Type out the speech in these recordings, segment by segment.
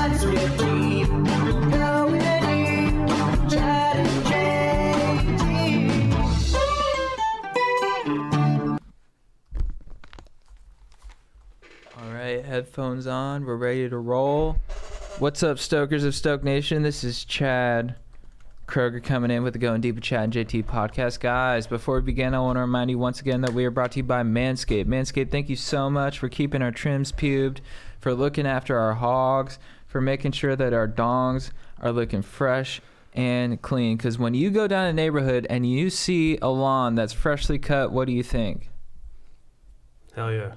Chad's with me. Going deep. Chad and JT. All right, headphones on. We're ready to roll. What's up, Stokers of Stoke Nation? This is Chad Kroger coming in with the Going Deep with Chad and JT podcast. Guys, before we begin, I want to remind you once again that we are brought to you by Manscaped. Manscaped, thank you so much for keeping our trims pubed, for looking after our hogs, for making sure that our dongs are looking fresh and clean. Because when you go down a neighborhood and you see a lawn that's freshly cut, what do you think? Hell yeah.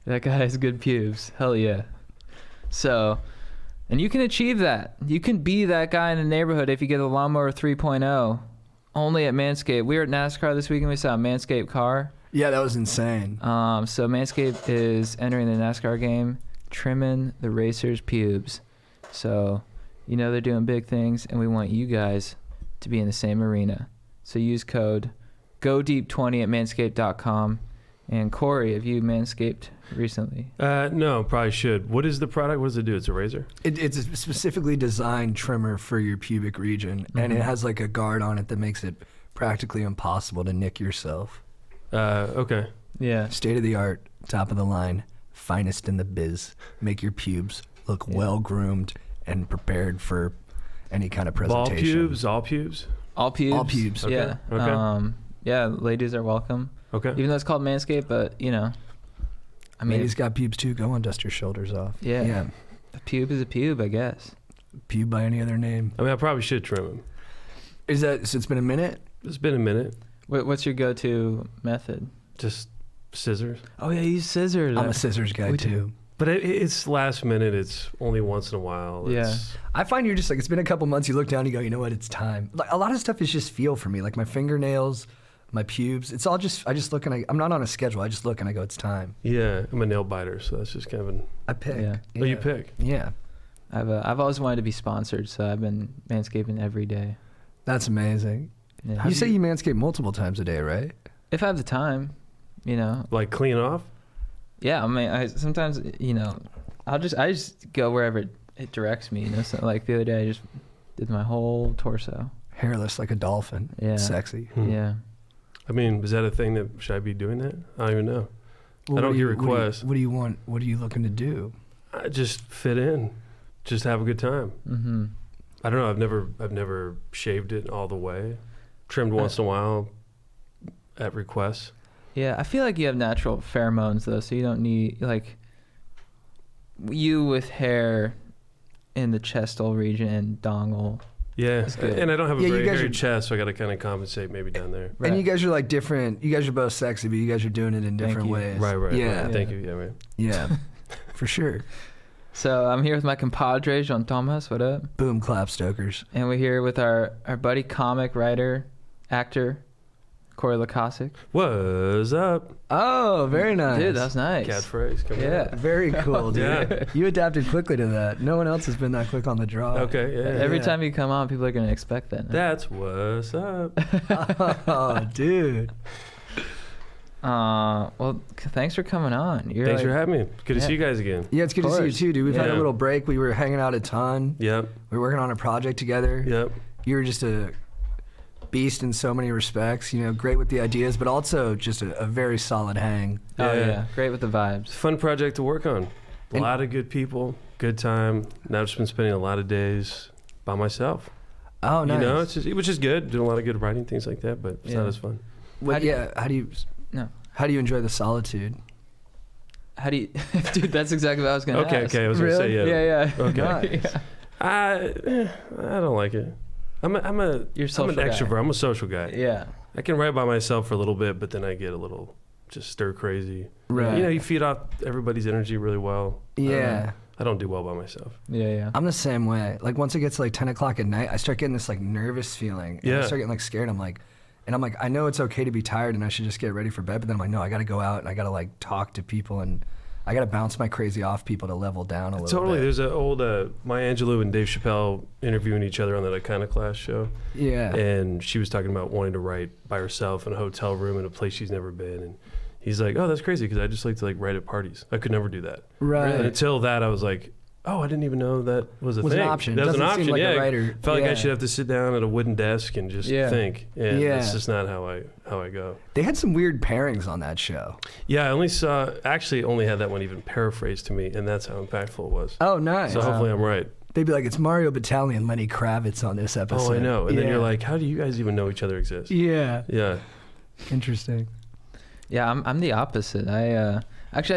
That guy has good pubes. Hell yeah. So, and you can achieve that. You can be that guy in the neighborhood if you get a lawnmower 3.0. Only at Manscaped. We were at NASCAR this week and we saw a Manscaped car. Yeah, that was insane. So Manscaped is entering the NASCAR game, trimming the racers' pubes. So, you know they're doing big things, and we want you guys to be in the same arena. So use code GODEEP20 at manscaped.com. And Corey, have you manscaped recently? No, probably should. What is the product? What does it do? It's a razor? It's a specifically designed trimmer for your pubic region, and it has like a guard on it that makes it practically impossible to nick yourself. Okay. Yeah. State of the art, top of the line, finest in the biz. Make your pubes look well groomed and prepared for any kind of presentation. Ball pubes? All pubes? All pubes? All pubes. Okay. Yeah. Okay. Yeah, ladies are welcome. Okay. Even though it's called Manscaped, but, you know. I mean, Ladies got pubes too. Go on, dust your shoulders off. Yeah. A pube is a pube, I guess. Pube by any other name. I mean, I probably should trim them. Is that, so it's been a minute? It's been a minute. What's your go-to method? Just scissors. Oh, yeah, use scissors. I'm a scissors guy too. But it's last minute. It's only once in a while. It's, I find you're just like, it's been a couple months, you look down, you go, you know what, it's time. Like a lot of stuff is just feel for me. Like my fingernails, my pubes, it's all just, I just look and I'm not on a schedule. I just look and I go, it's time. Yeah, I'm a nail biter, so that's just kind of an... I pick. Yeah. Oh, you pick? Yeah. I've always wanted to be sponsored, so I've been manscaping every day. That's amazing. Yeah. You say you manscape multiple times a day, right? If I have the time, you know. Like clean off? Yeah, I mean, I sometimes, you know, I just go wherever it directs me, you know. So like the other day, I just did my whole torso. Hairless like a dolphin. Yeah. Sexy. Yeah. I mean, is that a thing that, should I be doing that? I don't even know. Well, I don't get requests. What do you want? What are you looking to do? I just fit in. Just have a good time. Mm-hmm. I don't know. I've never shaved it all the way. Trimmed once in a while at request. Yeah, I feel like you have natural pheromones though, so you don't need like you with hair in the chestal region and dongle. Yeah, and I don't have a very hairy are, chest, so I got to kind of compensate maybe down there. Right. And you guys are like different. You guys are both sexy, but you guys are doing it in different ways. Right. Yeah. Right. Thank you. Yeah, right. Yeah, for sure. So I'm here with my compadre, Jean Thomas. What up? Boom, clap, Stokers. And we're here with our buddy, comic, writer, actor, Cory Loykasek. What's up? Oh, very nice. Dude, that was nice. Catchphrase. Come Yeah. on. Very cool, dude. Yeah. You adapted quickly to that. No one else has been that quick on the draw. Okay, yeah. Every time you come on, people are going to expect that. That's what's up. Oh, dude. Well, thanks for coming on. Thanks for having me. Good to Yeah. see you guys again. Yeah, it's good to see you too, dude. We've had a Yeah. little break. We were hanging out a ton. Yep. We were working on a project together. Yep. You were just a beast in so many respects. You know, great with the ideas, but also just a very solid hang. Oh, Yeah. yeah. Great with the vibes. It's a fun project to work on. A lot of good people, good time. Now I've just been spending a lot of days by myself. Oh, nice. You know, it's just, which is good. Doing a lot of good writing, things like that, but it's not as fun. How do you enjoy the solitude? How do you... Dude, that's exactly what I was going to ask. Okay. I was going to say, yeah. Yeah. Okay. Yeah. I don't like it. I'm You're a I'm an social guy. extrovert. I'm a social guy. Yeah. I can write by myself for a little bit, but then I get a little just stir crazy. Right. You know, you feed off everybody's energy really well. Yeah. I don't do well by myself. Yeah. I'm the same way. Like once it gets like 10 o'clock at night, I start getting this like nervous feeling. And I start getting like scared. I'm like, I know it's okay to be tired and I should just get ready for bed. But then I'm like, no, I got to go out and I got to like talk to people and I got to bounce my crazy off people to level down a little Totally. bit. There's an old Maya Angelou and Dave Chappelle interviewing each other on that Iconoclast show. Yeah. And she was talking about wanting to write by herself in a hotel room in a place she's never been. And he's like, oh, that's crazy because I just like to like write at parties. I could never do that. Right. And until that, I was like, oh, I didn't even know that was a Was thing. an option. That was an Doesn't seem option. like a Yeah, writer. felt like Yeah. I should have to sit down at a wooden desk and just think. And Yeah. that's just not how I go. They had some weird pairings on that show. Yeah, I only had that one even paraphrased to me, and that's how impactful it was. Oh, nice. So hopefully I'm right. They'd be like, it's Mario Batali and Lenny Kravitz on this episode. Oh, I know. And then Yeah. you're like, how do you guys even know each other exists? Yeah. Yeah. Interesting. Yeah, I'm the opposite. I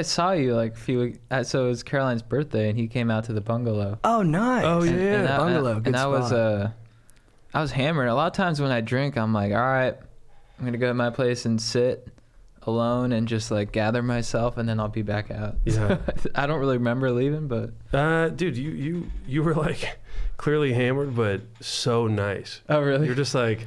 saw you like a few weeks. So it was Caroline's birthday, and he came out to the bungalow. Oh, nice. Oh, yeah. And Bungalow, good and I spot. was hammered. A lot of times when I drink, I'm like, all right, I'm gonna go to my place and sit alone and just like gather myself, and then I'll be back out. Yeah. I don't really remember leaving, but Dude, you were like clearly hammered, but so nice. oh really? You're just like,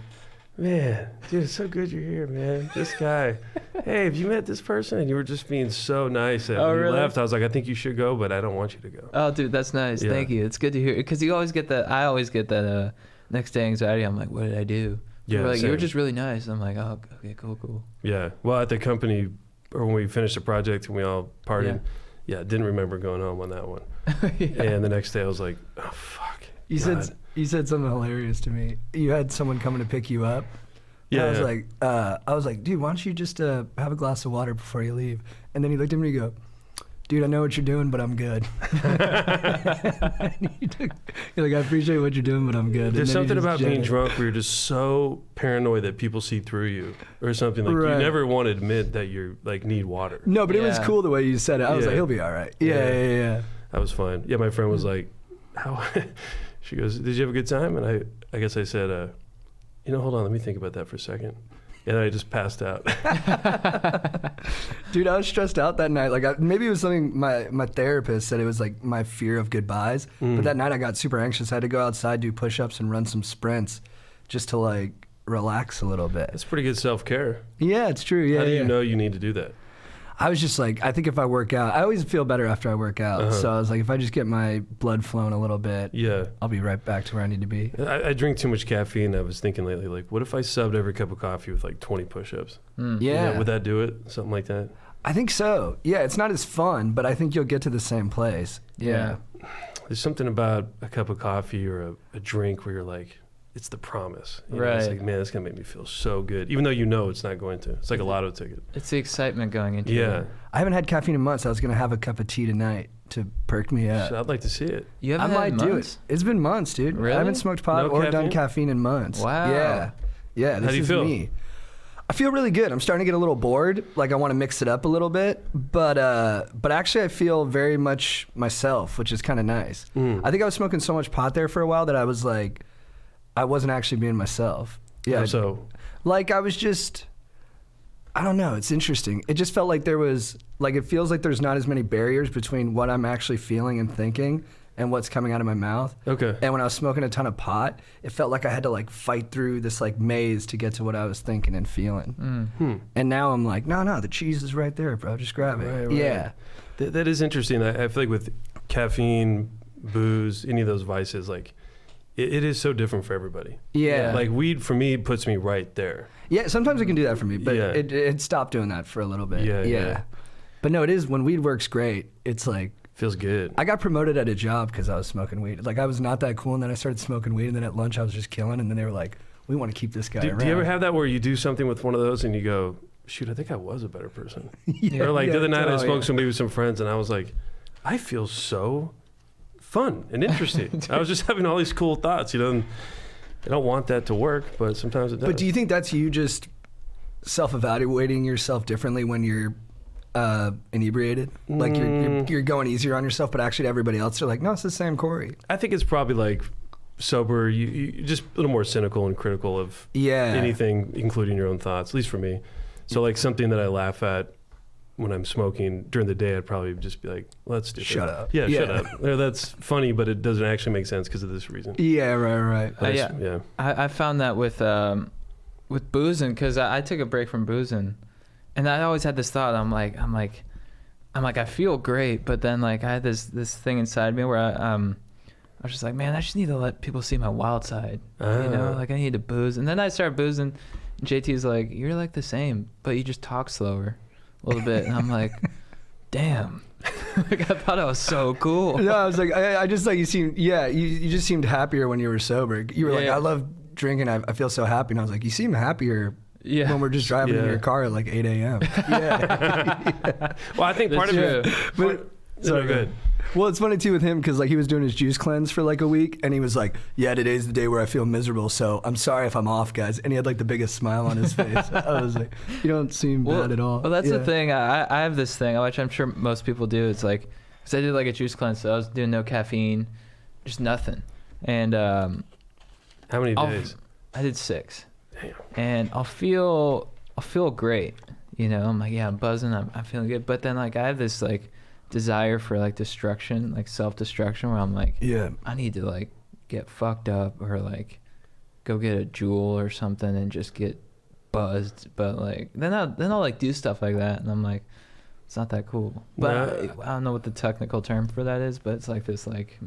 man, dude, it's so good you're here, man. This guy. Hey, have you met this person? And you were just being so nice. And Oh, when you really? left, I was like, I think you should go, but I don't want you to go. Oh, dude, that's nice. Yeah. Thank you. It's good to hear because you always get that. I always get that next day anxiety. I'm like, what did I do? Yeah, You're like, you were same. just really nice. I'm like, oh, okay, cool. Yeah. Well, at the company, or when we finished the project and we all partied, yeah, didn't remember going home on that one. Yeah. And the next day I was like, oh, fuck. You God. said something hilarious to me. You had someone coming to pick you up. Yeah. I was like, dude, why don't you just have a glass of water before you leave? And then he looked at me and go, dude, I know what you're doing, but I'm good. You're like, I appreciate what you're doing, but I'm good. There's And then he something just about being jetted. drunk where you're just so paranoid that people see through you or something. Like you Right. never want to admit that you like need water. No, but it was Yeah. cool the way you said it. I was Yeah. like, he'll be all right. Yeah. That was fine. Yeah, my friend was like, how? She goes, did you have a good time? And I guess I said, hold on, let me think about that for a second. And I just passed out. Dude, I was stressed out that night. Like, maybe it was something my therapist said it was like my fear of goodbyes. But that night I got super anxious. I had to go outside, do push-ups, and run some sprints just to like relax a little bit. That's pretty good self-care. Yeah, it's true. Yeah, How do yeah. you know you need to do that? I was just like, I think if I work out, I always feel better after I work out. So I was like, if I just get my blood flowing a little bit, Yeah. I'll be right back to where I need to be. I drink too much caffeine. I was thinking lately, like, what if I subbed every cup of coffee with like 20 push-ups? Yeah. Would that do it? Something like that? I think so. Yeah, it's not as fun, but I think you'll get to the same place. Yeah. There's something about a cup of coffee or a drink where you're like, it's the promise. You know, it's Right. like, man, it's going to make me feel so good. Even though you know it's not going to. It's like a lotto ticket. It's the excitement going into Yeah. it. I haven't had caffeine in months. I was going to have a cup of tea tonight to perk me up. So I'd like to see it. You I haven't might had do months? it. It's been months, dude. Really? I haven't smoked pot No or done caffeine? caffeine in months. Wow. Yeah. Yeah, this do you is feel? me. I feel really good. I'm starting to get a little bored. Like I want to mix it up a little bit, but actually I feel very much myself, which is kind of nice. I think I was smoking so much pot there for a while that I was like, I wasn't actually being myself. Yeah. How so? Like I was just, I don't know. It's interesting. It just felt like there was, like it feels like there's not as many barriers between what I'm actually feeling and thinking and what's coming out of my mouth. Okay. And when I was smoking a ton of pot, it felt like I had to like fight through this like maze to get to what I was thinking and feeling. And now I'm like, no, the cheese is right there, bro. Just grab it. Right, right. Yeah. That is interesting. I feel like with caffeine, booze, any of those vices, like it is so different for everybody. Yeah. Like weed for me puts me right there. Yeah, sometimes it can do that for me, but Yeah. it stopped doing that for a little bit. Yeah. But no, it is, when weed works great, it's like, Feels good. I got promoted at a job because I was smoking weed. Like I was not that cool, and then I started smoking weed, and then at lunch I was just killing, and then they were like, we want to keep this guy around. Do you ever have that where you do something with one of those and you go, shoot, I think I was a better person? Yeah, Or like the yeah, other night I totally. smoked some weed with some friends and I was like, I feel so fun and interesting. I was just having all these cool thoughts, and I don't want that to work, but sometimes it does. But do you think that's you just self-evaluating yourself differently when you're inebriated? Like you're going easier on yourself, but actually to everybody else they're like, no, it's the same Cory. I think it's probably like sober, you just a little more cynical and critical of anything, including your own thoughts, at least for me. So like something that I laugh at when I'm smoking during the day, I'd probably just be like, let's do Shut up. Yeah, Yeah. shut up. Or, that's funny, but it doesn't actually make sense because of this reason. Yeah, right. Yeah. I found that with boozing, because I took a break from boozing, and I always had this thought. I'm like, I feel great, but then like I had this thing inside me where I was just like, man, I just need to let people see my wild side. You know, like I need to booze, and then I started boozing. And JT's like, you're like the same, but you just talk slower a little bit, and I'm like, damn. Like I thought I was so cool. No, I was like, I just like you seemed, you just seemed happier when you were sober. You were like, I love drinking. I feel so happy. And I was like, you seem happier when we're just driving in your car at like 8 a.m. Yeah. Well, I think part of it. But, so good. Well, it's funny too with him because like he was doing his juice cleanse for like a week, and he was like, "Yeah, today's the day where I feel miserable, so I'm sorry if I'm off, guys." And he had like the biggest smile on his face. I was like, "You don't seem bad at all." Well, that's the thing. I have this thing, which I'm sure most people do. It's like, because I did like a juice cleanse, so I was doing no caffeine, just nothing. And how many days? I did 6. Damn. And I'll feel great. You know, I'm like, yeah, I'm buzzing. I'm feeling good. But then like I have this like desire for like destruction, like self-destruction, where I'm like, I need to like get fucked up or like go get a jewel or something and just get buzzed. But like then I'll like do stuff like that, and I'm like, it's not that cool. But I don't know what the technical term for that is, but it's like this like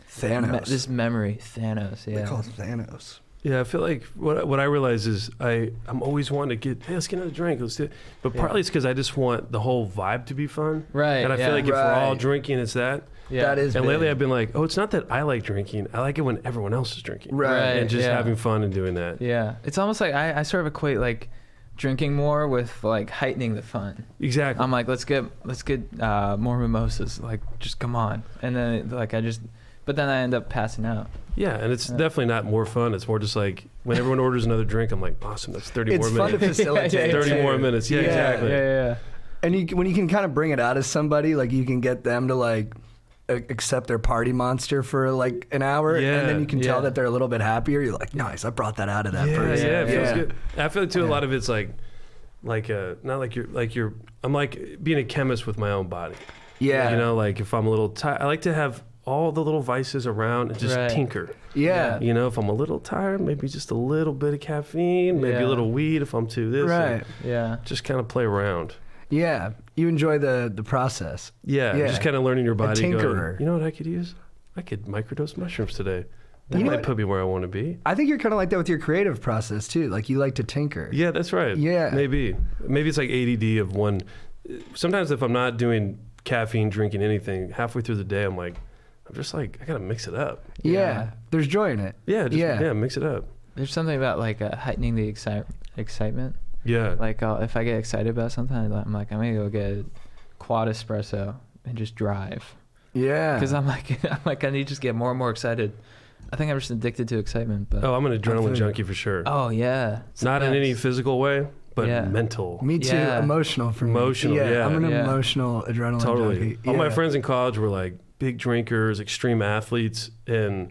Thanos. this memory, Thanos. Yeah, they call it Thanos. Yeah, I feel like what I realize is I'm always wanting to get, hey, let's get another drink, let's do it. But partly it's because I just want the whole vibe to be fun. Right. And I feel like if we're all drinking, it's that. Yeah. That is And big. lately I've been like, oh, it's not that I like drinking. I like it when everyone else is drinking. Right. And just having fun and doing that. Yeah. It's almost like I sort of equate like drinking more with like heightening the fun. Exactly. I'm like, let's get more mimosas. Like, just come on. And then like but then I end up passing out. Yeah, and it's definitely not more fun. It's more just like when everyone orders another drink, I'm like, awesome, that's 30 more minutes. It's fun to facilitate. 30 more minutes. Yeah, exactly. Yeah. And when you can kind of bring it out of somebody, like you can get them to like accept their party monster for like an hour, and then you can tell that they're a little bit happier. You're like, nice, I brought that out of that person. Yeah, it feels good. I feel like too, a lot of it's like not like you're. I'm like being a chemist with my own body. Yeah, you know, like if I'm a little tired, I like to have all the little vices around and just tinker. Yeah. You know, if I'm a little tired, maybe just a little bit of caffeine, maybe a little weed if I'm too this. Right. Yeah. Just kind of play around. Yeah. You enjoy the process. Yeah. Just kind of learning your body. A tinkerer. Going, you know what I could use? I could microdose mushrooms today. That might put me where I want to be. I think you're kind of like that with your creative process too. Like you like to tinker. Yeah, that's right. Yeah. Maybe it's like ADD of one. Sometimes if I'm not doing caffeine, drinking anything, halfway through the day, I'm just like, I gotta mix it up. Yeah. There's joy in it. Yeah, mix it up. There's something about like heightening the excitement. Yeah. Like if I get excited about something, I'm like, I'm gonna go get a quad espresso and just drive. Yeah. Because I'm like, I need to just get more and more excited. I think I'm just addicted to excitement. But I'm an adrenaline junkie for sure. Oh yeah. It's not in any physical way, but mental. Me too. Yeah. Emotional for me. Emotional, yeah. I'm an emotional adrenaline junkie. All my friends in college were like big drinkers, extreme athletes, and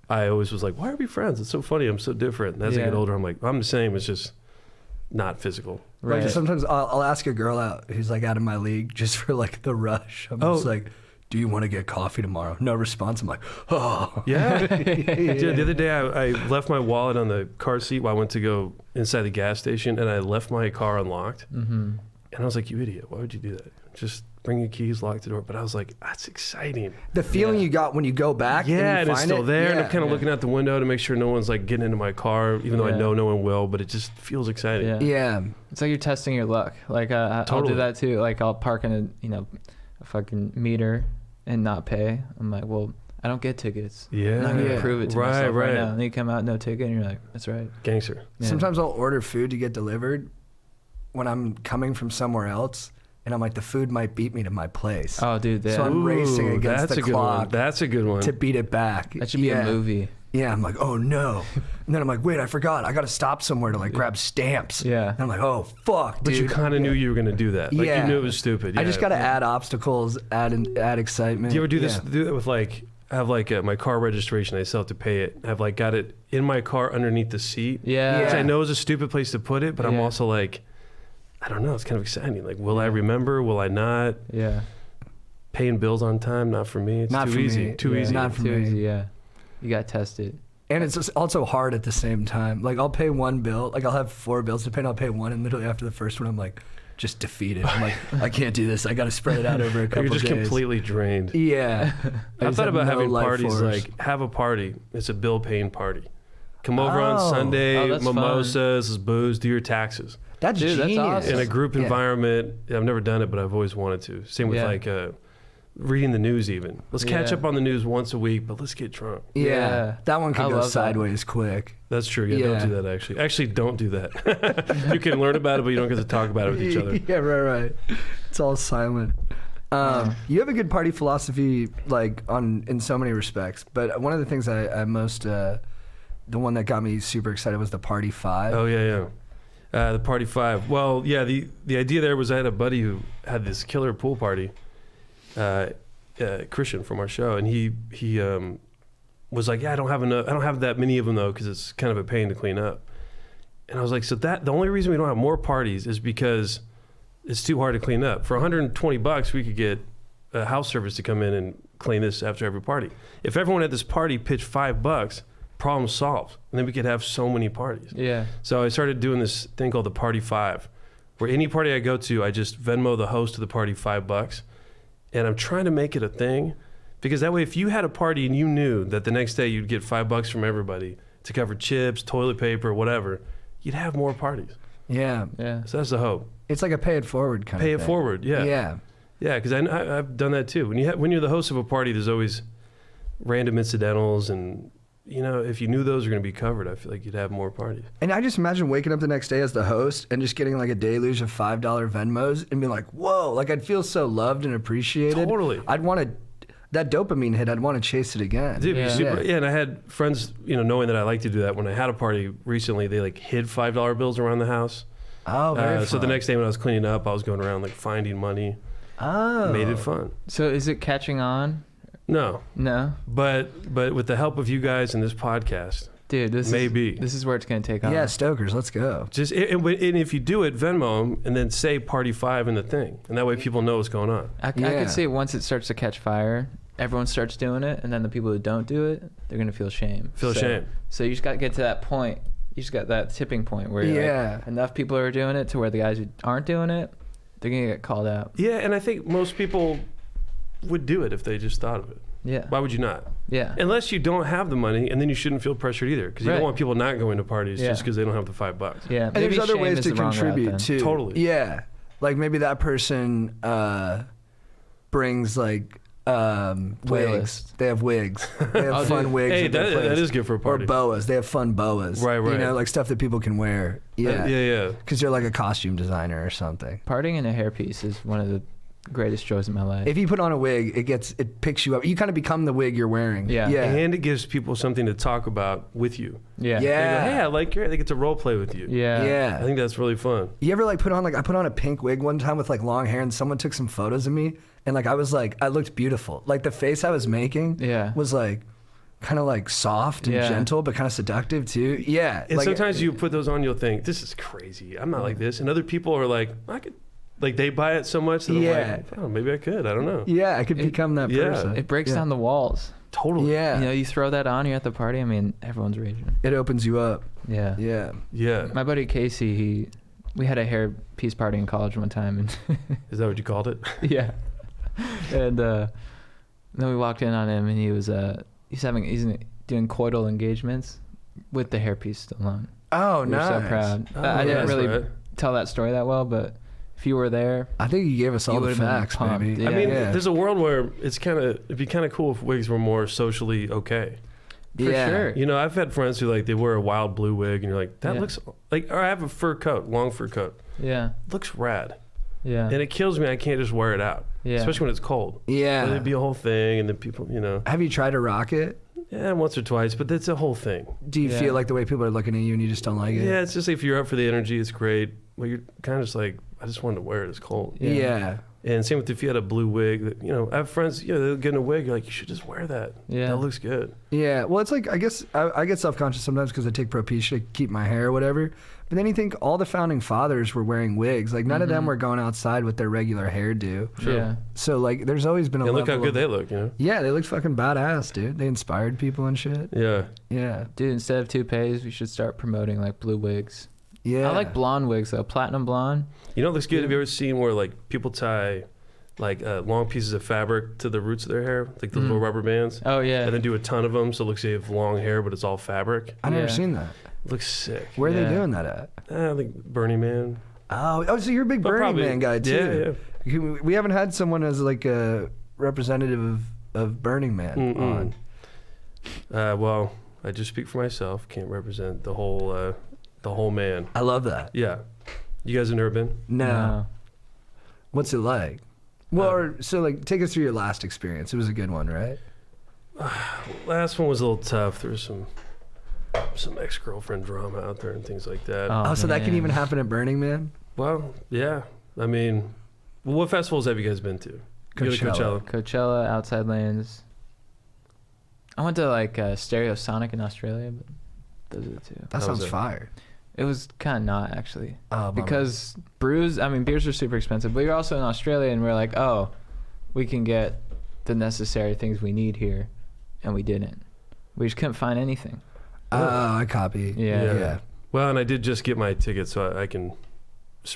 I always was like, why are we friends? It's so funny. I'm so different. And as I get older, I'm like, I'm the same. It's just not physical. Right. Like sometimes I'll ask a girl out who's like out of my league just for like the rush. I'm just like, do you want to get coffee tomorrow? No response. I'm like, oh. Yeah. Dude, the other day I left my wallet on the car seat while I went to go inside the gas station, and I left my car unlocked. Mm-hmm. And I was like, you idiot. Why would you do that? Just bring your keys, lock the door. But I was like, that's exciting. The feeling you got when you go back and it's still there. And I'm kind of looking out the window to make sure no one's like getting into my car, even though I know no one will, but it just feels exciting. Yeah. It's like you're testing your luck. Like I'll do that too. Like I'll park in a fucking meter and not pay. I'm like, well, I don't get tickets. Yeah. I'm not going to prove it to myself right now. And you come out, no ticket, and you're like, that's right. Gangster. Yeah. Sometimes I'll order food to get delivered when I'm coming from somewhere else, and I'm like, the food might beat me to my place. Oh, dude. So I'm racing against the clock. That's a good one. To beat it back. That should be a movie. Yeah, I'm like, oh no. And then I'm like, wait, I forgot. I got to stop somewhere to like grab stamps. Yeah. And I'm like, oh, fuck, dude. But you kind of knew you were going to do that. Like you knew it was stupid. I just got to add obstacles, add excitement. Do you ever do this? Do that with like, I have like my car registration. I still have to pay it. I've like got it in my car underneath the seat. Yeah. Which I know is a stupid place to put it, but I'm also like, I don't know. It's kind of exciting. Like, will I remember? Will I not? Yeah. Paying bills on time, not for me. It's not too easy. Me. Too easy. Not for too me. Easy, yeah. You got tested. And it's just also hard at the same time. Like I'll pay one bill, like I'll have 4 bills to pay, and I'll pay one, and literally after the first one, I'm like, just defeated. I'm like, I can't do this. I got to spread it out over a couple You're just days. completely drained. Yeah. I thought about having parties like, have a party. It's a bill paying party. Come over on Sunday, mimosas, booze, do your taxes. That's genius. That's awesome. In a group environment. I've never done it, but I've always wanted to. Same with reading the news even. Let's catch Yeah. up on the news once a week, but let's get drunk. Yeah. That one I could go love that. sideways quick. That's true. Yeah, Yeah. don't do that actually. Actually, don't do that. You can learn about it, but you don't get to talk about it with each other. Yeah, right. It's all silent. You have a good party philosophy, like in so many respects. But one of the things I most, the one that got me super excited was the Party 5. Oh yeah. The Party 5. Well, yeah, the idea there was I had a buddy who had this killer pool party, Christian from our show, and he was like, yeah, I don't have that many of them though, because it's kind of a pain to clean up. And I was like, so the only reason we don't have more parties is because it's too hard to clean up. For $120, we could get a house service to come in and clean this after every party. If everyone at this party pitched $5, problem solved, and then we could have so many parties. Yeah. So I started doing this thing called the Party 5, where any party I go to, I just Venmo the host of the party $5, and I'm trying to make it a thing, because that way, if you had a party and you knew that the next day you'd get $5 from everybody to cover chips, toilet paper, whatever, you'd have more parties. Yeah. Yeah. So that's the hope. It's like a pay it forward kind Pay of it thing. forward, yeah. Yeah. Yeah, because I've done that too. When you're the host of a party, there's always random incidentals, and if you knew those were going to be covered, I feel like you'd have more parties. And I just imagine waking up the next day as the host and just getting like a deluge of $5 Venmos and being like, whoa, like I'd feel so loved and appreciated. Totally. I'd want to, that dopamine hit, I'd want to chase it again. Dude, Yeah. yeah, and I had friends, knowing that I like to do that. When I had a party recently, they like hid $5 bills around the house. Oh, very So the fun. next day when I was cleaning up, I was going around like finding money. Oh. Made it fun. So is it catching on? No, No, but with the help of you guys in this podcast, dude. This Maybe. This is where it's gonna take off. Yeah, Stokers, let's go. just and if you do it, Venmo them and then say Party 5 in the thing, and that way people know what's going on. I Yeah. could see once it starts to catch fire, everyone starts doing it, and then the people who don't do it, they're gonna feel shame. Feel So- shame. So you just got to get to that point. You just got that tipping point where you're Yeah. like, enough people are doing it to where the guys who aren't doing it, they're gonna get called out. Yeah, and I think most people would do it if they just thought of it. Yeah. Why would you not? Yeah. Unless you don't have the money, and then you shouldn't feel pressured either, because you Right. don't want people not going to parties Yeah. just because they don't have the $5. Yeah. And there's maybe other shame ways is to the wrong route contribute then. too. Totally. Yeah. Like maybe that person brings like wigs. Playlist. They have wigs. They have Oh, fun dude. wigs. Hey, at their that place. is good for a Or party. boas. They have fun boas. Right, right. You know, like stuff that people can wear. Yeah. Yeah. Because you're like a costume designer or something. Partying in a hairpiece is one of the greatest joys in my life. If you put on a wig, it picks you up. You kind of become the wig you're wearing. Yeah. Yeah. And it gives people something to talk about with you. yeah. Yeah. They go, hey, I like your. They get to role play with you. Yeah. Yeah. I think that's really fun. You ever like put on I put on a pink wig one time with like long hair and someone took some photos of me and like I looked beautiful. Like the face I was making Yeah. was like kind of like soft and Yeah. gentle but kind of seductive too. Yeah. And like, sometimes you put those on, you'll think, this is crazy. I'm not like this. And other people are like, I could. Like they buy it so much that Yeah. I'm like, oh, maybe I could. I don't know. yeah, I could become that yeah. person. It breaks Yeah. down the walls. Totally. Yeah. You know, you throw that on, you're at the party. I mean, everyone's raging. It opens you up. Yeah. Yeah. Yeah. My buddy Casey, we had a hair piece party in college one time, and Is that what you called it? yeah, and then we walked in on him, and he's doing coital engagements with the hairpiece still on. Oh, We were nice. so proud. Oh, I didn't that's really right. tell that story that well, but if you were there, I think you gave us all You the would've been facts, pumped, baby. yeah. I mean, yeah. there's a world where it'd be kind of cool if wigs were more socially okay. for Yeah. sure. You know, I've had friends who like they wear a wild blue wig, and you're like, that Yeah. looks like. Or I have a fur coat, long fur coat, Yeah. looks rad, Yeah. and it kills me. I can't just wear it out, Yeah. especially when it's cold. Yeah. It'd be a whole thing, and then people, Have you tried to rock it? yeah, once or twice, but that's a whole thing. Do you Yeah. feel like the way people are looking at you and you just don't like it? Yeah, it's just if you're up for the energy, it's great. Well, you're kind of just like, I just wanted to wear it. It's cold. Yeah. Yeah. And same with if you had a blue wig. I have friends, they'll get in a wig. You're like, you should just wear that. Yeah. That looks good. Yeah, well, it's like I guess I get self-conscious sometimes because I take Propecia to keep my hair or whatever. But then you think all the founding fathers were wearing wigs. Like none of them were going outside with their regular hairdo. Sure. Yeah. So like, there's always been a And look how level good of- they look, Yeah, they look fucking badass, dude. They inspired people and shit. Yeah. Yeah, Dude, instead of toupees, we should start promoting like blue wigs. yeah. I like blonde wigs though, platinum blonde. You know what looks good? Have you ever seen where like people tie like long pieces of fabric to the roots of their hair, like the little rubber bands, Oh yeah. and then do a ton of them so it looks like you have long hair, but it's all fabric? I never Yeah. seen that. Looks sick. Where are Yeah. they doing that at? I think Burning Man. Oh, so you're a big But Burning probably- Man guy too. Yeah, We haven't had someone as like representative of Burning Man on? Well, I just speak for myself. Can't represent the whole man. I love that. Yeah. You guys have never been? No. What's it like? Well, so like, take us through your last experience. It was a good one, right? Last one was a little tough. There was some ex-girlfriend drama out there and things like that. Oh, so that can even happen at Burning Man? Well, yeah. I mean, what festivals have you guys been to? Coachella. Coachella, Outside Lands. I went to like Stereosonic in Australia, but those are the two. That sounds fire. It was kind of not actually, bummer. because beers are super expensive. But you're also in Australia, and we're like, oh, we can get the necessary things we need here, and we didn't. We just couldn't find anything. I copy. Yeah. Well, and I did just get my ticket, so I can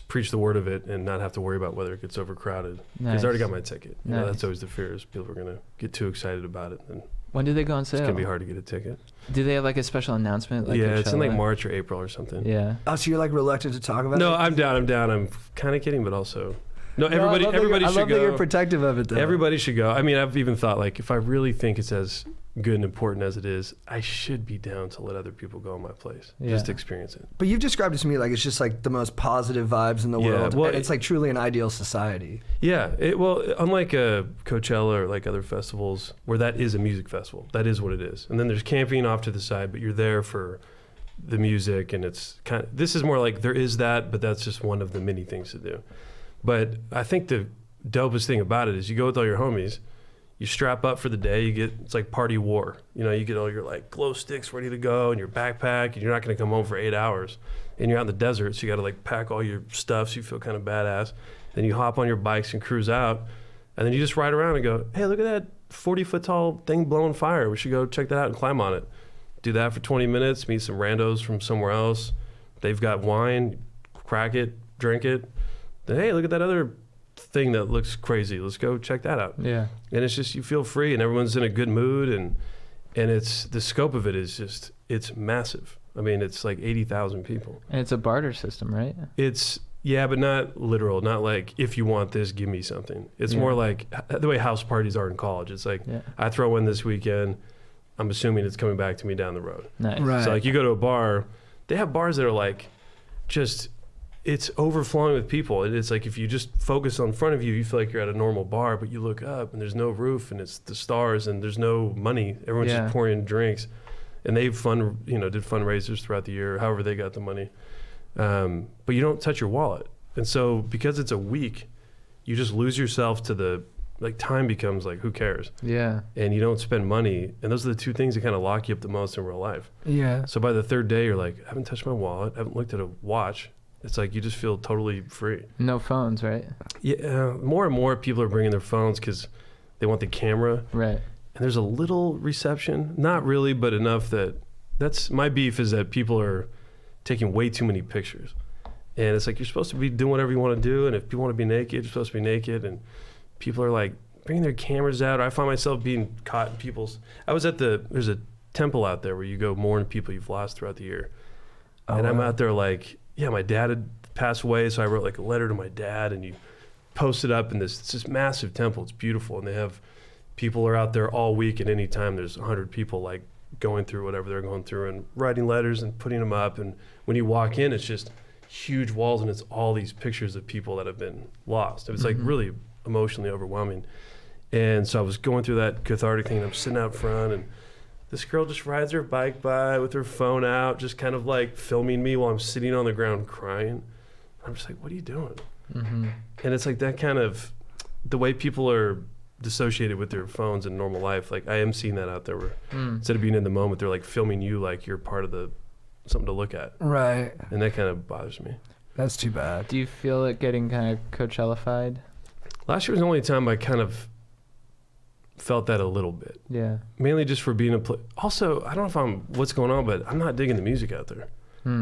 preach the word of it and not have to worry about whether it gets overcrowded. Because I already got my ticket. You know, that's always the fear, is people are going to get too excited about it. And when did they go on sale? it's going to be hard to get a ticket. Do they have like a special announcement? Like yeah, Coachella? it's in like March or April or something. Yeah. Oh, so you're like reluctant to talk about it? No, I'm down. I'm kind of kidding, but also... No, everybody should I love go. that you're protective of it, though. Everybody should go. I mean, I've even thought, like, if I really think it's as good and important as it is, I should be down to let other people go in my place. Yeah. Just to experience it. But you've described it to me like it's just like the most positive vibes in the world. Well, and it's like truly an ideal society. Yeah. Well, unlike Coachella or like other festivals where that is a music festival, that is what it is. And then there's camping off to the side, but you're there for the music, and it's kind of, this is more like there is that, but that's just one of the many things to do. But I think the dopest thing about it is you go with all your homies, you strap up for the day, it's like party war. You know, you get all your like glow sticks ready to go and your backpack, and you're not going to come home for 8 hours. And you're out in the desert, so you got to like pack all your stuff so you feel kind of badass. Then you hop on your bikes and cruise out, and then you just ride around and go, hey, look at that 40-foot tall thing blowing fire. We should go check that out and climb on it. Do that for 20 minutes, meet some randos from somewhere else. They've got wine, crack it, drink it. Then, hey, look at that other thing that looks crazy. Let's go check that out. Yeah. And it's just, you feel free, and everyone's in a good mood, and it's, the scope of it is just, it's massive. I mean, it's like 80,000 people. And it's a barter system, right? It's, yeah, but not literal. Not like, if you want this, give me something. It's more like the way house parties are in college. It's like, I throw one this weekend, I'm assuming it's coming back to me down the road. Nice. Right. So like, you go to a bar, they have bars that are like, just, it's overflowing with people. It's like, if you just focus on front of you, you feel like you're at a normal bar, but you look up and there's no roof and it's the stars and there's no money. Everyone's just pouring in drinks, and they've did fundraisers throughout the year, however they got the money. But you don't touch your wallet. And so because it's a week, you just lose yourself to the, like, time becomes like, who cares? Yeah. And you don't spend money. And those are the two things that kind of lock you up the most in real life. Yeah. So by the third day, you're like, I haven't touched my wallet. I haven't looked at a watch. It's like, you just feel totally free. No phones, right? Yeah. More and more people are bringing their phones because they want the camera. Right. And there's a little reception. Not really, but enough that, that's my beef, is that people are taking way too many pictures. And it's like, you're supposed to be doing whatever you want to do. And if you want to be naked, you're supposed to be naked. And people are like bringing their cameras out. I find myself being caught in people's, there's a temple out there where you go mourn people you've lost throughout the year. And I'm out there like, yeah, my dad had passed away, so I wrote like a letter to my dad, and you post it up in this massive temple. It's beautiful, and they have, people are out there all week, and any time there's 100 people like going through whatever they're going through and writing letters and putting them up. And when you walk in, it's just huge walls, and it's all these pictures of people that have been lost. It's like really emotionally overwhelming. And so I was going through that cathartic thing, and I'm sitting out front, and this girl just rides her bike by with her phone out, just kind of like filming me while I'm sitting on the ground crying. I'm just like, what are you doing? And it's like that kind of, the way people are dissociated with their phones in normal life. Like, I am seeing that out there where instead of being in the moment, they're like filming you like you're part of something to look at. Right. And that kind of bothers me. That's too bad. Do you feel it getting kind of Coachella-fied? Last year was the only time I kind of felt that a little bit. Yeah. Mainly just for being also, I don't know what's going on, but I'm not digging the music out there. I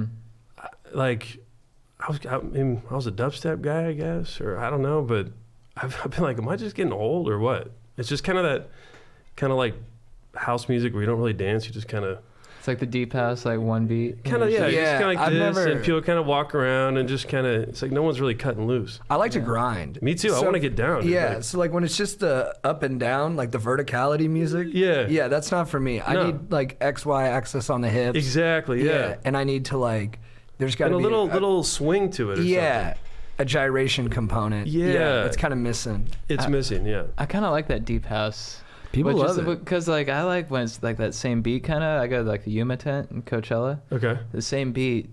was a dubstep guy, I guess, or I don't know, but I've been like, am I just getting old or what? It's just kind of like house music where you don't really dance, you just kind of It's like the deep house, like one beat. Kind of, yeah. Just kind of like I've this, never- and people kind of walk around and just kind of. It's like no one's really cutting loose. I like to grind. Me too. I want to get down. Dude. Yeah, Like, so like when it's just the up and down, like the verticality music. Yeah. that's not for me. I No. need like XY axis on the hips. exactly. Yeah. and I need to like. There's got And to a be little swing to it. Or yeah, a gyration component. Yeah. it's kind of missing. something. It's missing. Yeah. I kind of like that deep house. People love it. Because like I like when it's like that same beat kind of. I go to like the Yuma tent in Coachella. Okay. The same beat,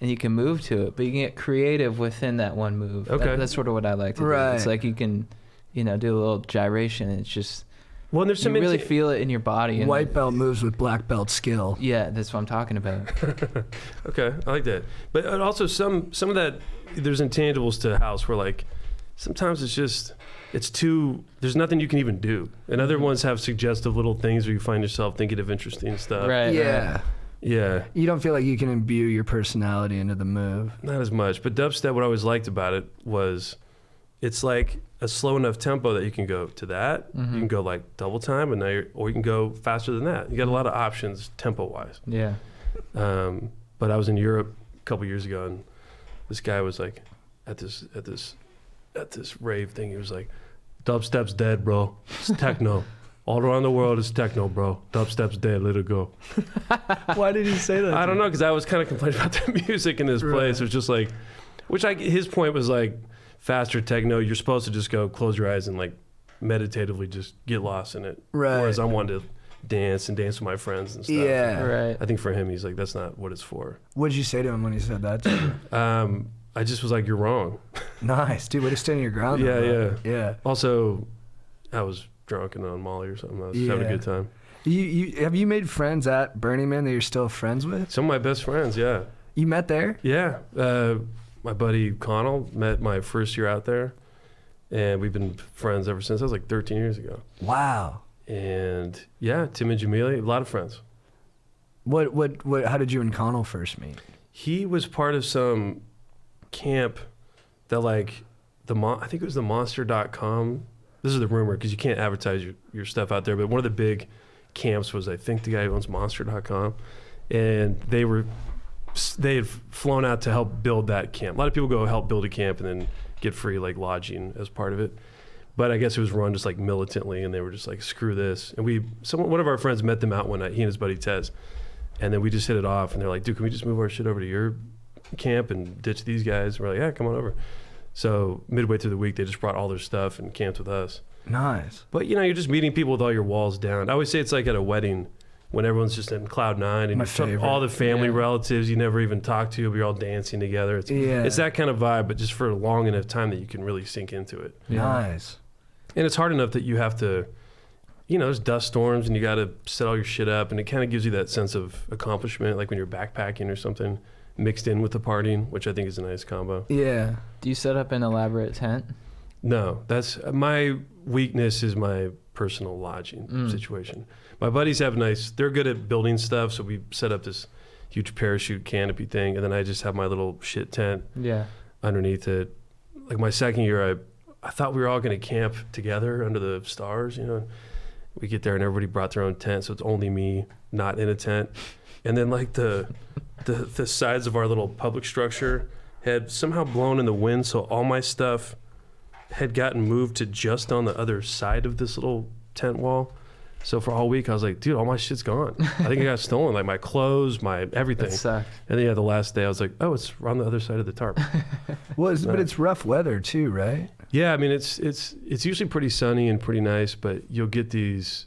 and you can move to it, but you can get creative within that one move. Okay. That's sort of what I like to do. Right. It's like you can, do a little gyration. And it's just Well, and there's some you really feel it in your body. And White belt moves with black belt skill. Yeah, that's what I'm talking about. Okay, I like that. But also some of that, there's intangibles to house where like sometimes it's too. There's nothing you can even do, and other ones have suggestive little things where you find yourself thinking of interesting stuff. Right. Yeah. Right. Yeah. You don't feel like you can imbue your personality into the move. Not as much, but dubstep. What I always liked about it was, it's like a slow enough tempo that you can go to that. You can go like double time, and or you can go faster than that. You got a lot of options tempo wise. Yeah. But I was in Europe a couple years ago, and this guy was like, at this rave thing, he was like, "Dubstep's dead, bro. It's techno. All around the world is techno, bro. Dubstep's dead. Let it go." Why did he say that? I don't know, because I was kind of complaining about the music in this place. It was just like, his point was like, faster techno, you're supposed to just go close your eyes and like meditatively just get lost in it. Right. Whereas I wanted to dance with my friends and stuff. Yeah. Right. I think for him, he's like, that's not what it's for. What did you say to him when he said that to you? I just was like, you're wrong. Nice, dude. Way to stand your ground. Yeah, though, bro. Yeah. Also, I was drunk and on Molly or something. I was having a good time. You have you made friends at Burning Man that you're still friends with? Some of my best friends, yeah. You met there? Yeah. My buddy Connell met my first year out there, and we've been friends ever since. That was like 13 years ago. Wow. And yeah, Tim and Jamelia, a lot of friends. What? How did you and Connell first meet? He was part of some camp that like I think it was the monster.com. This is the rumor because you can't advertise your stuff out there, but one of the big camps was, I think, the guy who owns monster.com, and they had flown out to help build that camp. A lot of people go help build a camp and then get free like lodging as part of it. But I guess it was run just like militantly, and they were just like, screw this. And one of our friends met them out one night, he and his buddy Tez, and then we just hit it off, and they're like, dude, can we just move our shit over to your camp and ditch these guys? And we're like, yeah, come on over. So midway through the week, they just brought all their stuff and camped with us. Nice. But you're just meeting people with all your walls down. I always say it's like at a wedding when everyone's just in cloud nine, and My you talk- favorite. all the family Yeah. relatives you never even talk to, but you're all dancing together. It's that kind of vibe, but just for a long enough time that you can really sink into it. Nice. And it's hard enough that you have to, there's dust storms and you got to set all your shit up, and it kind of gives you that sense of accomplishment, like when you're backpacking or something, mixed in with the partying, which I think is a nice combo. Yeah. Do you set up an elaborate tent? No, that's my weakness, is my personal lodging situation. My buddies have they're good at building stuff, so we set up this huge parachute canopy thing, and then I just have my little shit tent Yeah. underneath it. Like my second year, I thought we were all going to camp together under the stars, We get there and everybody brought their own tent, so it's only me not in a tent. And then like the sides of our little public structure had somehow blown in the wind, so all my stuff had gotten moved to just on the other side of this little tent wall. So for all week, I was like, dude, all my shit's gone. I think I got stolen, like my clothes, my everything. That sucked. And then the last day, I was like, oh, it's on the other side of the tarp. But it's rough weather too, right? Yeah, I mean, it's usually pretty sunny and pretty nice, but you'll get these.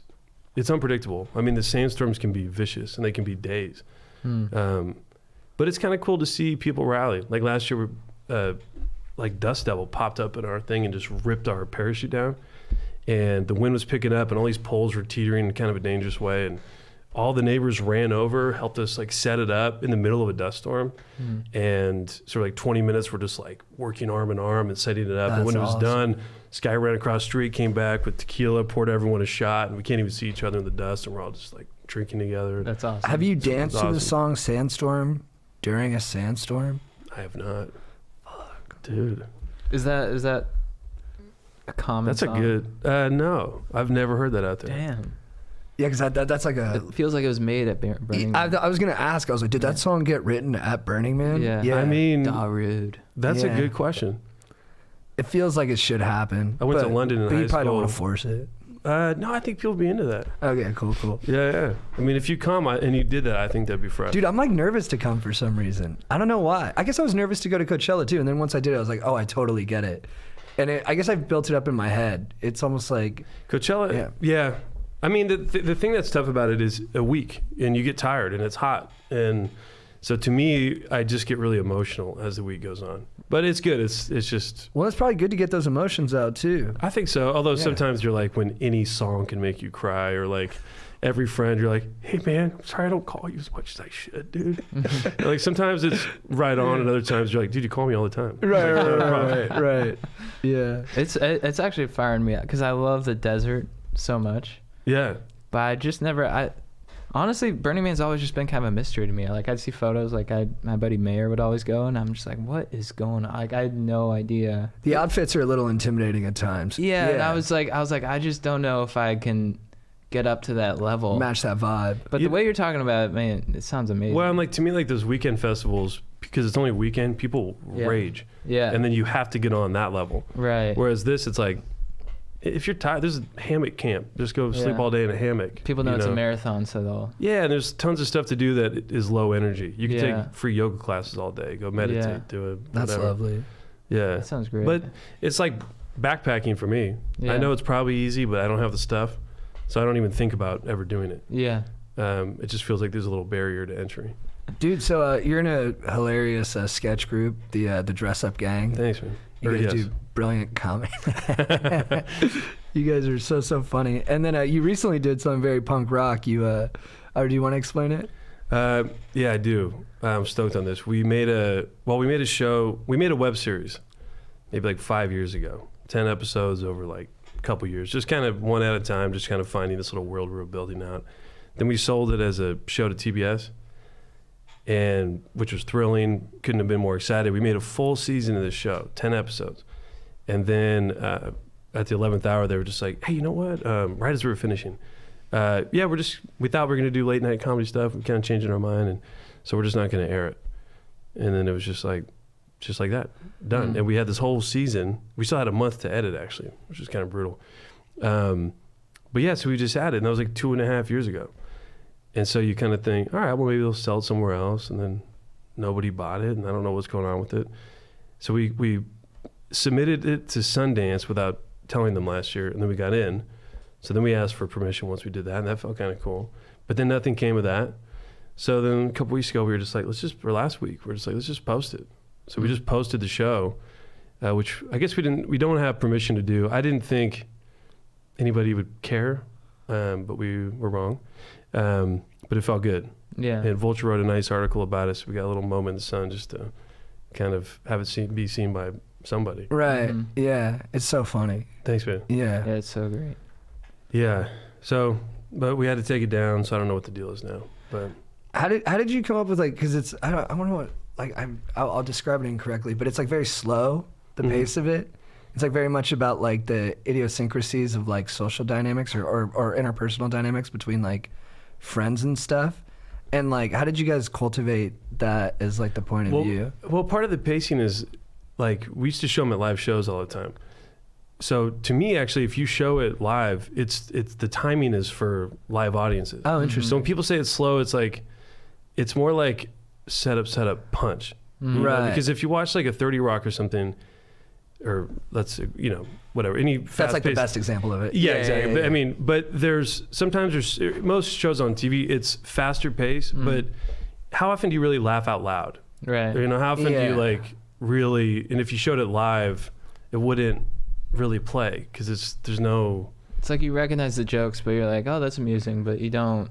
It's unpredictable. I mean, the sandstorms can be vicious, and they can be days. But it's kind of cool to see people rally. Like last year, like Dust Devil popped up in our thing and just ripped our parachute down. And the wind was picking up, and all these poles were teetering in kind of a dangerous way. And all the neighbors ran over, helped us like set it up in the middle of a dust storm. And sort of like 20 minutes, we're just like working arm in arm and setting it up. And when it was done, this guy ran across the street, came back with tequila, poured everyone a shot, and we can't even see each other in the dust, and we're all just like drinking together. That's awesome. Have you danced to the awesome. song Sandstorm during a sandstorm? I have not. Fuck, dude. Is that a common That's song? a good. No, I've never heard that out there. Damn. Yeah, because that's like a. It feels like it was made at Burning Man. I was gonna ask. I was like, did that song get written at Burning Man? Yeah. I mean, Darude. That's Yeah. a good question. It feels like it should happen. I went to London in but high you probably don't school. want to force it. No, I think people would be into that. Okay, cool. Yeah. I mean, if you come and you did that, I think that'd be fresh. Dude, I'm like nervous to come for some reason. I don't know why. I guess I was nervous to go to Coachella too, and then once I did it, I was like, oh, I totally get it. And I guess I've built it up in my head. It's almost like Coachella, yeah. I mean, the thing that's tough about it is a week, and you get tired, and it's hot, and so to me, I just get really emotional as the week goes on. But it's good. It's just. Well, it's probably good to get those emotions out too. I think so. Although Yeah. sometimes you're like, when any song can make you cry, or like every friend, you're like, hey man, I'm sorry I don't call you as much as I should, dude. Like sometimes it's right on, and other times you're like, dude, you call me all the time. Right. Yeah. It's actually firing me out because I love the desert so much. Yeah. But I just never. Honestly, Burning Man's always just been kind of a mystery to me. Like I'd see photos, like my buddy Mayer would always go, and I'm just like, what is going on? Like I had no idea. The outfits are a little intimidating at times. Yeah, and I was like, I just don't know if I can get up to that level. Match that vibe. But the way you're talking about it, man, it sounds amazing. Well, I'm like, to me, like those weekend festivals, because it's only a weekend, people rage. Yeah. And then you have to get on that level. Right. Whereas this, it's like, if you're tired, there's a hammock camp. Just go sleep all day in a hammock. People know it's a marathon, so they'll. Yeah, and there's tons of stuff to do that is low energy. You can Yeah. take free yoga classes all day. Go meditate, do it. That's whatever. lovely. Yeah. That sounds great. But it's like backpacking for me. Yeah. I know it's probably easy, but I don't have the stuff. So I don't even think about ever doing it. Yeah. It just feels like there's a little barrier to entry. Dude, so you're in a hilarious sketch group, the Dress Up Gang. Thanks, man. You guys do brilliant comedy. You guys are so funny. And then you recently did something very punk rock. Do you want to explain it? Yeah, I do. I'm stoked on this. We made a web series maybe like 5 years ago. 10 episodes over like a couple years, just kind of one at a time, just kind of finding this little world we're building out. Then we sold it as a show to TBS, and which was thrilling. Couldn't have been more excited. We made a full season of this show, 10 episodes. And then at the 11th hour, they were just like, hey, you know what? Right as we were finishing, we thought we were going to do late night comedy stuff. We kind of changing our mind, and so we're just not going to air it. And then it was just like that, done. And we had this whole season. We still had a month to edit, actually, which was kind of brutal. But yeah, so we just added, and that was like 2.5 years ago. And so you kind of think, all right, well, maybe they'll sell it somewhere else, and then nobody bought it, and I don't know what's going on with it. So we submitted it to Sundance without telling them last year, and then we got in. So then we asked for permission once we did that, and that felt kind of cool. But then nothing came of that. So then a couple weeks ago, we were just like, let's just post it. So we just posted the show, which I guess we don't have permission to do. I didn't think anybody would care, but we were wrong. But it felt good. Yeah. And Vulture wrote a nice article about us. We got a little moment in the sun just to kind of have it be seen by somebody. Right. Yeah. It's so funny. Thanks, man. Yeah. Yeah, it's so great. Yeah. So, but we had to take it down, so I don't know what the deal is now. But How did you come up with because it's I wonder what I'll describe it incorrectly, but it's like very slow, the pace of it. It's like very much about like the idiosyncrasies of like social dynamics or interpersonal dynamics between like friends and stuff. And like, how did you guys cultivate that as like the point of view? Well, part of the pacing is like, we used to show them at live shows all the time. So to me, actually, if you show it live, it's the timing is for live audiences. Oh, interesting. So when people say it's slow, it's like, it's more like set up, punch. Right. Because if you watch like a 30 Rock or something, or whatever, That's like the best example of it. Yeah, exactly. But, I mean, but sometimes most shows on TV, it's faster pace, but how often do you really laugh out loud? Right. How often do you like really, and if you showed it live, it wouldn't really play because there's no. It's like you recognize the jokes, but you're like, oh, that's amusing, but you don't.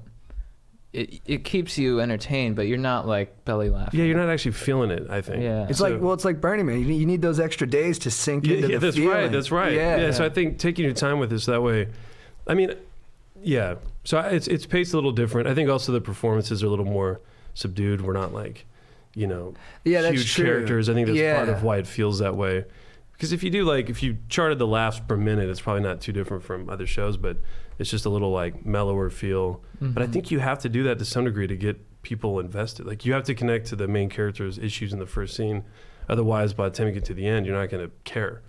It keeps you entertained, but you're not like belly laughing. Yeah, you're not actually feeling it, I think. Yeah. It's like Burning Man. You need those extra days to sink into the that's feeling. That's right. Yeah. So I think taking your time with this that way, I mean, yeah. So it's paced a little different. I think also the performances are a little more subdued. We're not like, that's huge true. characters. I think that's part of why it feels that way. Because if you charted the laughs per minute, it's probably not too different from other shows, but it's just a little like mellower feel. But I think you have to do that to some degree to get people invested. Like you have to connect to the main character's issues in the first scene. Otherwise, by the time you get to the end, you're not going to care.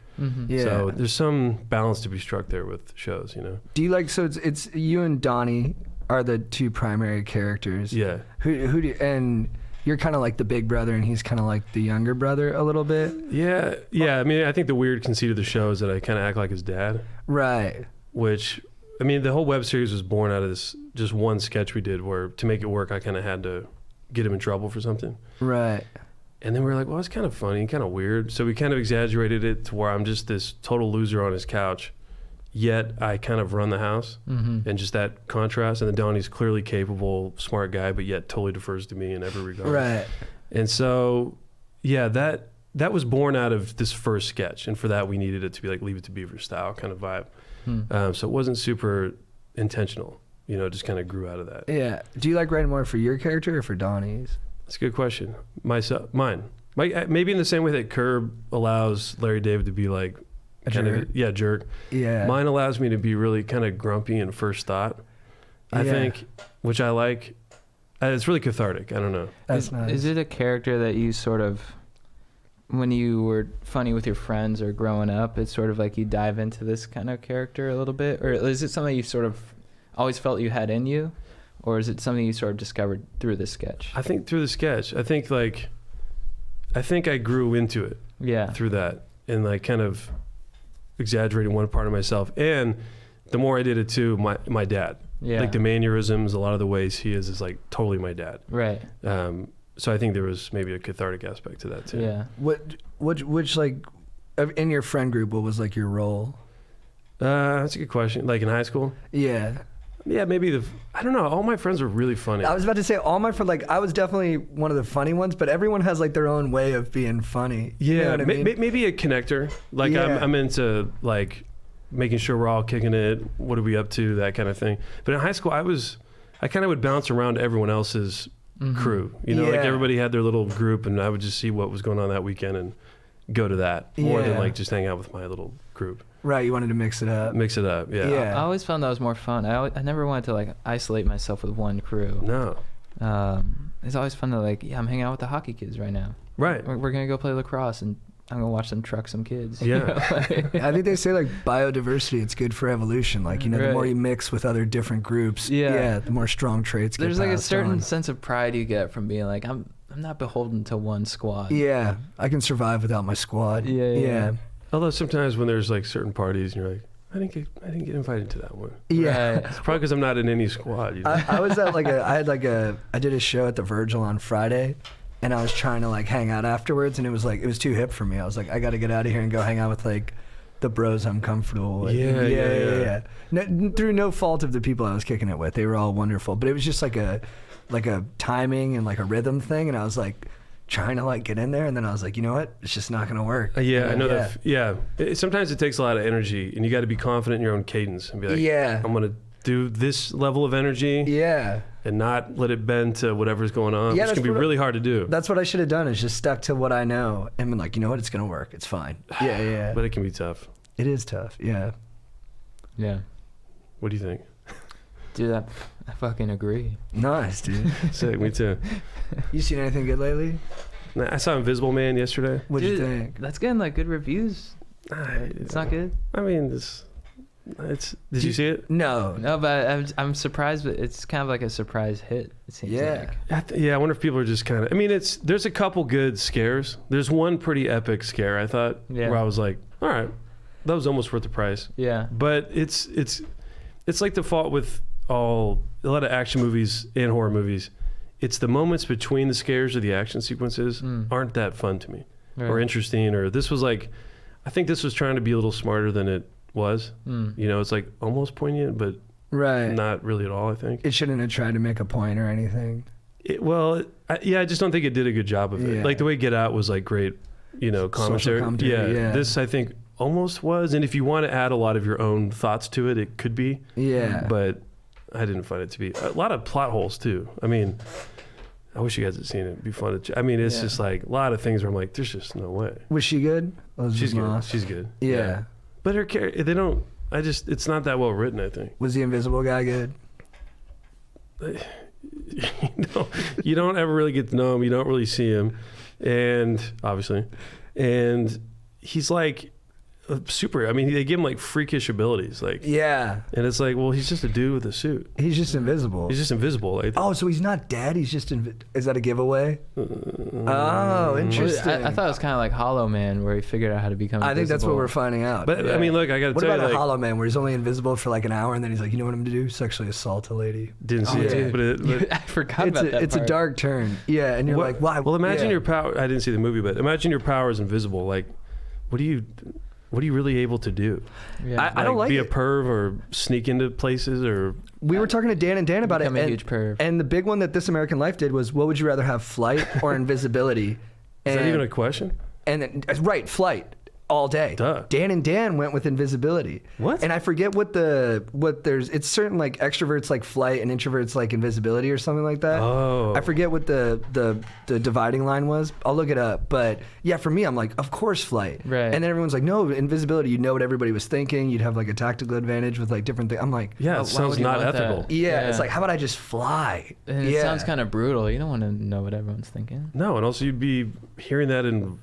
Yeah. So there's some balance to be struck there with shows, you know. Do you like, so it's you and Donnie are the two primary characters. Yeah. Who do you, and you're kind of like the big brother and he's kind of like the younger brother a little bit. Yeah. I mean, I think the weird conceit of the show is that I kind of act like his dad. Right. Which, I mean, the whole web series was born out of this just one sketch we did where to make it work, I kind of had to get him in trouble for something. Right. And then we were like, well, it's kind of funny, kind of weird. So we kind of exaggerated it to where I'm just this total loser on his couch, yet I kind of run the house. And just that contrast. And then Donnie's clearly capable, smart guy, but yet totally defers to me in every regard. Right. And so, yeah, that was born out of this first sketch. And for that, we needed it to be like Leave It to Beaver style kind of vibe. So it wasn't super intentional, you know, it just kind of grew out of that. Yeah. Do you like writing more for your character or for Donnie's? That's a good question. Mine. Maybe in the same way that Curb allows Larry David to be like a jerk. Jerk. Yeah. Mine allows me to be really kind of grumpy in first thought. I think, which I like. It's really cathartic. I don't know. That's nice. Is it a character that you sort of, when you were funny with your friends or growing up, it's sort of like you dive into this kind of character a little bit? Or is it something you sort of always felt you had in you? Or is it something you sort of discovered through this sketch? I think through the sketch. I think I grew into it. Yeah. Through that. And like kind of exaggerating one part of myself. And the more I did it too, my dad. Yeah. Like the mannerisms, a lot of the ways he is like totally my dad. Right. So I think there was maybe a cathartic aspect to that too. Yeah. Which like, in your friend group, what was like your role? That's a good question. Like in high school? Yeah. Yeah, maybe I don't know. All my friends were really funny. I was about to say all my friends, like I was definitely one of the funny ones, but everyone has like their own way of being funny. Yeah, you know what I mean? Maybe a connector. Like Yeah. I'm into like making sure we're all kicking it. What are we up to? That kind of thing. But in high school, I kind of would bounce around everyone else's crew. You know, like Yeah. everybody had their little group, and I would just see what was going on that weekend and go to that more than Yeah. like just hang out with my little group. Right, you wanted to mix it up. Mix it up. Yeah. Yeah. I always found that was more fun. I never wanted to like isolate myself with one crew. No. It's always fun to like, I'm hanging out with the hockey kids right now. Right. We're gonna go play lacrosse and I'm gonna watch them truck some kids. Yeah. I think they say like biodiversity, it's good for evolution. Like, you know, the more you mix with other different groups, the more strong traits get There's like a passed certain on. sense of pride you get from being like, I'm not beholden to one squad. Yeah, I can survive without my squad. Yeah. Although sometimes when there's like certain parties, and you're like, I didn't get invited to that one. Yeah. Right. It's probably because I'm not in any squad. You know? I was at I did a show at the Virgil on Friday, and I was trying to like hang out afterwards, and it was too hip for me. I was like, I got to get out of here and go hang out with like the bros I'm comfortable with. Yeah. No, through no fault of the people I was kicking it with, they were all wonderful, but it was just like a timing and like a rhythm thing, and I was like trying to like get in there, and then I was like, you know what, it's just not gonna work. Yeah, I know that. Yeah, sometimes it takes a lot of energy, and you got to be confident in your own cadence and be like, I'm gonna do this level of energy. Yeah. And not let it bend to whatever's going on. Yeah, which can be really hard to do. That's what I should have done, is just stuck to what I know and been like, you know what, it's gonna work. It's fine. Yeah. But it can be tough. It is tough. Yeah. Yeah. What do you think? Dude, I fucking agree. Nice, dude. Sick, me too. You seen anything good lately? I saw Invisible Man yesterday. What'd you Dude, think? That's getting like good reviews. It's not good. I mean, did you see it? No. No, but I'm surprised. But it's kind of like a surprise hit. It seems Yeah. like. I wonder if people are just kind of. I mean, there's a couple good scares. There's one pretty epic scare, I thought, where I was like, all right, that was almost worth the price. Yeah. But it's like the fault with a lot of action movies and horror movies. It's the moments between the scares or the action sequences aren't that fun to me or interesting. Or this was like, I think this was trying to be a little smarter than it was. You know, it's like almost poignant, but not really at all, I think. It shouldn't have tried to make a point or anything. I just don't think it did a good job of it. Yeah. Like the way Get Out was like great, you know, commentary. Yeah. This I think almost was. And if you want to add a lot of your own thoughts to it, it could be. Yeah. But I didn't find it to be. A lot of plot holes too. I mean, I wish you guys had seen it. It'd be fun to. I mean, it's just like a lot of things where I'm like, there's just no way. Was she good? She's good. She's good. Yeah. But her character, they don't. It's not that well written. I think. Was the invisible guy good? You don't ever really get to know him. You don't really see him, and obviously, and he's like super. I mean, they give him like freakish abilities, like yeah. And it's like, well, he's just a dude with a suit. He's just invisible. He's just invisible. Like, oh, so he's not dead. He's just is that a giveaway? Oh, interesting. I thought it was kind of like Hollow Man, where he figured out how to become invisible. I think that's what we're finding out. But I mean, look, I got to tell you, what about like, a Hollow Man, where he's only invisible for like an hour, and then he's like, you know what I'm gonna do? Sexually assault a lady. Didn't see it, but I forgot about that. It's a dark turn. Yeah, and you're like, why? Well, imagine your power. I didn't see the movie, but imagine your power is invisible. Like, what are you really able to do? Yeah. I don't like be it. a perv or sneak into places or. We were talking to Dan and Dan about it. Become a huge perv. And the big one that This American Life did was, what would you rather have, flight or invisibility? Is that even a question? And then, right, flight all day. Duh. Dan and Dan went with invisibility. What? And I forget what there's. It's certain like extroverts like flight and introverts like invisibility or something like that. Oh. I forget what the dividing line was. I'll look it up. But yeah, for me, I'm like, of course, flight. Right. And then everyone's like, no, invisibility. You know what everybody was thinking. You'd have like a tactical advantage with like different things. I'm like, Yeah, it sounds not ethical. yeah, it's like, how about I just fly? And it sounds kind of brutal. You don't want to know what everyone's thinking. No, and also you'd be hearing that in.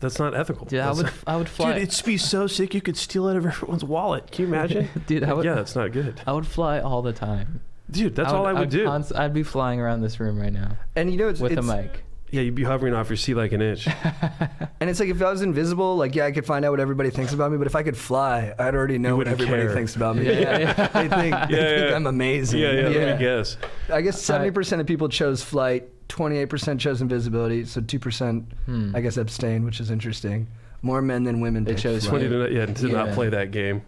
That's not ethical. Dude, I would fly. Dude, it'd be so sick. You could steal out of everyone's wallet. Can you imagine? Dude, yeah, that's not good. I would fly all the time. Dude, that's all I would do. I'd be flying around this room right now. And you know, with a mic. Yeah, you'd be hovering off your seat like an inch. And it's like, if I was invisible, like, yeah, I could find out what everybody thinks about me. But if I could fly, I'd already know what everybody thinks about me. They think I'm amazing. Yeah, let me guess. I guess 70% of people chose flight, 28% chose invisibility, so 2%, I guess, abstained, which is interesting. More men than women picked chose flight. 20 to not play that game.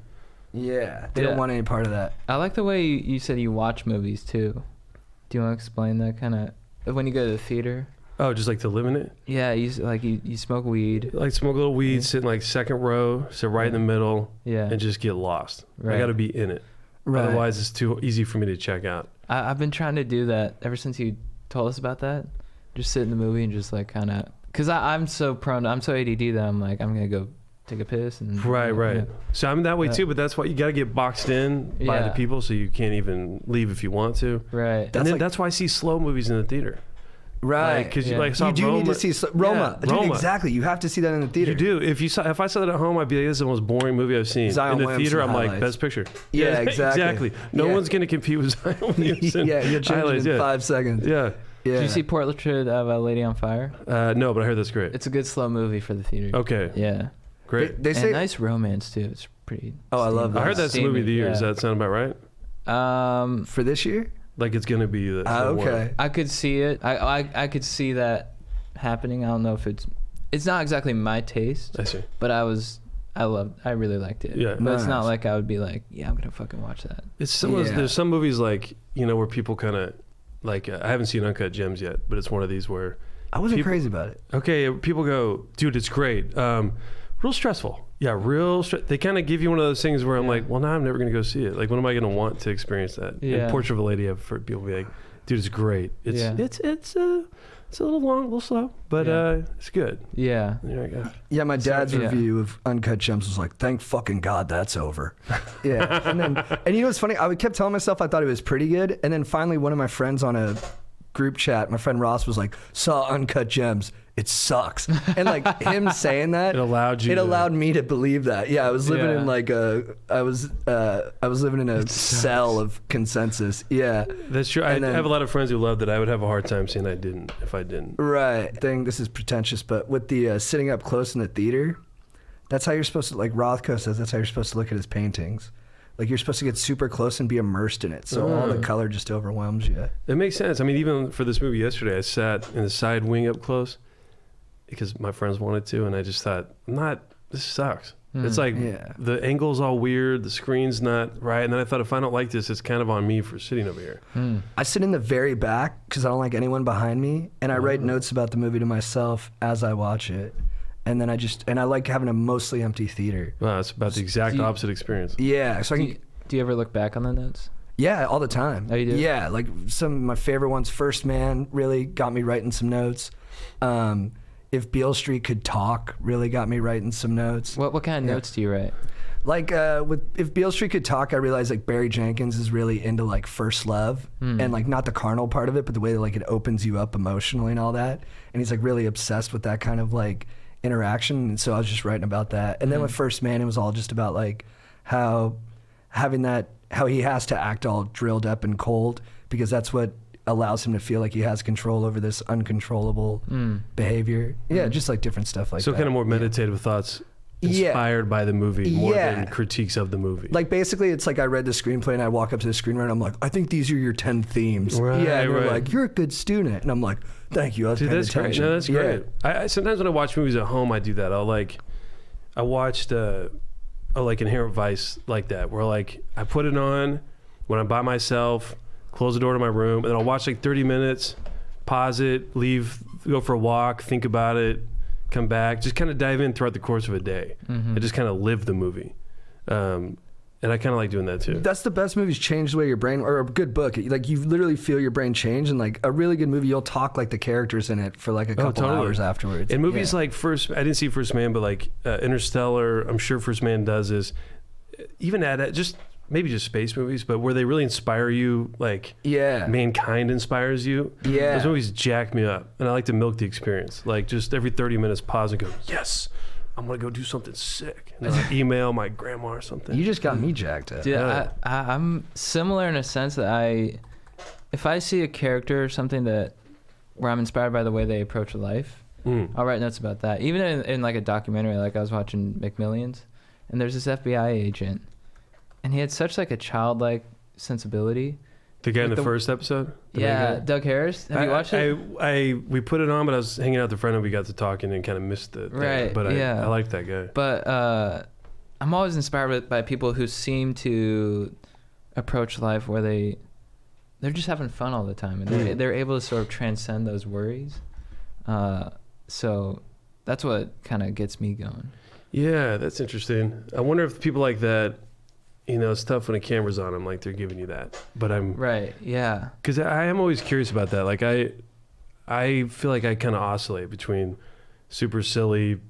Yeah, they don't want any part of that. I like the way you said you watch movies too. Do you want to explain that kind of when you go to the theater? Oh, just like to live in it? Yeah, you smoke weed. Like smoke a little weed, sit in like second row, sit right in the middle, yeah, and just get lost. Right. I got to be in it. Right. Otherwise, it's too easy for me to check out. I've been trying to do that ever since you told us about that. Just sit in the movie and just like kind of, because I'm so ADD that I'm like, I'm gonna go take a piss and Right. Yeah. So I'm that way too, but that's why you got to get boxed in by the people, so you can't even leave if you want to. Right. That's why I see slow movies in the theater. Right. Because Yeah. you You do Roma. need to see Roma. Yeah, Dude, Roma. exactly. You have to see that in the theater. You do. If I saw that at home, I'd be like, this is the most boring movie I've seen. Zion in the Williamson theater, I'm like, highlights. best picture. Yeah, exactly. No Yeah. one's going to compete with Zion Williamson. Yeah, you'll change highlights, it in 5 seconds. Yeah. Yeah. Did you see Portrait of a Lady on Fire? No, but I heard that's great. It's a good slow movie for the theater. Okay. Yeah. Great. They And say. nice romance too. It's pretty. Oh, I love steamy. I heard that's the movie of the year. Does that sound about right? For this year? Like it's going to be the Okay. I could see it. I could see that happening. I don't know if it's not exactly my taste, I see. but I really liked it. Yeah. But it's not Nice. like I would be like, yeah, I'm gonna fucking watch that. It's some of those, there's some movies like, where people kind of, like, I haven't seen Uncut Gems yet, but it's one of these where, I wasn't crazy about it. okay, people go, dude, it's great. Real stressful. Yeah, they kind of give you one of those things where I'm like, well, now I'm never going to go see it. Like, when am I going to want to experience that? Yeah. And Portrait of a Lady, I've heard people be like, dude, it's great. It's a little long, a little slow, but it's good. Yeah. And you're like, "Ah." Yeah, my dad's yeah. review of Uncut Gems was like, thank fucking God that's over. Yeah. And you know what's funny? I kept telling myself I thought it was pretty good. And then finally one of my friends on a group chat, my friend Ross, was like, saw Uncut Gems. It sucks. And like him saying that, It allowed me to believe that. Yeah, I was living in like I was living in a cell of consensus. Yeah. That's true. I have a lot of friends who love that. I would have a hard time saying if I didn't. Right. This is pretentious, but with the sitting up close in the theater, that's how you're supposed to, like Rothko says, that's how you're supposed to look at his paintings. Like you're supposed to get super close and be immersed in it. So all the color just overwhelms you. It makes sense. I mean, even for this movie yesterday, I sat in the side wing up close because my friends wanted to, and I just thought, this sucks. It's like the angle's all weird, the screen's not right, and then I thought, if I don't like this, it's kind of on me for sitting over here. I sit in the very back because I don't like anyone behind me, and I write notes about the movie to myself as I watch it. And then I like having a mostly empty theater. Wow, it's about the exact opposite experience. Yeah, so Do you ever look back on the notes? Yeah, all the time. Oh, you do? Yeah, like some of my favorite ones. First Man really got me writing some notes. If Beale Street Could Talk really got me writing some notes. What kind of notes do you write? Like if Beale Street Could Talk, I realized like Barry Jenkins is really into like first love and like not the carnal part of it, but the way that like it opens you up emotionally and all that. And he's like really obsessed with that kind of like interaction. And so I was just writing about that. And then with First Man, it was all just about like how he has to act all drilled up and cold because that's what allows him to feel like he has control over this uncontrollable behavior. Yeah, just like different stuff like that. So kind of more meditative thoughts inspired by the movie more than critiques of the movie. Like basically it's like I read the screenplay and I walk up to the screenwriter and I'm like, I think these are your 10 themes. Right, and they're like, you're a good student. And I'm like, thank you. I was paying that's attention. great. No, that's great. I sometimes when I watch movies at home, I do that. I watched like Inherent Vice like that, where like I put it on when I'm by myself, close the door to my room, and then I'll watch like 30 minutes, pause it, leave, go for a walk, think about it, come back, just kind of dive in throughout the course of a day and just kind of live the movie. And I kind of like doing that too. That's the best movies change the way your brain, or a good book. Like you literally feel your brain change, and like a really good movie, you'll talk like the characters in it for like a couple hours afterwards. And movies like I didn't see First Man, but like Interstellar, I'm sure First Man does is even maybe just space movies, but where they really inspire you, like Mankind inspires you. Yeah. Those movies jack me up, and I like to milk the experience. Like just every 30 minutes pause and go, yes, I'm gonna go do something sick. And then I email my grandma or something. You just got me jacked up. Dude, I'm similar in a sense that if I see a character or something where I'm inspired by the way they approach life, I'll write notes about that. Even in like a documentary, like I was watching McMillions, and there's this FBI agent, and he had such like a childlike sensibility. The guy in the first episode? Doug Harris. Have you watched it? We put it on, but I was hanging out with a friend and we got to talking and kind of missed it. Right. But I liked that guy. But I'm always inspired by people who seem to approach life where they're just having fun all the time, and they're able to sort of transcend those worries. So that's what kind of gets me going. Yeah, that's interesting. I wonder if people like that, it's tough when a camera's on them, like they're giving you that. But right, yeah. Because I am always curious about that. Like I feel like I kind of oscillate between super silly,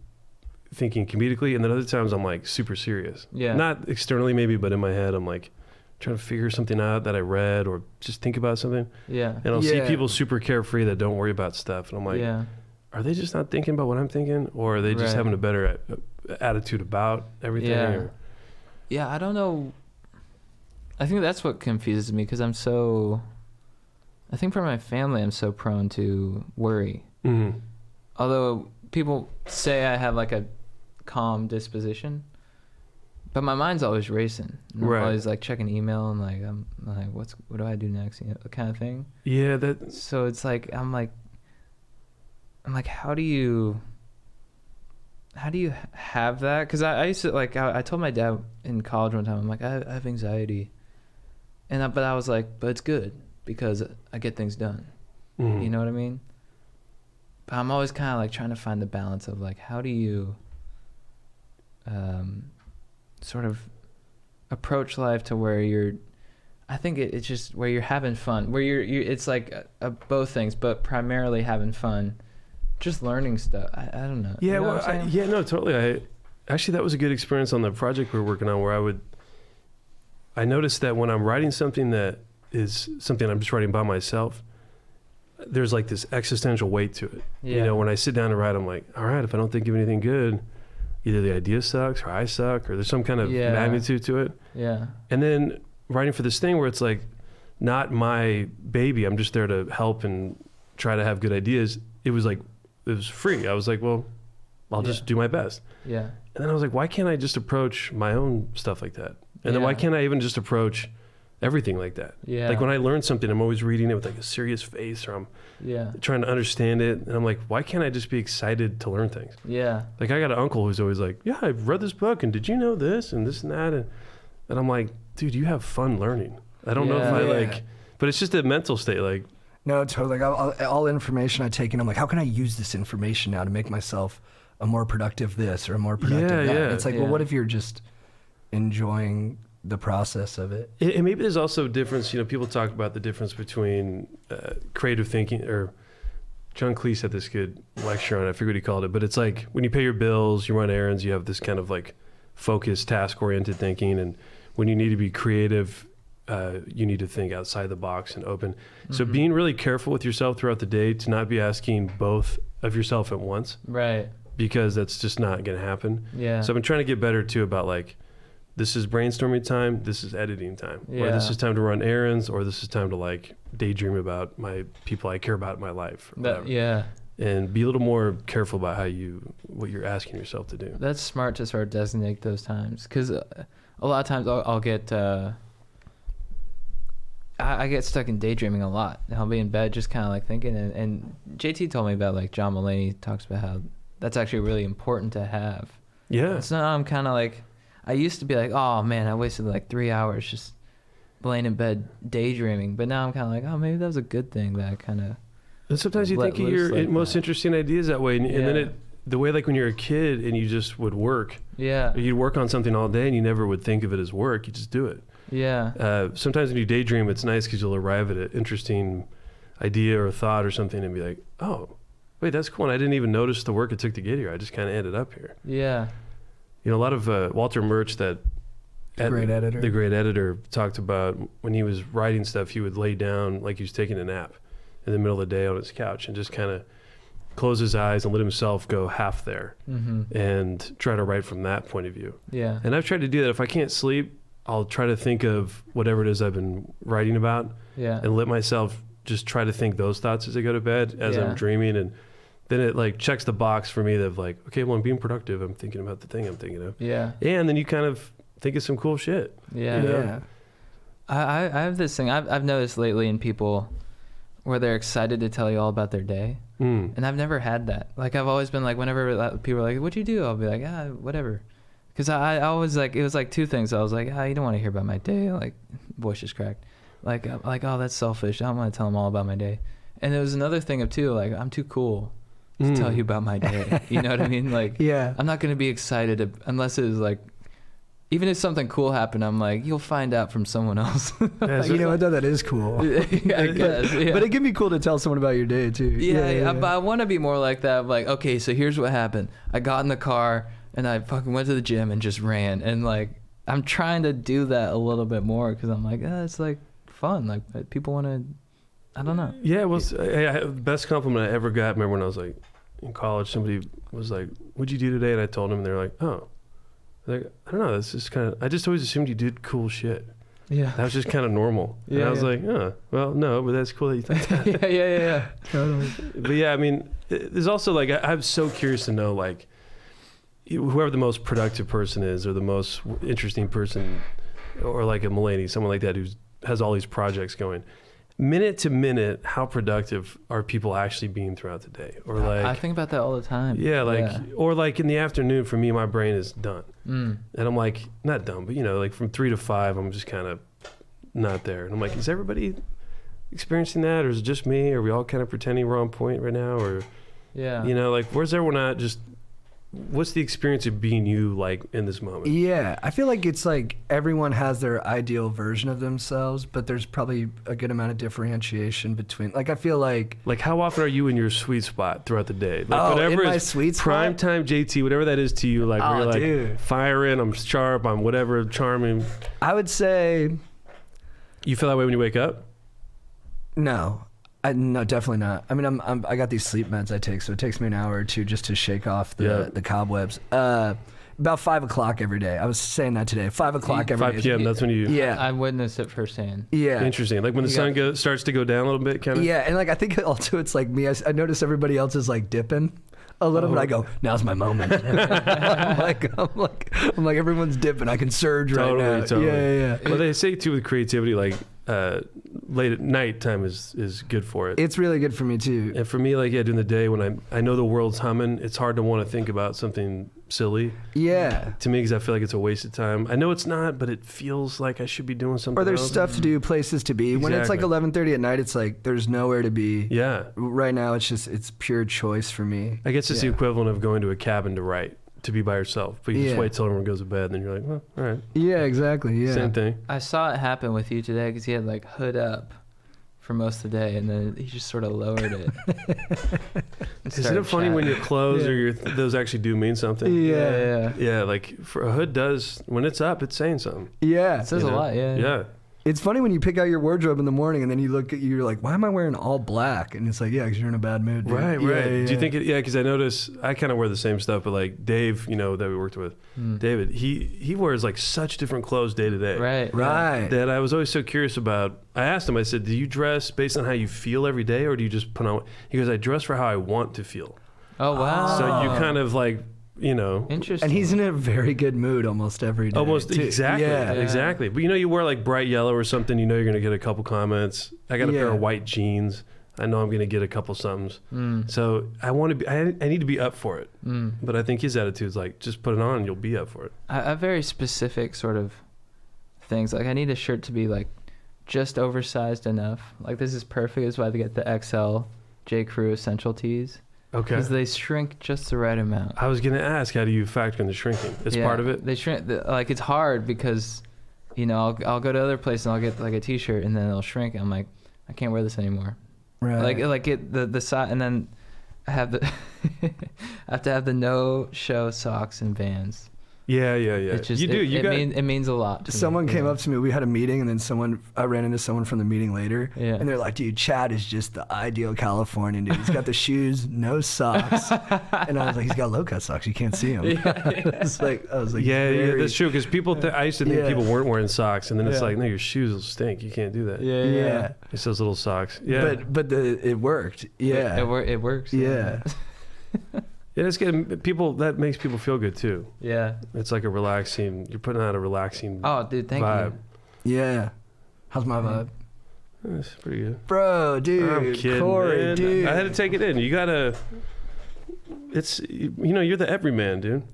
thinking comedically, and then other times I'm like super serious. Yeah. Not externally maybe, but in my head I'm like trying to figure something out that I read or just think about something. Yeah. And I'll see people super carefree that don't worry about stuff, and I'm like, are they just not thinking about what I'm thinking, or are they just having a better attitude about everything? Yeah. Yeah, I don't know. I think that's what confuses me because I think for my family, I'm so prone to worry. Mm-hmm. Although people say I have like a calm disposition, but my mind's always racing. I'm always like checking email and like, I'm like, what do I do next? Kind of thing. Yeah. So it's like, I'm like, how do you have that? Because I used to like, I told my dad in college one time, I'm like, I have anxiety, but I was like, but it's good because I get things done. Mm-hmm. You know what I mean? But I'm always kind of like trying to find the balance of like, how do you sort of approach life to where I think it's just where you're having fun, where it's like both things, but primarily having fun. Just learning stuff. I don't know. Yeah, you know no, totally. Actually, that was a good experience on the project we were working on, where I noticed that when I'm writing something that is something I'm just writing by myself, there's like this existential weight to it. Yeah. When I sit down to write, I'm like, all right, if I don't think of anything good, either the idea sucks or I suck, or there's some kind of magnitude to it. Yeah. And then writing for this thing where it's like not my baby, I'm just there to help and try to have good ideas. It was free. I was like, well, I'll just do my best. Yeah. And then I was like, why can't I just approach my own stuff like that? And then why can't I even just approach everything like that? Yeah. Like when I learn something, I'm always reading it with like a serious face, or I'm trying to understand it. And I'm like, why can't I just be excited to learn things? Yeah. Like I got an uncle who's always like, yeah, I've read this book, and did you know this and this and that? And I'm like, dude, you have fun learning. I don't know if but it's just a mental state. Like, no, totally. Like all information I take in, I'm like, how can I use this information now to make myself a more productive this or a more productive that? It's like, well, what if you're just enjoying the process of it. And maybe there's also a difference, people talk about the difference between creative thinking, or John Cleese had this good lecture on it, I forget what he called it, but it's like when you pay your bills, you run errands, you have this kind of like focused, task-oriented thinking, and when you need to be creative, you need to think outside the box and open. So being really careful with yourself throughout the day to not be asking both of yourself at once. Right. Because that's just not going to happen. Yeah. So I've been trying to get better too about like, this is brainstorming time, this is editing time, or this is time to run errands, or this is time to like daydream about my people I care about in my life. And be a little more careful about what you're asking yourself to do. That's smart to sort of designate those times, because a lot of times I'll get I get stuck in daydreaming a lot. I'll be in bed just kind of like thinking, and JT told me about like John Mulaney talks about how that's actually really important to have. Yeah. So now I'm kind of like, I used to be like, oh man, I wasted like 3 hours just laying in bed daydreaming. But now I'm kind of like, oh, maybe that was a good thing that I kind of. And sometimes you think of your like most interesting ideas that way. And then the way like when you're a kid and you just would work. Yeah. You'd work on something all day and you never would think of it as work. You just do it. Yeah. Sometimes when you daydream, it's nice because you'll arrive at an interesting idea or thought or something and be like, oh, wait, that's cool. And I didn't even notice the work it took to get here. I just kind of ended up here. Yeah. A lot of Walter Murch, the great editor, talked about when he was writing stuff, he would lay down like he was taking a nap in the middle of the day on his couch and just kind of close his eyes and let himself go half there and try to write from that point of view. Yeah. And I've tried to do that. If I can't sleep, I'll try to think of whatever it is I've been writing about and let myself just try to think those thoughts as I go to bed, as I'm dreaming. And then it like checks the box for me of like, okay, well, I'm being productive. I'm thinking about the thing I'm thinking of. Yeah. And then you kind of think of some cool shit. Yeah. Yeah. I have this thing I've noticed lately in people where they're excited to tell you all about their day. And I've never had that. Like I've always been like, whenever people are like, what'd you do? I'll be like, whatever. Because I always like, it was like two things. I was like, you don't want to hear about my day. Like voice just cracked. Like, oh, that's selfish. I don't want to tell them all about my day. And there was another thing of too, like I'm too cool to tell you about my day. You know what I mean? Like, I'm not going to be excited unless it was like, even if something cool happened, I'm like, you'll find out from someone else. Like, I thought that is cool. I guess, But it can be cool to tell someone about your day too. But I want to be more like that. Like, okay, so here's what happened. I got in the car and I fucking went to the gym and just ran. And like, I'm trying to do that a little bit more because I'm like, it's like fun. Like people want to, I don't know. Yeah, well, the best compliment I ever got, remember when I was like in college, somebody was like, what'd you do today? And I told them, and they're like, oh. Like, I don't know, it's just kind of, I just always assumed you did cool shit. Yeah. That was just kind of normal. And I was like, well, no, but that's cool that you think that. Yeah. Totally. But yeah, I mean, there's also like, I'm so curious to know, like, whoever the most productive person is or the most interesting person, or like a Mulaney, someone like that who has all these projects going. Minute to minute, how productive are people actually being throughout the day? Or like, I think about that all the time. Yeah, like, or like in the afternoon, for me, my brain is done. And I'm like, not done, but like from 3 to 5, I'm just kind of not there. And I'm like, is everybody experiencing that? Or is it just me? Are we all kind of pretending we're on point right now? Or, like, where's everyone at? Just, what's the experience of being you like in this moment? Yeah, I feel like it's like everyone has their ideal version of themselves, but there's probably a good amount of differentiation between. Like I feel like how often are you in your sweet spot throughout the day? Like whatever in my is sweet spot? prime time JT, whatever that is to you. Like where you're like dude. firing, I'm sharp, I'm whatever, charming. I would say. You feel that way when you wake up? No. No, definitely not. I mean, I got these sleep meds I take, so it takes me an hour or two just to shake off the cobwebs. About 5 o'clock every day. I was saying that today. 5 o'clock every day. 5 p.m. That's when you. Yeah. I witnessed it firsthand. Yeah. Interesting. Like when the sun starts to go down a little bit, kind of. Yeah, and like I think also it's like me. I notice everybody else is like dipping a little bit. I go, now's my moment. I'm like everyone's dipping. I can surge right now. Totally. Yeah. Well, they say too with creativity, like late at night time is good for it. It's really good for me too. And for me, like during the day when I know the world's humming, it's hard to want to think about something silly. Yeah. To me, because I feel like it's a waste of time. I know it's not, but it feels like I should be doing something. Or there's else. stuff to do, places to be. When it's like 11:30 at night, it's like there's nowhere to be. Yeah. Right now, it's pure choice for me. I guess it's the equivalent of going to a cabin to write. to be by yourself, but you just wait till everyone goes to bed, and then you're like, well, all right. Yeah, exactly. Yeah. Same thing. I saw it happen with you today because he had like hood up for most of the day, and then he just sort of lowered it. Isn't it funny when your clothes or those actually do mean something? Yeah. Like for a hood does, when it's up, it's saying something. Yeah. It says a lot. Yeah. It's funny when you pick out your wardrobe in the morning and then you look at you're like, why am I wearing all black? And it's like, yeah, because you're in a bad mood. Dude. Right. Yeah. Do you think because I notice I kind of wear the same stuff, but like Dave, that we worked with, David, he wears like such different clothes day to day. Right. That I was always so curious about. I asked him, I said, do you dress based on how you feel every day, or do you just put on? He goes, I dress for how I want to feel. Oh, wow. So you kind of like, Interesting. And he's in a very good mood almost every day. Exactly. Yeah. Exactly. But you wear like bright yellow or something, you're going to get a couple comments. I got a pair of white jeans. I know I'm going to get a couple somethings. So I need to be up for it. But I think his attitude is like, just put it on and you'll be up for it. I have very specific sort of things. Like I need a shirt to be like just oversized enough. Like this is perfect. That's why they get the XL J. Crew Essential Tees. Okay. Because they shrink just the right amount. I was going to ask, how do you factor in the shrinking? It's part of it? They shrink. Like it's hard because, I'll go to other places and I'll get like a T-shirt and then it'll shrink. I'm like, I can't wear this anymore. Right. Like get the side, and then I have the I have to have the no show socks and Vans. Yeah. It's just, it means a lot to someone me. came up to me. We had a meeting, and then I ran into someone from the meeting later, and they're like, "Dude, Chad is just the ideal Californian dude. He's got the shoes, no socks." And I was like, "He's got low cut socks. You can't see him." I was like, yeah, that's true. Because people, I used to think people weren't wearing socks, and then it's like, no, your shoes will stink. You can't do that. Yeah. It's those little socks. Yeah, but it worked. Yeah, it works. Yeah. Yeah, it's good. That makes people feel good too. Yeah. It's like you're putting out a relaxing Oh, dude, thank vibe. you. Yeah. How's my vibe? It's pretty good. Bro, dude. I'm kidding, Corey, man. dude. I had to take it in. You gotta, you're the everyman, dude.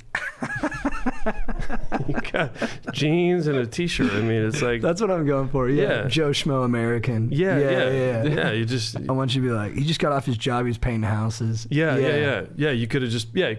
You got jeans and a T-shirt. I mean, it's like that's what I'm going for. Yeah, Joe Schmo American. Yeah. You just. I want you to be like, he just got off his job. He was painting houses. Yeah. You could have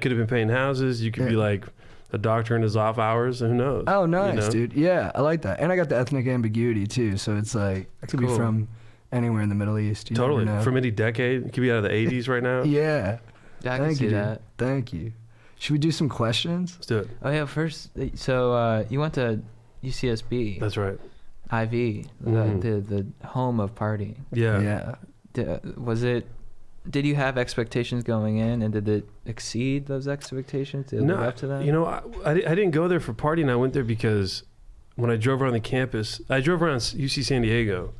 been painting houses. You could be like a doctor in his off hours. Who knows? Oh, nice, dude. Yeah, I like that. And I got the ethnic ambiguity too. So it's like I could be from anywhere in the Middle East. You totally. From any decade. It could be out of the 80s right now. Yeah, I can see that. Thank you. Should we do some questions? Let's do it. Oh yeah, first. So you went to UCSB. That's right. IV, the home of partying. Yeah. Did you have expectations going in, and did it exceed those expectations? Did it live up to that? I didn't go there for partying. I went there because when I drove around the campus, I drove around UC San Diego,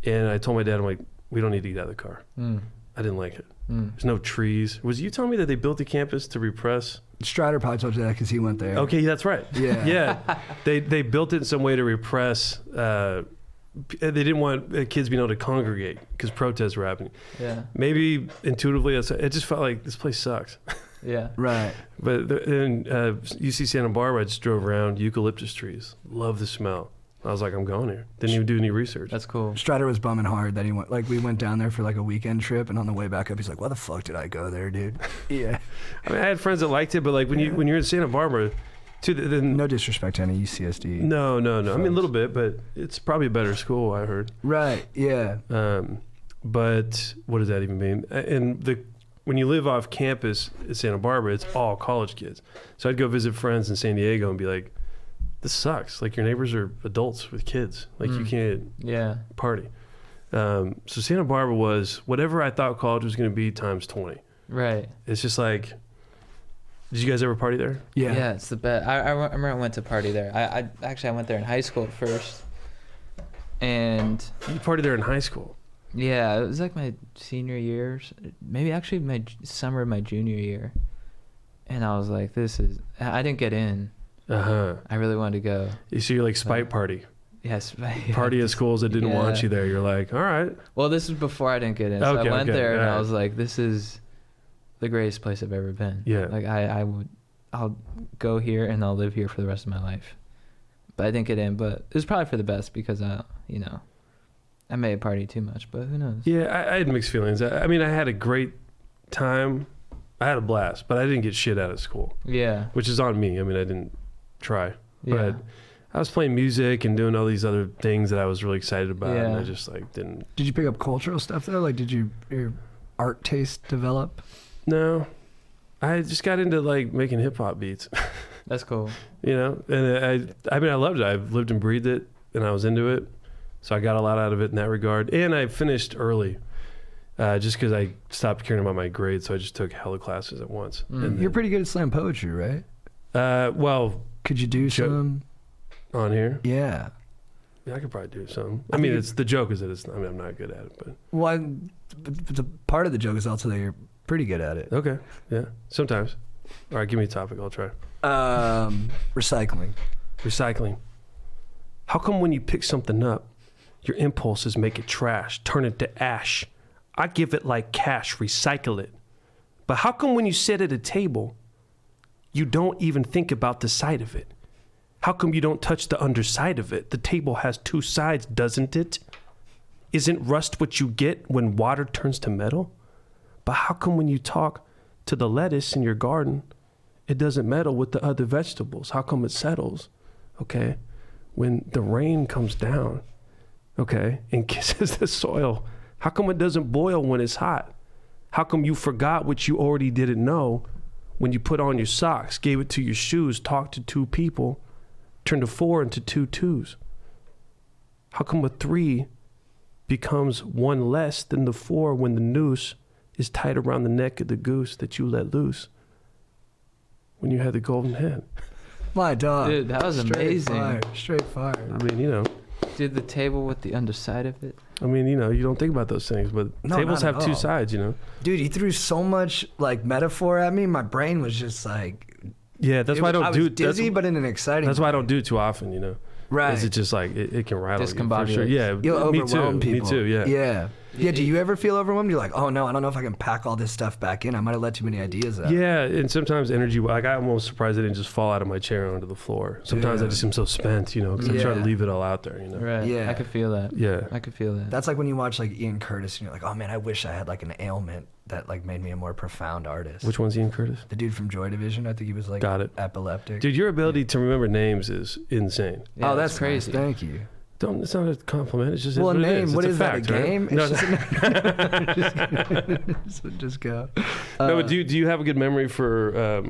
and I told my dad, I'm like, we don't need to get out of the car. I didn't like it. There's no trees. Was you telling me that they built the campus to repress? Strider probably told you that because he went there. Okay, that's right. Yeah. They built it in some way to repress. They didn't want kids being able to congregate because protests were happening. Yeah. Maybe intuitively, it just felt like this place sucks. Yeah. Right. But in UC Santa Barbara, I just drove around eucalyptus trees. Love the smell. I was like, I'm going here. Didn't even do any research. That's cool. Strider was bumming hard that he went. Like we went down there for like a weekend trip, and on the way back up, he's like, "Why the fuck did I go there, dude?" Yeah. I mean, I had friends that liked it, but like when you're in Santa Barbara, then no disrespect to any UCSD. No. I mean, a little bit, but it's probably a better school. I heard. Right. Yeah. But what does that even mean? And when you live off campus in Santa Barbara, it's all college kids. So I'd go visit friends in San Diego and be like, this sucks. Like your neighbors are adults with kids. Like you can't party. So Santa Barbara was whatever I thought college was going to be times 20. Right. It's just like, did you guys ever party there? Yeah. Yeah, it's the best. I remember I went to party there. I went there in high school at first. And you partied there in high school? Yeah, it was like my senior year, maybe actually my summer of my junior year. And I was like, I didn't get in. I really wanted to go. So you're like spite party. Yes. Party at schools that didn't want you there. You're like, all right. Well, this was before I didn't get in. So I went there and I was like, this is the greatest place I've ever been. Yeah. Like I'll go here and I'll live here for the rest of my life. But I didn't get in, but it was probably for the best because I may have partied too much, but who knows? Yeah, I had mixed feelings. I mean, I had a great time. I had a blast, but I didn't get shit out of school. Yeah. Which is on me. I mean, I didn't try. Yeah. But I was playing music and doing all these other things that I was really excited about, and I just like didn't. Did you pick up cultural stuff though? Like, did your art taste develop? No, I just got into like making hip hop beats. That's cool. You know, and I mean, I loved it. I've lived and breathed it, and I was into it, so I got a lot out of it in that regard. And I finished early, just because I stopped caring about my grades, so I just took hella classes at once. And You're pretty good at slam poetry, right? Well, could you do some on here? Yeah. Yeah, I could probably do some. I mean, it's the joke is that it's. I mean, I'm not good at it, but. Well, but the part of the joke is also that you're pretty good at it. Okay. Yeah. Sometimes. All right. Give me a topic. I'll try. Recycling. Recycling. How come when you pick something up, your impulses make it trash, turn it to ash? I give it like cash, recycle it. But how come when you sit at a table, you don't even think about the side of it? How come you don't touch the underside of it? The table has two sides, doesn't it? Isn't rust what you get when water turns to metal? But how come when you talk to the lettuce in your garden, it doesn't meddle with the other vegetables? How come it settles, okay, when the rain comes down, okay, and kisses the soil? How come it doesn't boil when it's hot? How come you forgot what you already didn't know when you put on your socks, gave it to your shoes, talked to two people, turned a 4 into 2 2s? How come a 3 becomes 1 less than the 4 when the noose is tied around the neck of the goose that you let loose when you had the golden hen? My dog. Dude, that was amazing. Straight fire. I mean, you know. Did the table with the underside of it? I mean, you know, you don't think about those things, but No, tables not have at two all. sides, you know? Dude, he threw so much like metaphor at me. My brain was just like, Yeah, that's why I don't was do dizzy, that's, but in an exciting that's why I way. don't do it too often, you know? Right. Is it just like, it can rattle you for Discombobulates. sure. Yeah, You'll me too. overwhelm people. Me too, yeah. Yeah. Yeah, do you ever feel overwhelmed? You're like, oh no, I don't know if I can pack all this stuff back in. I might have let too many ideas out. Yeah, and sometimes energy, like I'm almost surprised I didn't just fall out of my chair onto the floor. Sometimes I just am so spent, you know, because I'm trying to Yeah. leave it all out there, you know? Right. Yeah. I could feel that. Yeah. I could feel that. That's like when you watch like Ian Curtis and you're like, oh man, I wish I had like an ailment that like made me a more profound artist. Which one's Ian Curtis? The dude from Joy Division, I think he was like Got it. epileptic. Dude, your ability to remember names is insane. Yeah, oh, that's crazy. Nice. Thank you. It's not a compliment. It's just Well, a what it name. is. What It's is a that? fact, A right? game? No, So just go. no, but do you have a good memory for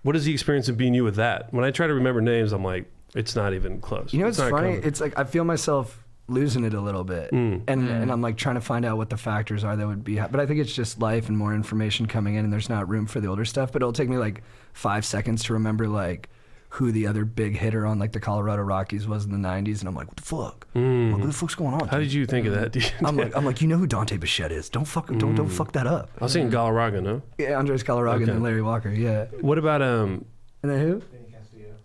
what is the experience of being you with that? When I try to remember names, I'm like, it's not even close. You know what's not funny? coming. It's like I feel myself losing it a little bit, and I'm like trying to find out what the factors are that would be. But I think it's just life and more information coming in, and there's not room for the older stuff. But it'll take me like 5 seconds to remember like who the other big hitter on like the Colorado Rockies was in the '90s, and I'm like, what the fuck? Like, what the fuck's going on? How dude? did you think of that? I'm like, you know who Dante Bichette is? Don't fuck that up. I was thinking Galarraga, no? Yeah, Andres Galarraga Okay. and Larry Walker. Yeah. What about And then who?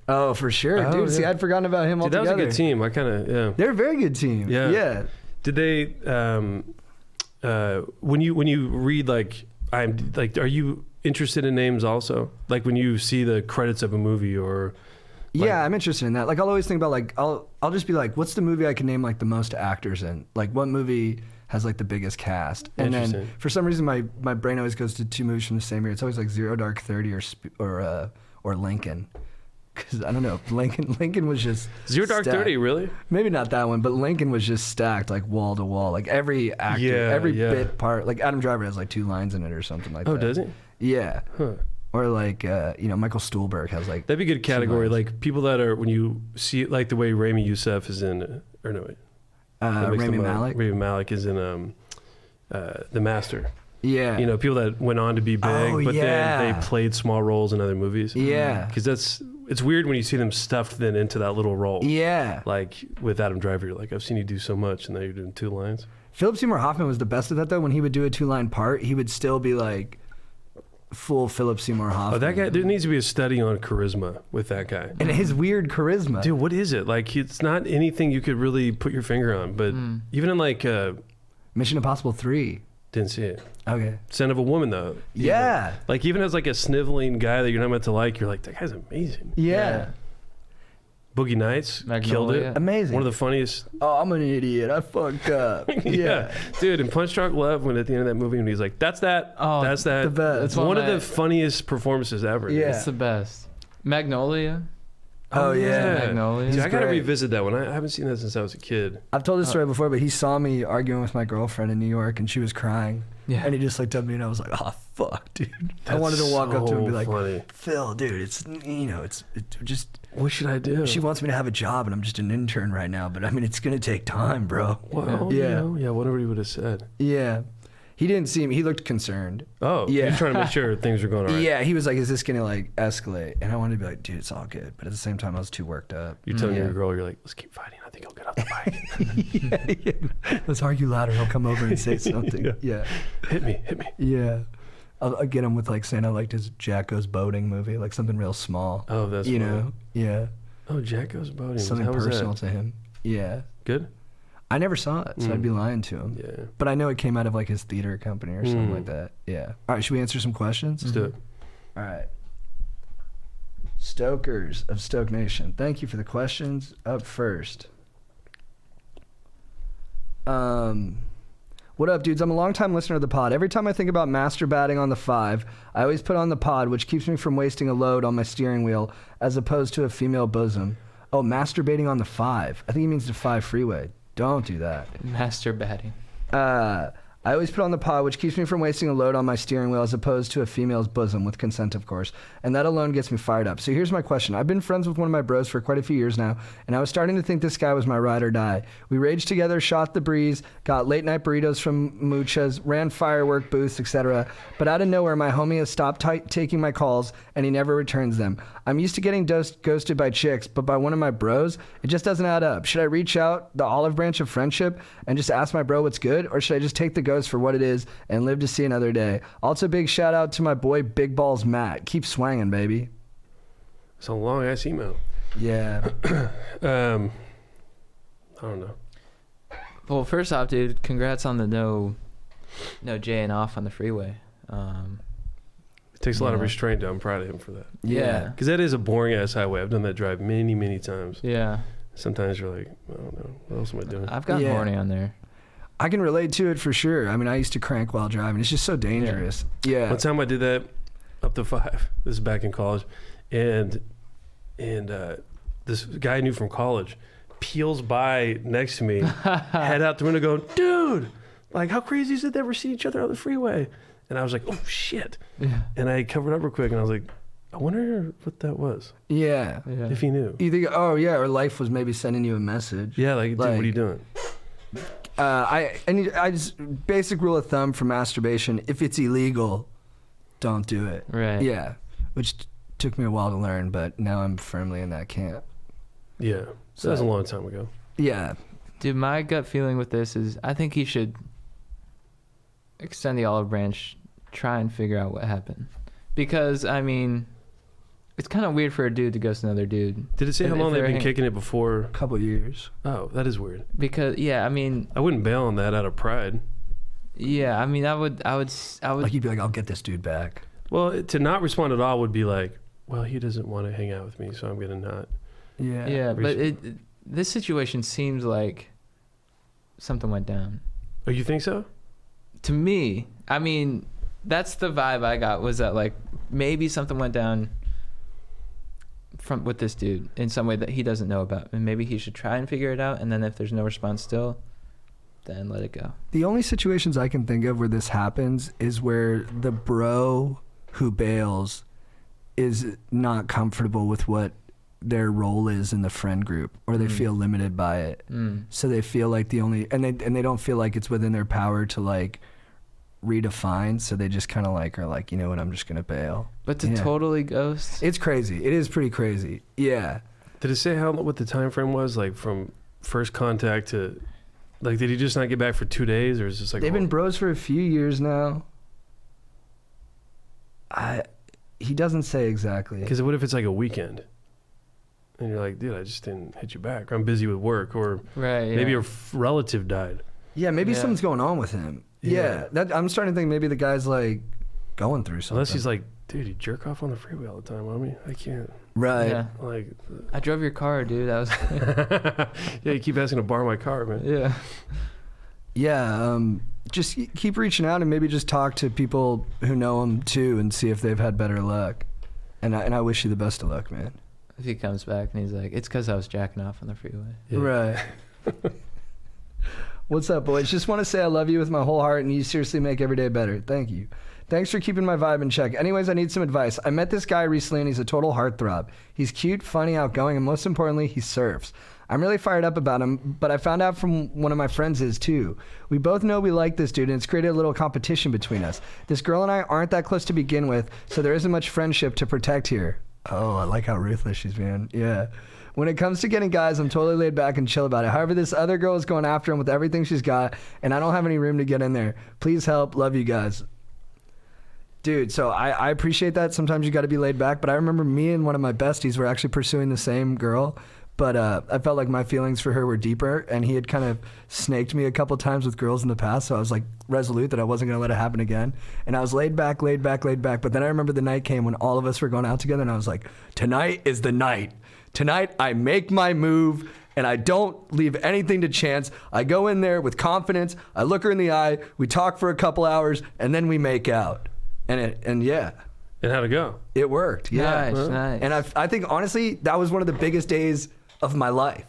Oh, for sure, Oh, dude. See, yeah. I'd forgotten about him Dude, that was altogether. a good team. I kind of They're a very good team. Yeah. Yeah. Did they when you read like I'm like are you interested in names also? Like when you see the credits of a movie or Yeah, I'm interested in that. Like, I'll always think about like I'll just be like, what's the movie I can name like the most actors in? Like, what movie has like the biggest cast? And then Interesting. for some reason, my brain always goes to 2 movies from the same year. It's always like Zero Dark 30 or Lincoln. Because I don't know, Lincoln was just Zero Dark stacked. 30, really? Maybe not that one, but Lincoln was just stacked like wall to wall. Like every actor, Yeah, every yeah. bit part. Like Adam Driver has like 2 lines in it or something like that. Oh, does he? Yeah. Huh. Or like Michael Stuhlbarg has like. That'd be a good category. lines. Like people that are when you see like the way Rami Youssef is in or no wait. That makes Rami them, Malek. Rami Malek is in The Master. Yeah. You know, people that went on to be big, Oh, but yeah. then they played small roles in other movies. Yeah. Because it's weird when you see them stuffed then into that little role. Yeah. Like with Adam Driver, you're like, I've seen you do so much, and now you're doing 2 lines. Philip Seymour Hoffman was the best at that though. When he would do a 2-line part, he would still be like full Philip Seymour Hoffman. Oh, that guy, there needs to be a study on charisma with that guy. And his weird charisma. Dude, what is it? Like, it's not anything you could really put your finger on, but even in like, Mission Impossible 3. didn't see it. Okay. Son of a Woman, though. Yeah. Like, even as like a sniveling guy that you're not meant to like, you're like, that guy's amazing. Yeah. Boogie Nights killed it. Amazing. One of the funniest. Oh, I'm an idiot. I fucked up. Yeah. Dude, in Punch Drunk Love, when at the end of that movie, when he's like, that's that. Oh, that's that. the best. It's one of the funniest performances ever. Yeah. It's the best. Magnolia. Oh, yeah. Magnolia. Dude, I gotta great. revisit that one. I haven't seen that since I was a kid. I've told this story before, but he saw me arguing with my girlfriend in New York, and she was crying. Yeah. And he just looked at me, and I was like, "Oh fuck, dude!" I That's wanted to walk up to him and be like, funny. "Phil, dude, it's it's just." What should I do? She wants me to have a job, and I'm just an intern right now. But I mean, it's gonna take time, bro. Well, Yeah. whatever he would have said. Yeah. He didn't see me. He looked concerned. Oh, Yeah. you're trying to make sure things are going all right. Yeah, he was like, "Is this gonna like escalate?" And I wanted to be like, "Dude, it's all good." But at the same time, I was too worked up. You're telling Yeah. your girl, you're like, let's keep fighting. I think he'll get off the bike. Yeah. Let's argue louder. He'll come over and say something. Yeah. Hit me. Yeah. I'll get him with like saying I liked his Jack Goes Boating movie, like something real small. Oh, that's you funny. know. Yeah. Oh, Jack Goes Boating. Something How was personal that? to him. Yeah. Good? I never saw it, so I'd be lying to him. Yeah. But I know it came out of like his theater company or something like that. Yeah. All right, should we answer some questions? Let's do it. All right. Stokers of Stoke Nation. Thank you for the questions. Up first. What up, dudes? I'm a longtime listener to the pod. Every time I think about masturbating on the 5, I always put on the pod, which keeps me from wasting a load on my steering wheel, as opposed to a female bosom. Oh, masturbating on the 5. I think he means the 5 freeway. Don't do that. Masturbating. I always put on the pod, which keeps me from wasting a load on my steering wheel as opposed to a female's bosom, with consent, of course. And that alone gets me fired up. So here's my question. I've been friends with one of my bros for quite a few years now, and I was starting to think this guy was my ride or die. We raged together, shot the breeze, got late night burritos from Muchas, ran firework booths, etc. But out of nowhere, my homie has stopped taking my calls, and he never returns them. I'm used to getting ghosted by chicks, but by one of my bros, it just doesn't add up. Should I reach out the olive branch of friendship and just ask my bro what's good, or should I just take the ghost for what it is and live to see another day? Also, big shout out to my boy Big Balls Matt. Keep swanging, baby. It's a long ass email. Yeah. I don't know. Well, first off, dude, congrats on the no jaying off on the freeway. It takes a lot of Yeah. restraint. I'm proud of him for that. Yeah. Because that is a boring ass highway. I've done that drive many, many times. Yeah. Sometimes you're like, I don't know. What else am I doing? I've gotten Yeah. horny on there. I can relate to it for sure. I mean, I used to crank while driving. It's just so dangerous. Yeah. One time I did that up to 5. This is back in college. And this guy I knew from college peels by next to me, head out the window going, dude, like how crazy is it to ever see each other on the freeway? And I was like, oh shit. Yeah. And I covered up real quick and I was like, I wonder what that was. Yeah. Yeah. If he knew. You think, oh yeah, or life was maybe sending you a message. Yeah, like, dude, what are you doing? I just basic rule of thumb for masturbation: if it's illegal, don't do it. Right. Yeah, which took me a while to learn, but now I'm firmly in that camp. Yeah. So that was a long time ago. Yeah. Dude, my gut feeling with this is I think he should extend the olive branch, try and figure out what happened. Because, I mean, it's kind of weird for a dude to ghost another dude. Did it say how If long they've they're been kicking it before? A couple years. Oh, that is weird. Because, yeah, I mean, I wouldn't bail on that out of pride. yeah, I mean, I would. Like you'd be like, I'll get this dude back. Well, to not respond at all would be like, well, he doesn't want to hang out with me, so I'm going to not. Yeah. Yeah, but this situation seems like something went down. Oh, you think so? To me, I mean, that's the vibe I got, was that like maybe something went down with this dude in some way that he doesn't know about, and maybe he should try and figure it out, and then if there's no response still, then let it go. The only situations I can think of where this happens is where the bro who bails is not comfortable with what their role is in the friend group, or they feel limited by it. So they feel like they don't feel like it's within their power to like redefine, so they just kind of like are like, you know what, I'm just gonna bail. But to totally ghost, It's crazy. It is pretty crazy. Yeah. Did it say what the time frame was, like from first contact to, like, did he just not get back for 2 days, or is this like They've been bros for a few years now. He doesn't say exactly. Because what if it's like a weekend, and you're like, dude, I just didn't hit you back, or I'm busy with work, or right? maybe Yeah. your relative died. Yeah, maybe Yeah. something's going on with him. Yeah. Yeah, I'm starting to think maybe the guy's like going through something. Unless he's like, dude, you jerk off on the freeway all the time, homie. I can't. Right. Yeah. Like, I drove your car, dude. That was. yeah, you keep asking to borrow my car, man. Yeah. Yeah. Just keep reaching out and maybe just talk to people who know him too and see if they've had better luck. And I wish you the best of luck, man. If he comes back and he's like, it's because I was jacking off on the freeway. Yeah. Right. What's up, boys? Just want to say I love you with my whole heart and you seriously make every day better. Thank you. Thanks for keeping my vibe in check. Anyways, I need some advice. I met this guy recently and he's a total heartthrob. He's cute, funny, outgoing, and most importantly, he surfs. I'm really fired up about him, but I found out from one of my friends is too. We both know we like this dude and it's created a little competition between us. This girl and I aren't that close to begin with, so there isn't much friendship to protect here. Oh, I like how ruthless she's being. Yeah. When it comes to getting guys, I'm totally laid back and chill about it. However, this other girl is going after him with everything she's got, and I don't have any room to get in there. Please help. Love you guys. Dude, so I appreciate that. Sometimes you got to be laid back, but I remember me and one of my besties were actually pursuing the same girl, but I felt like my feelings for her were deeper, and he had kind of snaked me a couple times with girls in the past, so I was like resolute that I wasn't going to let it happen again. And I was laid back, but then I remember the night came when all of us were going out together, and I was like, tonight is the night. Tonight, I make my move, and I don't leave anything to chance. I go in there with confidence. I look her in the eye. We talk for a couple hours, and then we make out. And yeah. And how'd it go? It worked. Yeah. Nice. And I think, honestly, that was one of the biggest days of my life.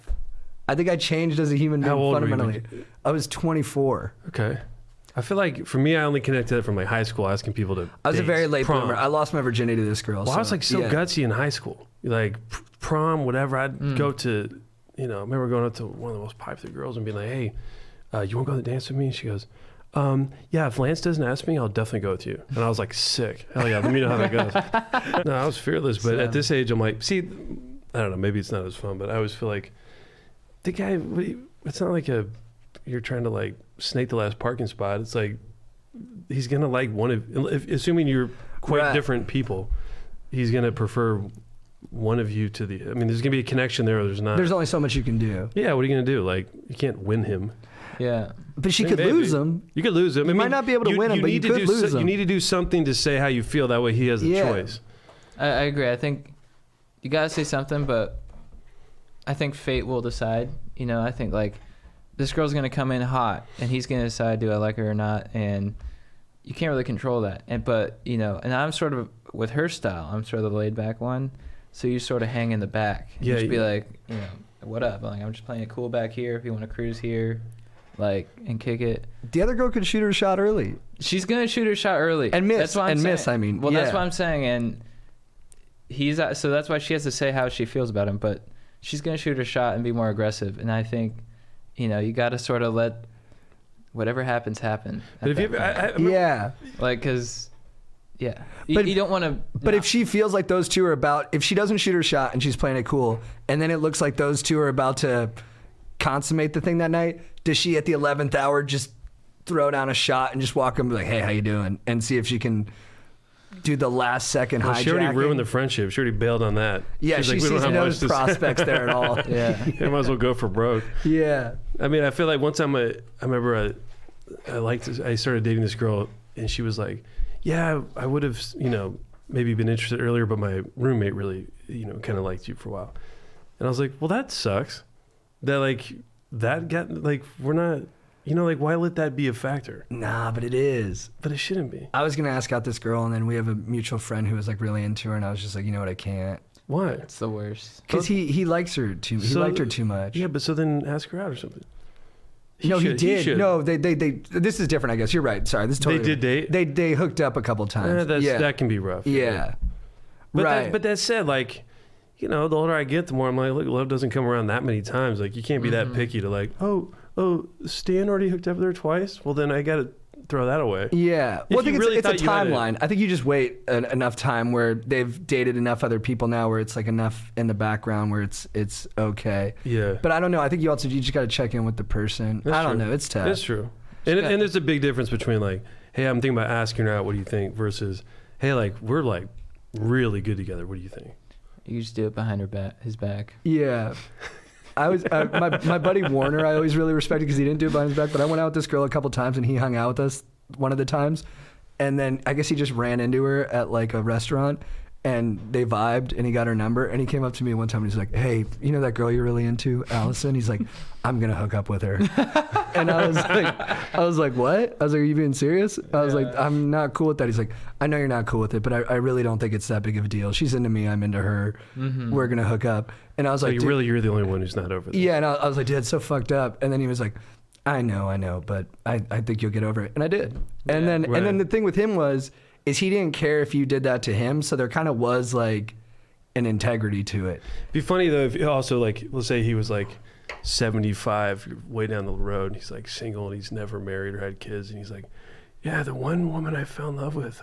I think I changed as a human being How old were you fundamentally. I was 24. Okay. I feel like for me, I only connected from like high school, asking people to. I was a very late prom. bloomer. I lost my virginity to this girl. Well, I was like so yeah. gutsy in high school. Like prom, whatever. I'd go to, I remember going up to one of the most popular girls and being like, hey, you want to go to the dance with me? And she goes, yeah, if Lance doesn't ask me, I'll definitely go with you. And I was like, sick. Hell yeah, let me know how that goes. No, I was fearless. But at this age, I'm like, see, I don't know, maybe it's not as fun, but I always feel like the guy, it's not like you're trying to like snake the last parking spot. It's like, he's going to like assuming you're quite different people, he's going to prefer one of you to the, there's going to be a connection there or there's not. There's only so much you can do. Yeah, what are you going to do? Like, you can't win him. Yeah. But she could lose him. You could lose him. You might not be able to win him, but you could lose him. You need to do something to say how you feel. That way he has the choice. I agree. I think you got to say something, but I think fate will decide. I think like this girl's going to come in hot and he's going to decide, do I like her or not? And you can't really control that. But and I'm sort of with her style, I'm sort of the laid back one. So you sort of hang in the back. And just be like, what up? Like, I'm just playing it cool back here. If you want to cruise here, like, and kick it. The other girl could shoot her shot early. She's going to shoot her shot early. And miss. That's what I'm saying. Well, yeah. that's what I'm saying. And so that's why she has to say how she feels about him. But she's going to shoot her shot and be more aggressive. And I think, you got to sort of let whatever happens happen. But if you yeah. Like, because, yeah. But you don't want to. But if she feels like those two are about, if she doesn't shoot her shot and she's playing it cool, and then it looks like those two are about to consummate the thing that night, does she at the 11th hour just throw down a shot and just walk and be like, hey, how you doing? And see if she can do the last second hijacking. She already ruined the friendship. She already bailed on that. Yeah, she sees no prospects there at all. Yeah. You might as well go for broke. Yeah. I feel like one time I remember I started dating this girl and she was like, yeah, I would have, maybe been interested earlier, but my roommate really, kind of liked you for a while. And I was like, well, that sucks. We're not, why let that be a factor? Nah, but it is. But it shouldn't be. I was going to ask out this girl, and then we have a mutual friend who was like really into her, and I was just like, you know what, I can't. Why? It's the worst. Because he likes her too. He liked her too much. Yeah, but so then ask her out or something. He did. No, they. This is different, I guess. You're right. Sorry, this is totally. They did date. They hooked up a couple times. That can be rough. Yeah. But right. But that said, like, the older I get, the more I'm like, look, love doesn't come around that many times. Like, you can't be that picky to like, oh, Stan already hooked up with her twice. Well, then I got to throw that away. Yeah. Well, I think it's a timeline. I think you just wait enough time where they've dated enough other people now where it's like enough in the background where it's okay. Yeah. But I don't know. I think you just got to check in with the person. I don't know. It's tough. That's true. And there's a big difference between like, hey, I'm thinking about asking her out. What do you think? Versus, hey, like, we're like really good together. What do you think? You just do it behind his back. Yeah. My buddy Warner, I always really respected because he didn't do it behind his back, but I went out with this girl a couple times and he hung out with us one of the times. And then I guess he just ran into her at like a restaurant and they vibed, and he got her number, and he came up to me one time and he's like, hey, you know that girl you're really into, Allison? He's like, I'm gonna hook up with her. And I was like, what? I was like, are you being serious? I was like, I'm not cool with that. He's like, I know you're not cool with it, but I really don't think it's that big of a deal. She's into me, I'm into her. We're gonna hook up. And I was like, you're the only one who's not over this. Yeah, and I was like, dude, it's so fucked up. And then he was like, I know, but I think you'll get over it. And I did. And then the thing with him is he didn't care if you did that to him, so there kind of was like an integrity to it. It'd be funny though if also like, let's say he was like 75, you're way down the road, and he's like single and he's never married or had kids, and he's like, yeah, the one woman I fell in love with,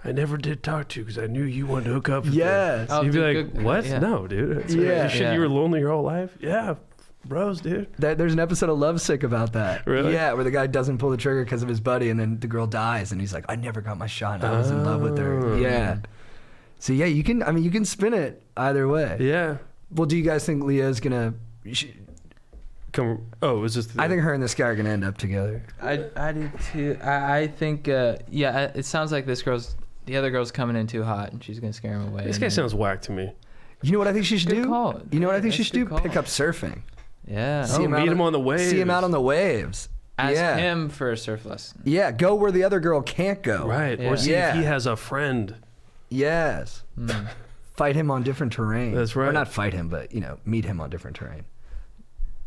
I never did talk to because I knew you wanted to hook up with Yes. her. You'd be like, what? Yeah. No, dude. You were lonely your whole life? Yeah. Bros, dude. There's an episode of Lovesick about that. Really? Yeah, where the guy doesn't pull the trigger because of his buddy, and then the girl dies, and he's like, I never got my shot, and I was in love with her. Yeah. So yeah, you can spin it either way. Yeah. Well, do you guys think Leah's gonna come? Oh, is this? I think her and this guy are gonna end up together. I do too. I think it sounds like the other girl's coming in too hot, and she's gonna scare him away. This guy sounds whack to me. You know what I think she should do? Call. You know what I think she should do? Call. Pick up surfing. Yeah. Meet him on the waves. See him out on the waves. Ask him for a surf lesson. Yeah, go where the other girl can't go. Right. Yeah. Or see if he has a friend. Yes. Fight him on different terrain. That's right. Or not fight him, but meet him on different terrain.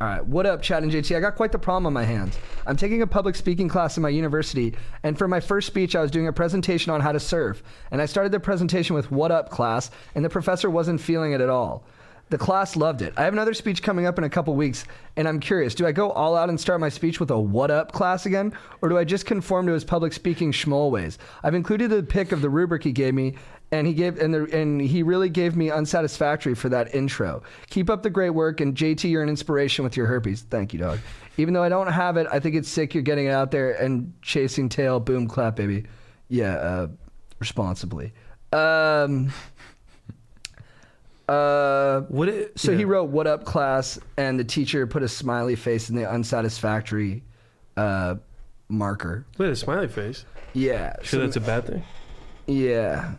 All right, what up, Chad and JT? I got quite the problem on my hands. I'm taking a public speaking class in my university, and for my first speech, I was doing a presentation on how to surf. And I started the presentation with "What up, class?" and the professor wasn't feeling it at all. The class loved it. I have another speech coming up in a couple weeks, and I'm curious, do I go all out and start my speech with a "What up, class?" again, or do I just conform to his public speaking schmoll ways? I've included the pic of the rubric he gave me, and he really gave me unsatisfactory for that intro. Keep up the great work, and JT, you're an inspiration with your herpes. Thank you, dog. Even though I don't have it, I think it's sick you're getting it out there and chasing tail. Boom, clap, baby. Yeah, responsibly. He wrote "What up, class?" and the teacher put a smiley face in the unsatisfactory marker. Wait, a smiley face? Yeah. Sure, that's a bad thing? Yeah.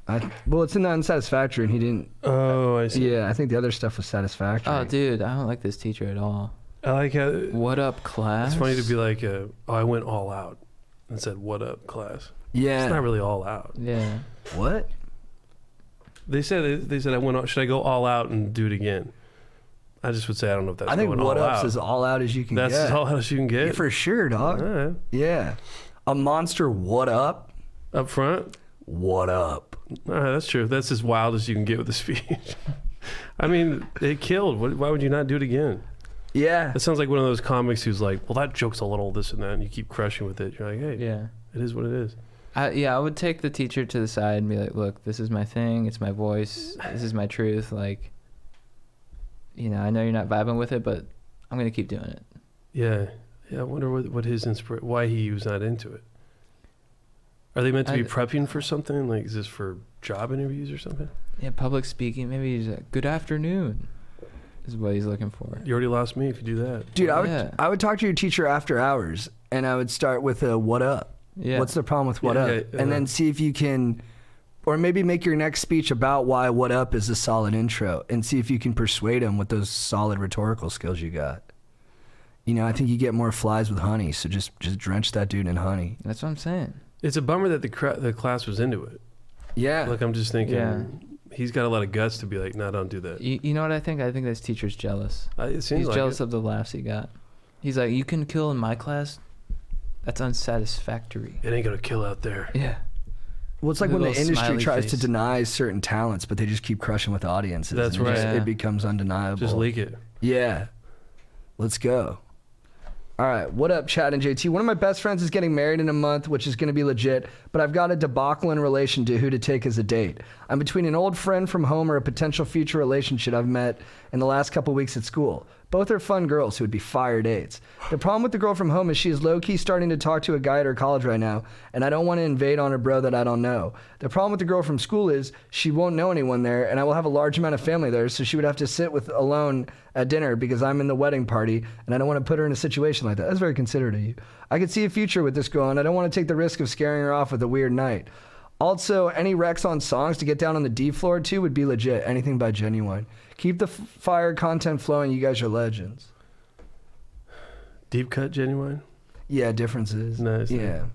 Well, it's in the unsatisfactory, and he didn't. Oh, I see. Yeah, I think the other stuff was satisfactory. Oh, dude, I don't like this teacher at all. I like how. What up, class? It's funny to be like, I went all out and said, "What up, class?" Yeah. It's not really all out. Yeah. What? They said I went. Should I go all out and do it again? I just would say I don't know if that's. I think going "What all up's" out. as all out as you can That's get. as all out as you can get. Yeah, for sure, dog. All right. Yeah. A monster "What up"? Up front. What up? All right, that's true. That's as wild as you can get with a speech. I mean, it killed. Why would you not do it again? Yeah. It sounds like one of those comics who's like, well, that joke's a little this and that, and you keep crushing with it. You're like, hey, Yeah. it is what it is. I would take the teacher to the side and be like, look, this is my thing. It's my voice. This is my truth. Like, I know you're not vibing with it, but I'm going to keep doing it. Yeah. Yeah, I wonder what his why he was not into it. Are they meant to be prepping for something? Like, is this for job interviews or something? Yeah, public speaking. Maybe he's like, good afternoon is what he's looking for. You already lost me if you do that. Dude, I would talk to your teacher after hours, and I would start with a "What up?" Yeah. What's the problem with "What up?" And then see if you can, or maybe make your next speech about why "What up" is a solid intro, and see if you can persuade him with those solid rhetorical skills you got. I think you get more flies with honey, so just drench that dude in honey. That's what I'm saying. It's a bummer that the class was into it. Yeah. Like, I'm just thinking, he's got a lot of guts to be like, no, don't do that. You know what I think? I think this teacher's jealous. It seems He's like jealous it. of the laughs he got. He's like, you can kill in my class? That's unsatisfactory. It ain't gonna kill out there. Yeah. Well, it's like when the Little industry smiley tries to face. deny certain talents, but they just keep crushing with audiences. That's and right. It becomes undeniable. Just leak it. Yeah. Let's go. All right, what up, Chad and JT? One of my best friends is getting married in a month, which is going to be legit, but I've got a debacle in relation to who to take as a date. I'm between an old friend from home or a potential future relationship I've met in the last couple weeks at school. Both are fun girls who would be fire dates. The problem with the girl from home is she is low-key starting to talk to a guy at her college right now, and I don't want to invade on a bro that I don't know. The problem with the girl from school is she won't know anyone there, and I will have a large amount of family there, so she would have to sit alone at dinner because I'm in the wedding party, and I don't want to put her in a situation like that. That's very considerate of you. I could see a future with this girl, and I don't want to take the risk of scaring her off with a weird night. Also, any recs on songs to get down on the D floor too would be legit. Anything by Genuine. Keep the fire content flowing. You guys are legends. Deep cut Genuine? Yeah, differences. Nice. Yeah.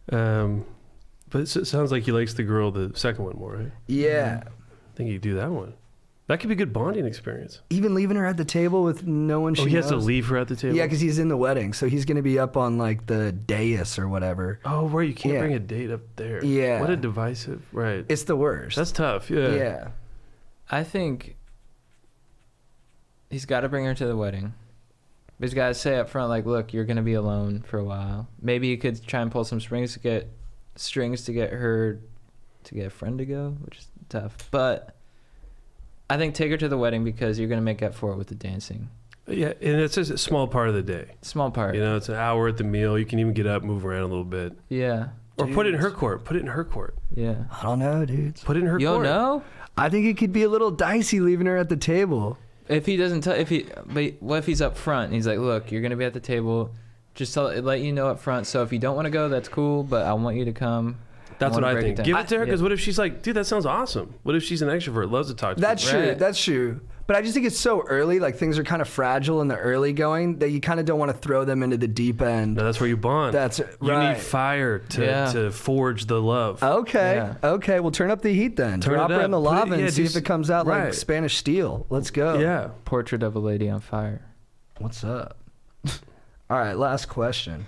But it sounds like he likes the girl, the second one more, right? Yeah. I think you do that one. That could be a good bonding experience. Even leaving her at the table with no one she knows. He has to leave her at the table? Yeah, because he's in the wedding. So he's going to be up on like the dais or whatever. Oh, right. You can't bring a date up there. Yeah. What a divisive. Right. It's the worst. That's tough. Yeah. Yeah. I think he's got to bring her to the wedding. But he's got to say up front, like, look, you're going to be alone for a while. Maybe you could try and pull some strings to get her to get a friend to go, which is tough. But I think take her to the wedding because you're going to make up for it with the dancing. Yeah, and it's just a small part of the day. Small part. You know, it's an hour at the meal. You can even get up, move around a little bit. Yeah. Or put it in her court. Put it in her court. Yeah. I don't know, dudes. Put it in her You court. don't know? I think it could be a little dicey leaving her at the table. If he doesn't tell, but what if he's up front and he's like, look, you're going to be at the table. Just let you know up front. So if you don't want to go, that's cool, but I want you to come. That's what I think. Give it to her, because yeah. what if she's like, dude, that sounds awesome? What if she's an extrovert, loves to talk to That's people? true. Right. That's true. But I just think it's so early, like things are kind of fragile in the early going that you kind of don't want to throw them into the deep end. No, that's where you bond. That's You right. need fire Yeah. to forge the love. Okay. Yeah. Okay. Well, turn up the heat then. Turn Drop it her up. in the Put it- lava yeah, and see do if it comes out like right. Spanish steel. Let's go. Yeah. Portrait of a lady on fire. What's up? All right. Last question.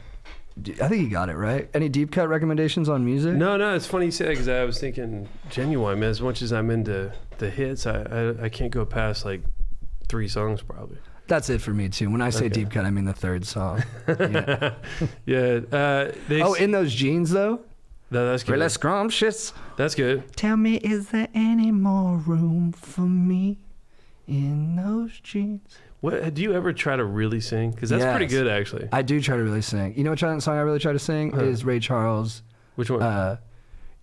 I think you got it right. Any deep cut recommendations on music? No, it's funny you say that because I was thinking Genuine, man. As much as I'm into the hits, I can't go past like 3 songs probably. That's it for me too. When I say deep cut, I mean the third song. Yeah. Yeah. In those jeans though. No, that's good. Really scrumptious. That's good. Tell me, is there any more room for me in those jeans? What do you ever try to really sing? Because that's pretty Yes. good actually. I do try to really sing. You know what song I really try to sing is Ray Charles. Which one?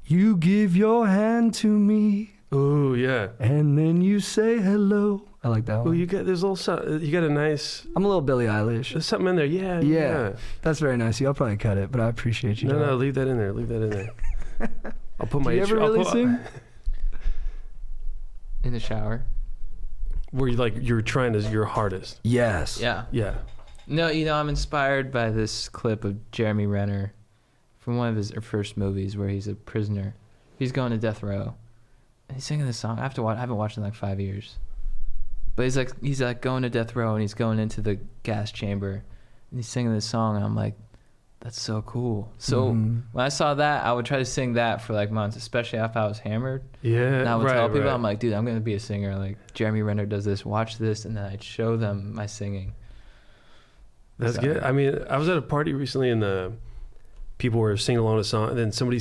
You give your hand to me Oh yeah. and then you say hello. I like that Oh, one. you got you got a nice. I'm a little Billie Eilish. There's something in there. Yeah. Yeah. That's very nice. You'll probably cut it, but I appreciate you. No, dog. leave that in there. Leave that in there. I'll put Do my. you ever really sing? In the shower. Where you're trying your hardest. Yes. Yeah. Yeah. No, I'm inspired by this clip of Jeremy Renner from one of his first movies where he's a prisoner. He's going to death row. And he's singing this song. I haven't watched it in like 5 years. But he's like going to death row and he's going into the gas chamber and he's singing this song and I'm like, that's so cool. So when I saw that, I would try to sing that for like months, especially if I was hammered. Yeah. And I would right, tell people, right. I'm like, dude, I'm going to be a singer. Like Jeremy Renner does this, watch this. And then I'd show them my singing. That's So- good. I mean, I was at a party recently and the people were singing along a song and then somebody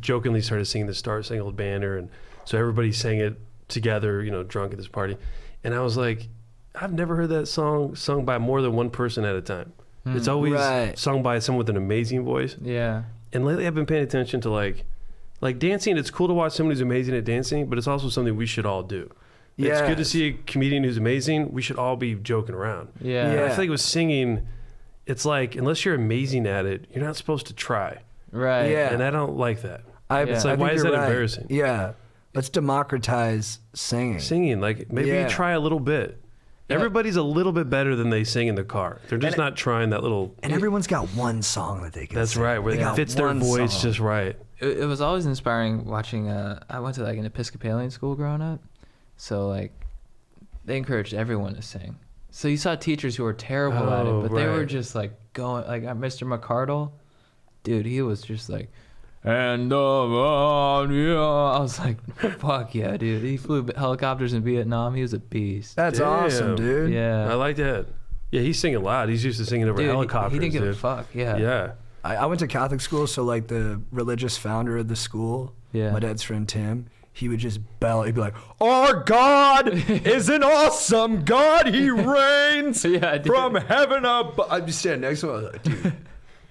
jokingly started singing the Star Spangled Banner. And so everybody sang it together, drunk at this party. And I was like, I've never heard that song sung by more than one person at a time. It's always Right. sung by someone with an amazing voice. Yeah. And lately I've been paying attention to like dancing. It's cool to watch someone who's amazing at dancing, but it's also something we should all do. It's good to Yes. see a comedian who's amazing. We should all be joking around. Yeah. And I Yeah. feel like with singing, it's like, unless you're amazing at it, you're not supposed to try. Right. Yeah. And I don't like that. Yeah. It's like, I think why is you're that right. embarrassing? Yeah. Let's democratize singing. Singing, like maybe Yeah. try a little bit. Everybody's a little bit better than they sing in the car. They're just not trying that little. And everyone's got one song that they can That's sing. right, where They it got fits their one voice song. just right. It was always inspiring watching. I went to like an Episcopalian school growing up, so like they encouraged everyone to sing. So you saw teachers who were terrible at it, but they were right. just like going like Mr. McCardle, dude. He was just like, and yeah. I was like, fuck yeah, dude. He flew helicopters in Vietnam. He was a beast. That's Damn. awesome, dude. Yeah. I like that. Yeah, he's singing a lot. He's used to singing over Dude, helicopters. he didn't give a dude. fuck. Yeah. Yeah. I went to Catholic school, so like the religious founder of the school, Yeah. my dad's friend Tim, he would just bell. He'd be like, "Our God is an awesome God. He reigns Yeah, dude. from heaven above." I'd be standing next to him. I was like, dude.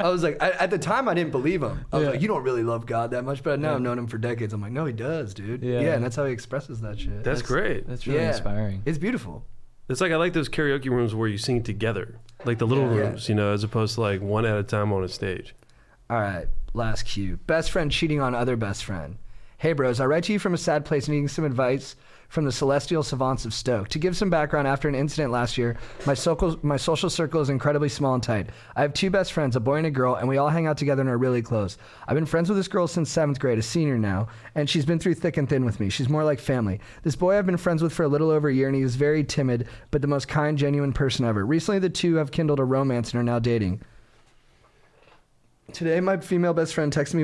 I was like, at the time, I didn't believe him. I was Yeah. like, "You don't really love God that much," but now I've known him for decades. I'm like, "No, he does, dude." Yeah. Yeah, and that's how he expresses that shit. That's great. That's really Yeah. inspiring. It's beautiful. It's like I like those karaoke rooms where you sing together, like the little Yeah. rooms, as opposed to like one at a time on a stage. All right, last cue. Best friend cheating on other best friend. Hey bros, I write to you from a sad place needing some advice from the celestial savants of Stoke. To give some background, after an incident last year, my social circle is incredibly small and tight. I have 2 best friends, a boy and a girl, and we all hang out together and are really close. I've been friends with this girl since 7th grade, a senior now, and she's been through thick and thin with me. She's more like family. This boy I've been friends with for a little over a year, and he is very timid, but the most kind, genuine person ever. Recently, the two have kindled a romance and are now dating. Today, my female best friend texted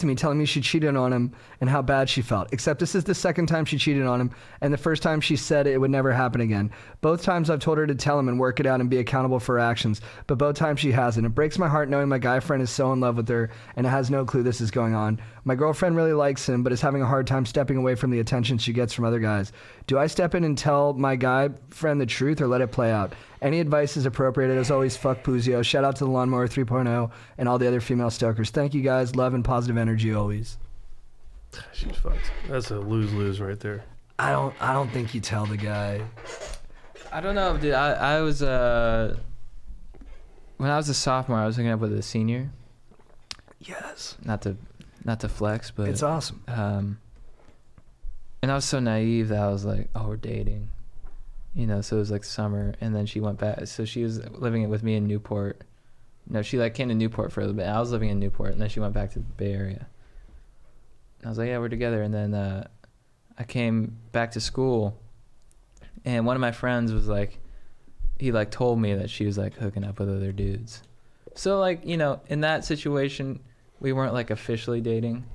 me telling me she cheated on him and how bad she felt. Except this is the second time she cheated on him, and the first time she said it would never happen again. Both times I've told her to tell him and work it out and be accountable for her actions, but both times she hasn't. It breaks my heart knowing my guy friend is so in love with her and has no clue this is going on. My girlfriend really likes him, but is having a hard time stepping away from the attention she gets from other guys. Do I step in and tell my guy friend the truth or let it play out? Any advice is appropriate. As always, fuck Puzio. Shout out to the Lawnmower 3.0 and all the other female Stokers. Thank you guys. Love and positive energy always. She's fucked. That's a lose-lose right there. I don't think you tell the guy. I don't know, dude. I was when I was a sophomore, I was hooking up with a senior. Yes. Not to flex, but It's awesome. And I was so naive that I was like, oh, we're dating. You know, so it was like summer, and then she went back. So she was living with me in Newport. No, she like came to Newport for a little bit. I was living in Newport, and then she went back to the Bay Area. And I was like, yeah, we're together. And then I came back to school, and one of my friends was like, he like told me that she was like hooking up with other dudes. So like, you know, in that situation, we weren't like officially dating.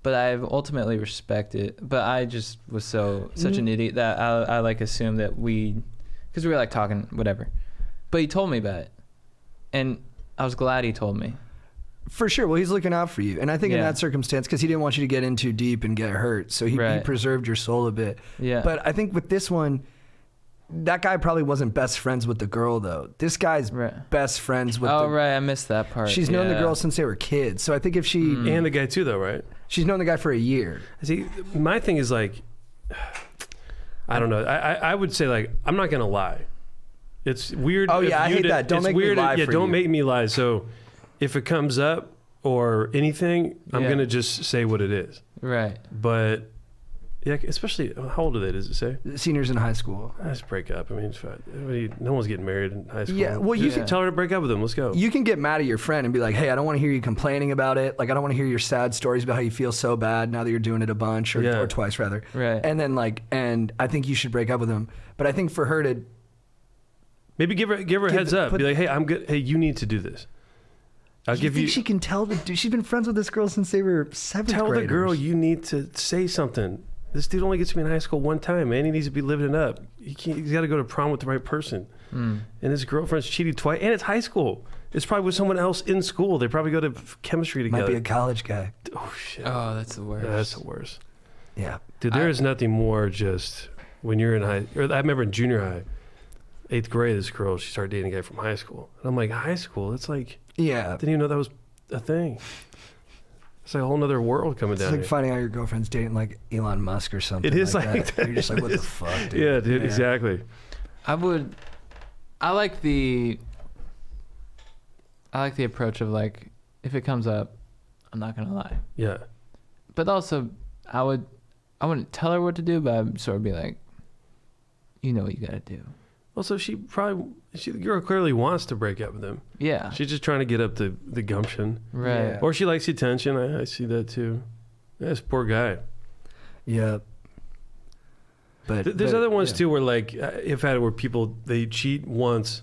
But I've ultimately respected. But I just was such an idiot that I like assumed that because we were like talking, whatever. But he told me about it, and I was glad he told me. For sure. Well, he's looking out for you, and I think in that circumstance, because he didn't want you to get in too deep and get hurt, so he preserved your soul a bit. Yeah. But I think with this one, that guy probably wasn't best friends with the girl though. This guy's best friends with. Oh right, I missed that part. She's known the girl since they were kids, so I think if she and the guy too, though, right? She's known the guy for a year. See, my thing is like, I don't know. I would say like, I'm not gonna lie. It's weird. Oh yeah, I hate that. Don't make me lie. Yeah, don't make me lie. So, if it comes up or anything, I'm gonna just say what it is. Right. But yeah, especially how old are they? Does it say? Seniors in high school. Let's break up. I mean, it's fine. No one's getting married in high school. Yeah, well, you can tell her to break up with him. Let's go. You can get mad at your friend and be like, "Hey, I don't want to hear you complaining about it. Like, I don't want to hear your sad stories about how you feel so bad now that you're doing it a bunch or twice rather." Right. And then and I think you should break up with him. But I think for her to maybe give her a heads up. Be like, "Hey, I'm good. Hey, you need to do this." I'll give you. She can tell the dude. She's been friends with this girl since they were 7th Tell graders. the girl you need to say something. This dude only gets to be in high school one time, man. He needs to be living it up. He's got to go to prom with the right person. And his girlfriend's cheated twice, and it's high school. It's probably with someone else in school. They probably go to chemistry together. Might be a college guy. Oh shit. Oh, that's the worst. Yeah, that's the worst. Yeah. Dude, there is nothing more just when you're in I remember in junior high, 8th grade, this girl, she started dating a guy from high school. And I'm like, high school? It's like, yeah. Didn't even know that was a thing. It's like a whole nother world coming down. It's like here. finding out your girlfriend's dating like Elon Musk or something. It is like that. You're just like, what the fuck, dude? Yeah, dude, exactly. I like the approach of like, if it comes up, I'm not gonna lie. Yeah. But also, I wouldn't tell her what to do, but I'd sort of be like, you know what you gotta do. Also, the girl clearly wants to break up with him. Yeah. She's just trying to get up the gumption. Right. Yeah. Or she likes the attention. I see that too. Yeah, this poor guy. Yeah. But There's other ones too where like, if I had where people, they cheat once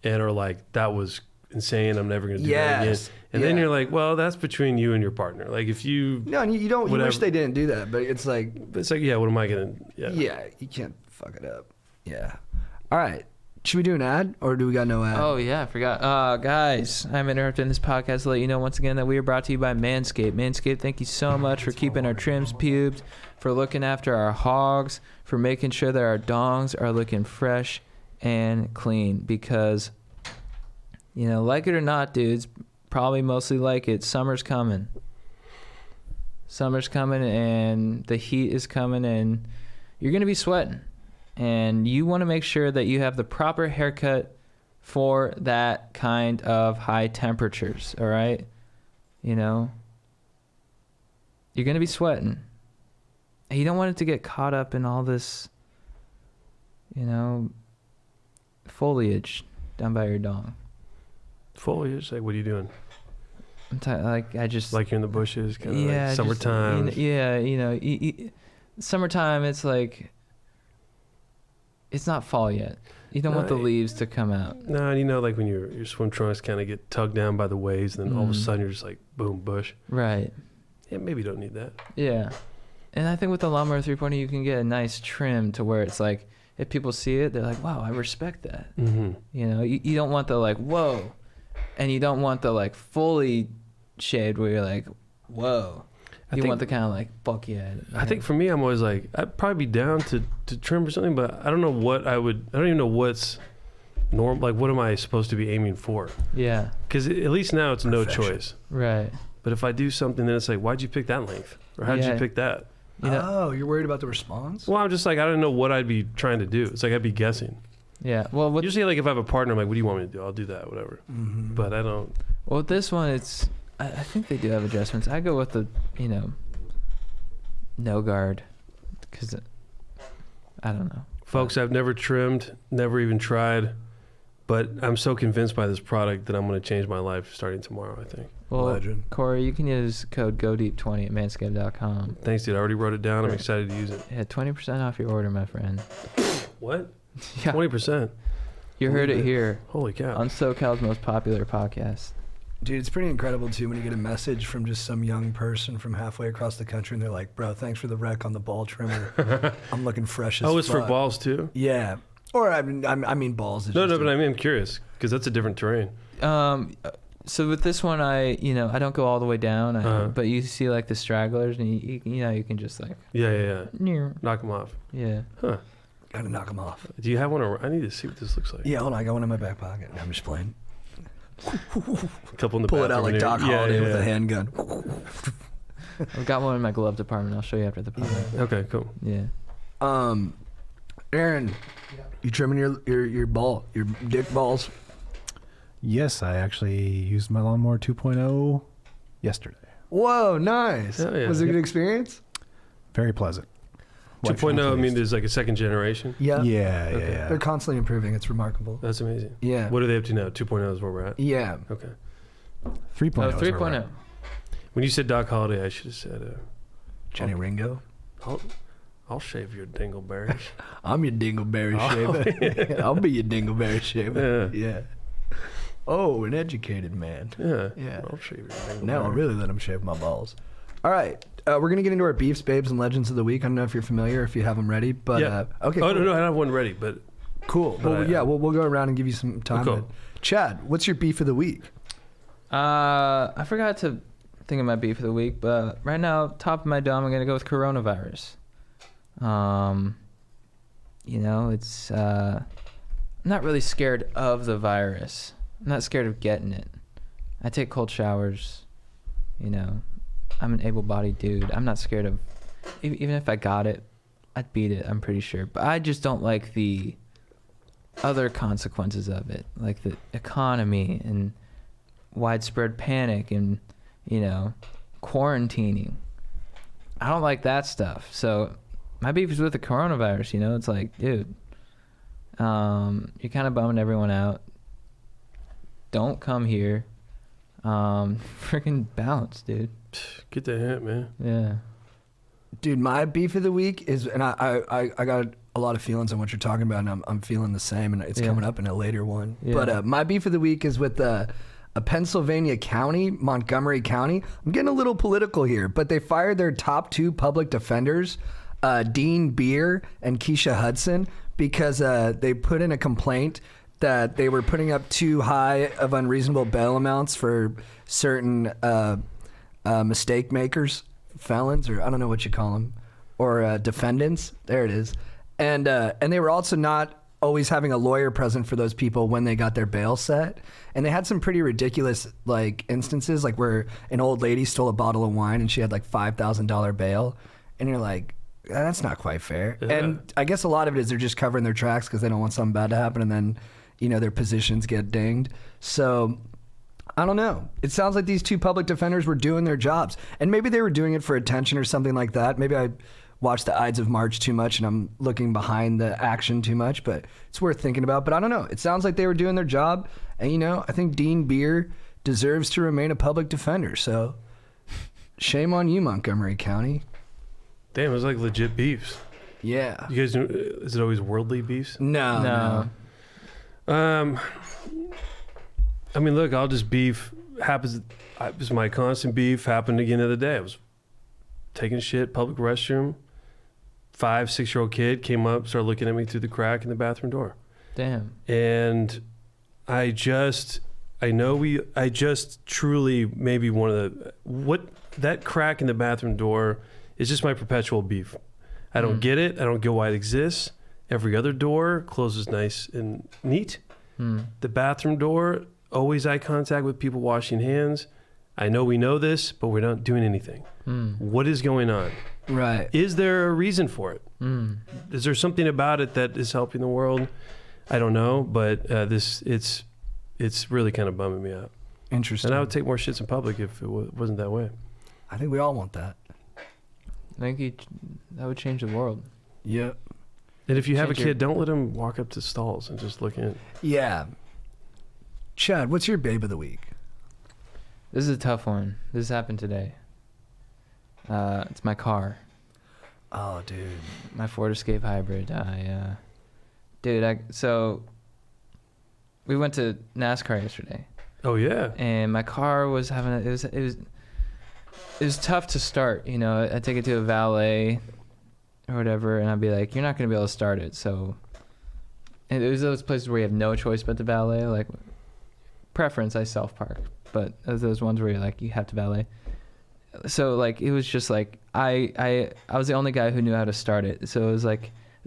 and are like, that was insane. I'm never going to do that again. And then you're like, well, that's between you and your partner. Like if you... No, you don't, you wish they didn't do that, but it's like... yeah, what am I going to... Yeah, you can't fuck it up. Yeah. All right. Should we do an ad or do we got no ad? Oh, yeah, I forgot. Guys, I'm interrupting this podcast to let you know once again that we are brought to you by Manscaped. Manscaped, thank you so much for keeping our trims pubed, for looking after our hogs, for making sure that our dongs are looking fresh and clean. Because, you know, like it or not, dudes, probably mostly like it, summer's coming. Summer's coming and the heat is coming and you're going to be sweating. And you want to make sure that you have the proper haircut for that kind of high temperatures, all right? You know, you're going to be sweating. And you don't want it to get caught up in all this, you know, foliage down by your dong. Foliage? Like, what are you doing? I just... Like you're in the bushes, kind of yeah, like summertime. Summertime, it's like... It's not fall yet. You don't want the leaves to come out. No, and you know, like when your swim trunks kind of get tugged down by the waves, and then all of a sudden you're just like, boom, bush. Right. Yeah, maybe you don't need that. Yeah. And I think with the lawnmower 3.0, you can get a nice trim to where it's like, if people see it, they're like, wow, I respect that. Mm-hmm. You know, you don't want the like, whoa. And you don't want the like fully shaved where you're like, whoa. You want the kind of like, fuck yeah. I think for me, I'm always like, I'd probably be down to trim or something, but I don't know what I don't even know what's normal. Like, what am I supposed to be aiming for? Yeah. Because at least now it's no choice. Right. But if I do something, then it's like, why'd you pick that length? Or how'd you pick that? You know? Oh, you're worried about the response? Well, I'm just like, I don't know what I'd be trying to do. It's like I'd be guessing. Yeah. Well, usually, like, if I have a partner, I'm like, what do you want me to do? I'll do that, whatever. Mm-hmm. But I don't. Well, with this one, I think they do have adjustments. I go with the, you know, no guard, because I don't know. Folks, I've never trimmed, never even tried, but I'm so convinced by this product that I'm going to change my life starting tomorrow, I think. Well, Legend. Cory, you can use code GODEEP20 at manscaped.com. Thanks, dude. I already wrote it down. I'm excited to use it. Yeah, 20% off your order, my friend. What? Yeah. 20%? You heard it here Holy cow. on SoCal's most popular podcast. Dude, it's pretty incredible, too, when you get a message from just some young person from halfway across the country, and they're like, bro, thanks for the rec on the ball trimmer. I'm looking fresh as fuck. Oh, it's for balls, too? Yeah. Or, I mean balls. No, but I'm curious, because that's a different terrain. So with this one, I don't go all the way down, but you see like the stragglers, and you can just like... Yeah. Knock them off. Yeah. Huh. Gotta knock them off. Do you have one? I need to see what this looks like. Yeah, hold on. I got one in my back pocket. I'm just playing. A couple in the Pull it out like Doc Holliday with a handgun. I've got one in my glove department. I'll show you after the podcast. Okay, cool. Yeah. Aaron, you trimming your dick balls? Yes, I actually used my lawnmower 2.0 yesterday. Whoa, nice. Oh, yeah. Was it a good experience? Very pleasant. 2.0, I mean, there's like a second generation. Yeah. Yeah. They're constantly improving. It's remarkable. That's amazing. Yeah. What are they up to now? 2.0 is where we're at? Yeah. Okay. 3.0. Oh, is where we're 3.0. at. When you said Doc Holliday, I should have said, Jenny Ringo. I'll shave your dingleberries. I'm your dingleberry shaver. I'll be your dingleberry shaver. Yeah. Oh, an educated man. Yeah. I'll shave your dingleberries. Now I'll really let him shave my balls. All right. We're going to get into our beefs, babes, and legends of the week. I don't know if you're familiar, if you have them ready, but yeah. Okay. Oh, cool. no, I have one ready, but... Cool. But We'll go around and give you some time. Cool. Chad, what's your beef of the week? I forgot to think of my beef of the week, but right now, top of my dome, I'm going to go with coronavirus. It's... I'm not really scared of the virus. I'm not scared of getting it. I take cold showers, I'm an able-bodied dude. I'm not scared of... Even if I got it, I'd beat it, I'm pretty sure. But I just don't like the other consequences of it, like the economy and widespread panic and, quarantining. I don't like that stuff. So my beef is with the coronavirus, It's like, dude, you're kind of bumming everyone out. Don't come here. Freaking bounce, dude. Get the hint, man. Yeah. Dude, my beef of the week is, and I got a lot of feelings on what you're talking about, and I'm feeling the same, and it's coming up in a later one. Yeah. But my beef of the week is with a Pennsylvania county, Montgomery County. I'm getting a little political here, but they fired their top two public defenders, Dean Beer and Keisha Hudson, because they put in a complaint that they were putting up too high of unreasonable bail amounts for certain mistake makers, felons, or I don't know what you call them, or defendants. There it is. And they were also not always having a lawyer present for those people when they got their bail set. And they had some pretty ridiculous instances, like where an old lady stole a bottle of wine and she had like $5,000 bail. And you're like, that's not quite fair. Yeah. And I guess a lot of it is they're just covering their tracks because they don't want something bad to happen. And then, their positions get dinged. So I don't know. It sounds like these two public defenders were doing their jobs, and maybe they were doing it for attention or something like that. Maybe I watched the Ides of March too much and I'm looking behind the action too much, but it's worth thinking about. But I don't know. It sounds like they were doing their job, and I think Dean Beer deserves to remain a public defender. So shame on you, Montgomery County. Damn, it was like legit beefs. Yeah. You guys, is it always worldly beefs? No. I mean, look, I'll just beef. It was my constant beef. Happened again the other day. I was taking shit, public restroom. 5, 6-year-old kid came up, started looking at me through the crack in the bathroom door. Damn. And I just truly maybe that crack in the bathroom door is just my perpetual beef. I don't get it. I don't get why it exists. Every other door closes nice and neat. The bathroom door, always eye contact with people washing hands. I know we know this, but we're not doing anything. What is going on? Right. Is there a reason for it? Is there something about it that is helping the world? I don't know, but it's really kind of bumming me out. Interesting. And I would take more shits in public if it wasn't that way. I think we all want that. I think that would change the world. Yep. And if you have a Change your- kid, don't let him walk up to stalls and just look in. Yeah. Chad, what's your babe of the week? This is a tough one. This happened today. It's my car. Oh, dude. My Ford Escape Hybrid. So we went to NASCAR yesterday, Oh yeah. and my car was having it was tough to start. I'd take it to a valet or whatever, and I'd be like, "You're not gonna be able to start it." So, and it was those places where you have no choice but to valet. Like, preference, I self park, but those ones where you're like, you have to valet. So like, it was just like I was the only guy who knew how to start it. So it was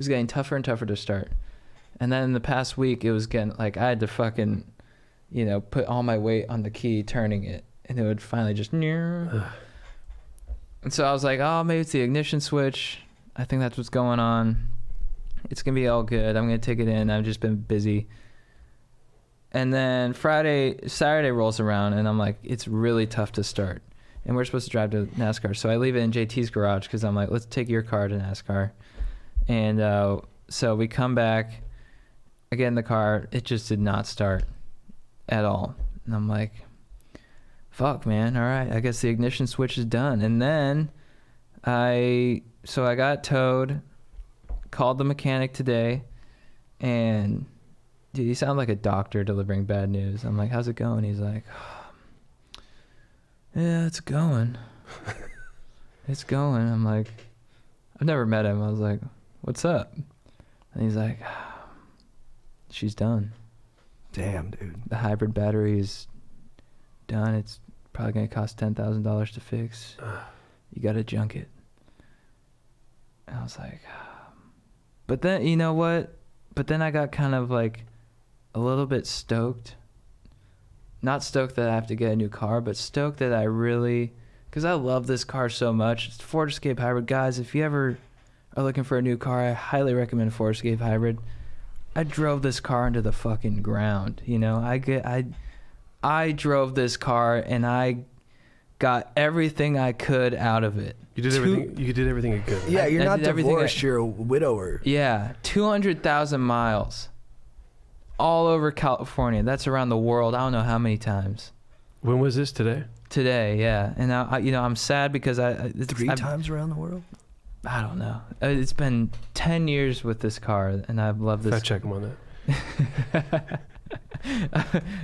getting tougher and tougher to start. And then in the past week, it was getting like I had to fucking, put all my weight on the key turning it, and it would finally just. And so I was like, oh, maybe it's the ignition switch. I think that's what's going on. It's gonna be all good. I'm gonna take it in. I've just been busy. And then Saturday rolls around, and I'm like, it's really tough to start. And we're supposed to drive to NASCAR. So I leave it in JT's garage because I'm like, let's take your car to NASCAR. And so we come back, I get in the car. It just did not start at all. And I'm like, fuck, man. All right. I guess the ignition switch is done. And then I got towed, called the mechanic today, and dude, you sound like a doctor delivering bad news. I'm like, how's it going? He's like, yeah, it's going. It's going. I'm like, I've never met him. I was like, what's up? And he's like, she's done. Damn, dude. The hybrid battery is done. It's probably going to cost $10,000 to fix. You got to junk it. And I was like, but then, you know what? But then I got kind of like a little bit stoked. Not stoked that I have to get a new car, but stoked that I really, because I love this car so much. It's Ford Escape Hybrid. Guys, if you ever are looking for a new car, I highly recommend Ford Escape Hybrid. I drove this car into the fucking ground. I drove this car and I got everything I could out of it. You did everything. You did everything you could. Right? Yeah, you're I not did everything divorced. You're a widower. Yeah, 200,000 miles. All over California. That's around the world. I don't know how many times. When was this today? Today, yeah. And I'm sad because Three times around the world? I don't know. It's been 10 years with this car, and I've loved this. Fact check him on that.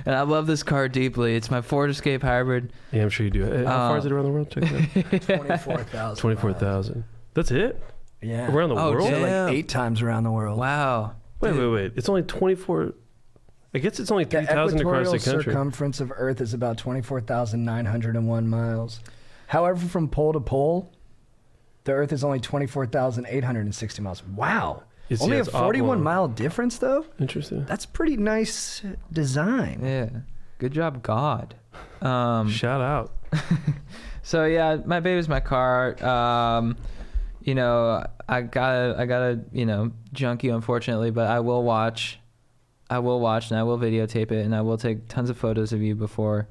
And I love this car deeply. It's my Ford Escape Hybrid. Yeah, I'm sure you do. How far is it around the world? Check it out. 24,000. 24,000. That's it? Yeah. Around the world? So damn. like 8 times around the world. Wow. Wait. It's only 24. I guess it's only The 3,000 across the equatorial country. circumference of Earth is about 24,901 miles. However, from pole to pole, the Earth is only 24,860 miles. Wow. Only a 41-mile difference, though? Interesting. That's pretty nice design. Yeah. Good job, God. Shout out. So yeah, my baby's my car. I got a junkie, unfortunately, but I will watch I will watch and I will videotape it and I will take tons of photos of you before,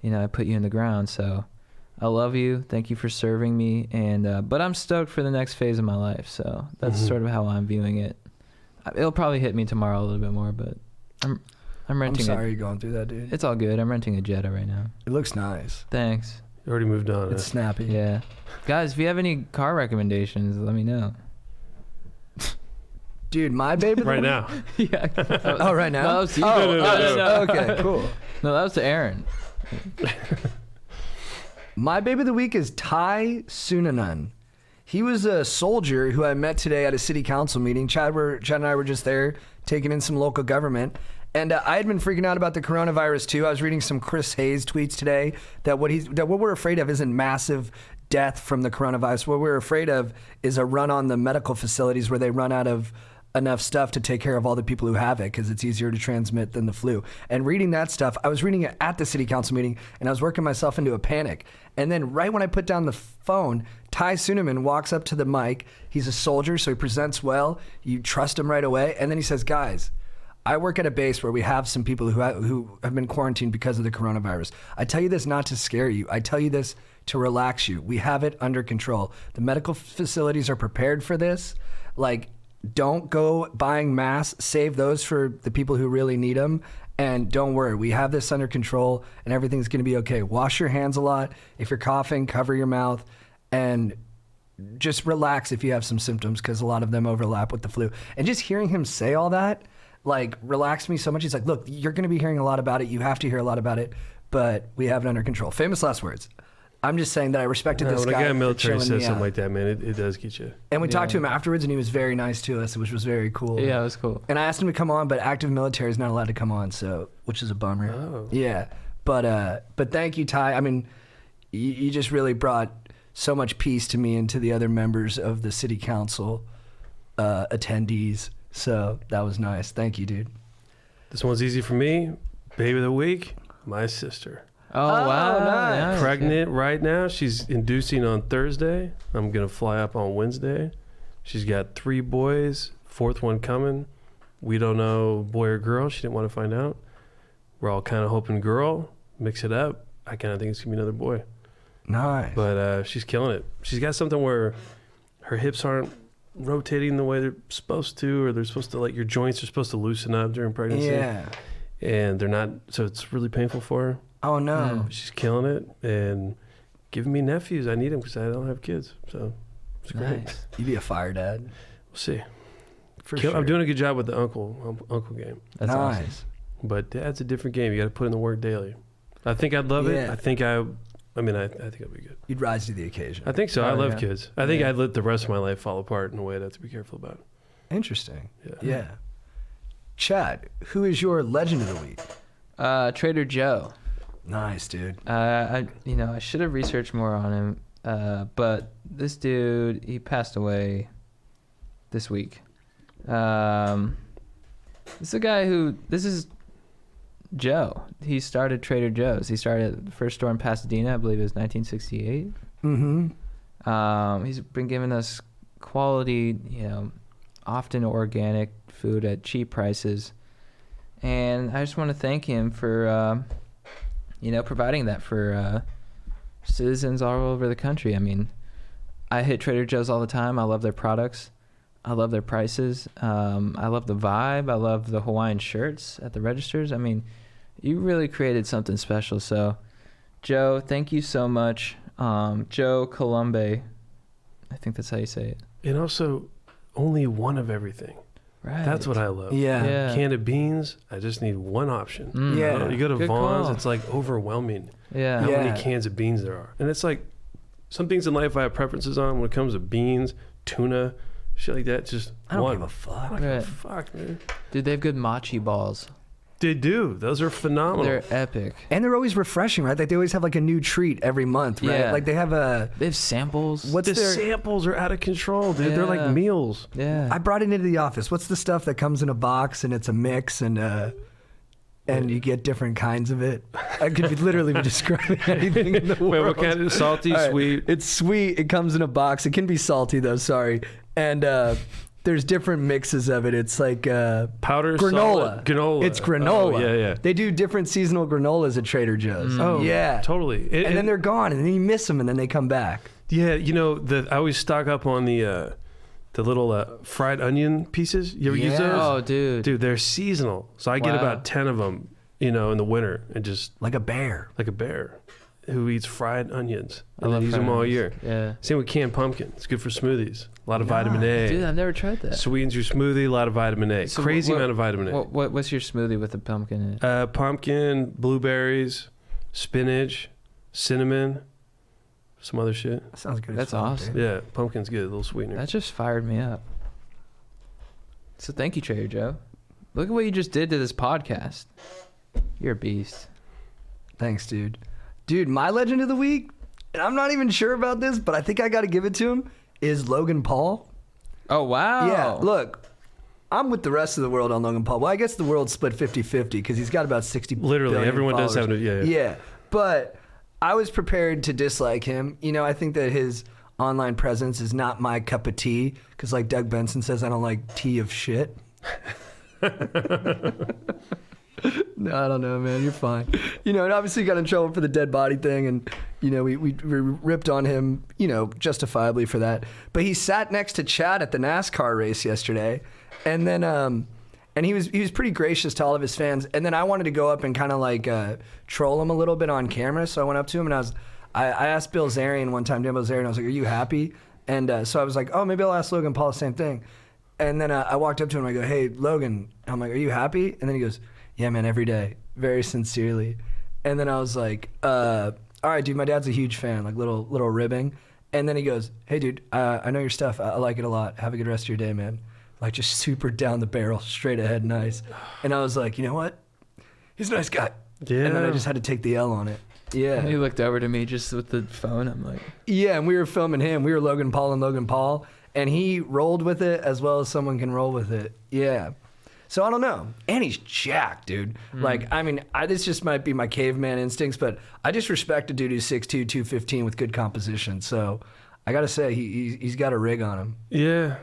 I put you in the ground. So I love you. Thank you for serving me. And but I'm stoked for the next phase of my life. So that's sort of how I'm viewing it. It'll probably hit me tomorrow a little bit more, but I'm renting. I'm sorry you're going through that, dude. It's all good. I'm renting a Jetta right now. It looks nice. Thanks. You already moved on. It's snappy. Yeah. Guys, if you have any car recommendations, let me know. Dude, my baby right now. Yeah. Oh, right now? No, that was to you. No. Okay, cool. No, that was to Aaron. My baby of the week is Ty Sunanan. He was a soldier who I met today at a city council meeting. Chad and I were just there taking in some local government. And I had been freaking out about the coronavirus too. I was reading some Chris Hayes tweets today that what we're afraid of isn't massive death from the coronavirus. What we're afraid of is a run on the medical facilities where they run out of enough stuff to take care of all the people who have it because it's easier to transmit than the flu. And reading that stuff, I was reading it at the city council meeting and I was working myself into a panic. And then right when I put down the phone, Ty Sunaman walks up to the mic. He's a soldier, so he presents well. You trust him right away. And then he says, guys, I work at a base where we have some people who have been quarantined because of the coronavirus. I tell you this not to scare you. I tell you this to relax you. We have it under control. The medical facilities are prepared for this. Like, don't go buying masks. Save those for the people who really need them. And don't worry, we have this under control and everything's going to be okay. Wash your hands a lot. If you're coughing, cover your mouth and just relax if you have some symptoms because a lot of them overlap with the flu. And just hearing him say all that, like, relaxed me so much. He's like, look, you're going to be hearing a lot about it. You have to hear a lot about it, but we have it under control. Famous last words. I'm just saying that I respected this guy. When a guy in the military says says something like that, man, it does get you. And we talked to him afterwards, and he was very nice to us, which was very cool. Yeah, it was cool. And I asked him to come on, but active military is not allowed to come on, so which is a bummer. Oh. Yeah, but thank you, Ty. I mean, you just really brought so much peace to me and to the other members of the city council attendees. So that was nice. Thank you, dude. This one's easy for me. Baby of the week, my sister. Oh, wow. nice. Pregnant right now. She's inducing on Thursday. I'm going to fly up on Wednesday. She's got 3 boys, 4th one coming. We don't know boy or girl. She didn't want to find out. We're all kind of hoping girl. Mix it up. I kind of think it's going to be another boy. Nice. But she's killing it. She's got something where her hips aren't rotating the way they're supposed to, or they're supposed to, like, your joints are supposed to loosen up during pregnancy. Yeah. And they're not, so it's really painful for her. Oh, no. She's killing it and giving me nephews. I need them because I don't have kids. So it's great. Nice. You'd be a fire dad. We'll see. For sure. I'm doing a good job with the uncle game. That's awesome. nice. But dad's a different game. You got to put in the work daily. I think I'd love it. Yeah. I think I'll be good. You'd rise to the occasion. I think so. Oh, I love yeah. kids. I think Yeah. I'd let the rest of my life fall apart in a way I'd have to be careful about. Interesting. Yeah. Yeah. Chad, who is your legend of the week? Trader Joe. Nice, dude. I should have researched more on him, but this dude, he passed away this week. This is a guy this is Joe. He started Trader Joe's. He started the first store in Pasadena, I believe it was 1968. Mm-hmm. He's been giving us quality, often organic food at cheap prices. And I just want to thank him for, providing that for citizens all over the country. I mean, I hit Trader Joe's all the time. I love their products. I love their prices. I love the vibe. I love the Hawaiian shirts at the registers. I mean, you really created something special. So, Joe, thank you so much. Joe Colombe. I think that's how you say it. And also, only one of everything. Right. That's what I love. Yeah. Can of beans, I just need one option. Yeah. You go to Good Vaughn's, call. it's like overwhelming Yeah. how Yeah. many cans of beans there are. And it's like, some things in life I have preferences on when it comes to beans, tuna, shit like that. Just I don't one. give a fuck. I don't give a Right. fuck, man. Dude, they have good machi balls. They do. Those are phenomenal. They're epic. And they're always refreshing, right? Like they always have like a new treat every month, right? Yeah. Like they have They have samples. what's the their samples are out of control, dude. They're like Yeah. meals. Yeah. I brought it into the office. What's the stuff that comes in a box and it's a mix and you get different kinds of it? I could literally be describing anything in the world. Wait, what kind of salty, All right. sweet? It's sweet. It comes in a box. It can be salty though. Sorry. And there's different mixes of it. It's like powder granola. Solid, granola. It's granola. Oh, yeah. They do different seasonal granolas at Trader Joe's. Oh, yeah, totally. And then they're gone, and then you miss them, and then they come back. Yeah, you know, I always stock up on the little fried onion pieces. You ever use those? Oh, dude. Dude, they're seasonal. So I get about 10 of them, you know, in the winter, and just Like a bear. Who eats fried onions I and then love use them all onions. year. Yeah. Same with canned pumpkin. It's good for smoothies. A lot of vitamin A. Dude, I've never tried that. Sweetens your smoothie. A lot of vitamin A. So Crazy amount of vitamin A. What's your smoothie with the pumpkin in it? Pumpkin, blueberries, spinach, cinnamon, some other shit. That sounds good. That's as fuck, awesome. dude. Yeah, pumpkin's good. A little sweetener. That just fired me up. So thank you, Trader Joe. Look at what you just did to this podcast. You're a beast. Thanks, dude. Dude, my legend of the week, and I'm not even sure about this, but I think I got to give it to him, is Logan Paul. Oh, wow. Yeah, look, I'm with the rest of the world on Logan Paul. Well, I guess the world's split 50-50 because he's got about 60 Literally, billion everyone does have followers. yeah. But I was prepared to dislike him. You know, I think that his online presence is not my cup of tea because, like Doug Benson says, I don't like tea of shit. No, I don't know, man. You're fine. You know, and obviously got in trouble for the dead body thing, and you know, we ripped on him, you know, justifiably for that. But he sat next to Chad at the NASCAR race yesterday, and then and he was pretty gracious to all of his fans. And then I wanted to go up and kind of like troll him a little bit on camera, so I went up to him and I asked Bill Zarian one time, Dan Bilzerian, I was like, "Are you happy?" And so I was like, "Oh, maybe I'll ask Logan Paul the same thing." And then I walked up to him and I go, "Hey, Logan," I'm like, "Are you happy?" And then he goes, "Yeah, man, every day," very sincerely. And then I was like, all right, dude, my dad's a huge fan, like little ribbing. And then he goes, "Hey, dude, I know your stuff. I like it a lot. Have a good rest of your day, man." Like just super down the barrel, straight ahead, nice. And I was like, you know what? He's a nice guy. Yeah. And then I just had to take the L on it. Yeah. And he looked over to me just with the phone. I'm like, Yeah, and we were filming him. We were Logan Paul and Logan Paul. And he rolled with it as well as someone can roll with it. Yeah. So I don't know. And he's jacked, dude. Like, I mean, this just might be my caveman instincts, but I just respect a dude who's 6'2", 215 with good composition. So I got to say, he's got a rig on him. Yeah.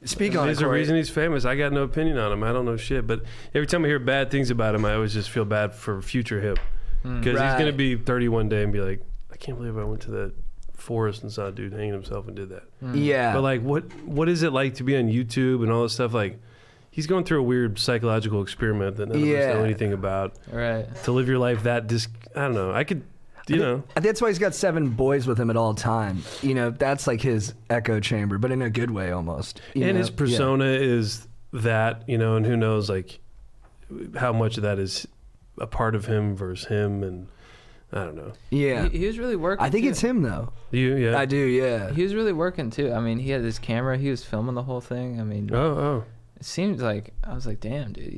Speak on it, There's a Corey. reason he's famous. I got no opinion on him. I don't know shit. But every time I hear bad things about him, I always just feel bad for future him. Because he's going to be 30 one day and be like, I can't believe I went to that forest and saw a dude hanging himself and did that. Yeah. But like, what is it like to be on YouTube and all this stuff? Like, he's going through a weird psychological experiment that none of us know anything about. right. To live your life that I don't know. I could, you know. That's why he's got 7 boys with him at all time. You know, that's like his echo chamber, but in a good way almost. You And know? his persona is that, you know, and who knows, like, how much of that is a part of him versus him, and I don't know. Yeah. He was really working. I think too. it's him though. Yeah. I do, yeah. He was really working too. I mean, he had his camera. He was filming the whole thing. I mean, Oh. it seems like I was like, damn, dude,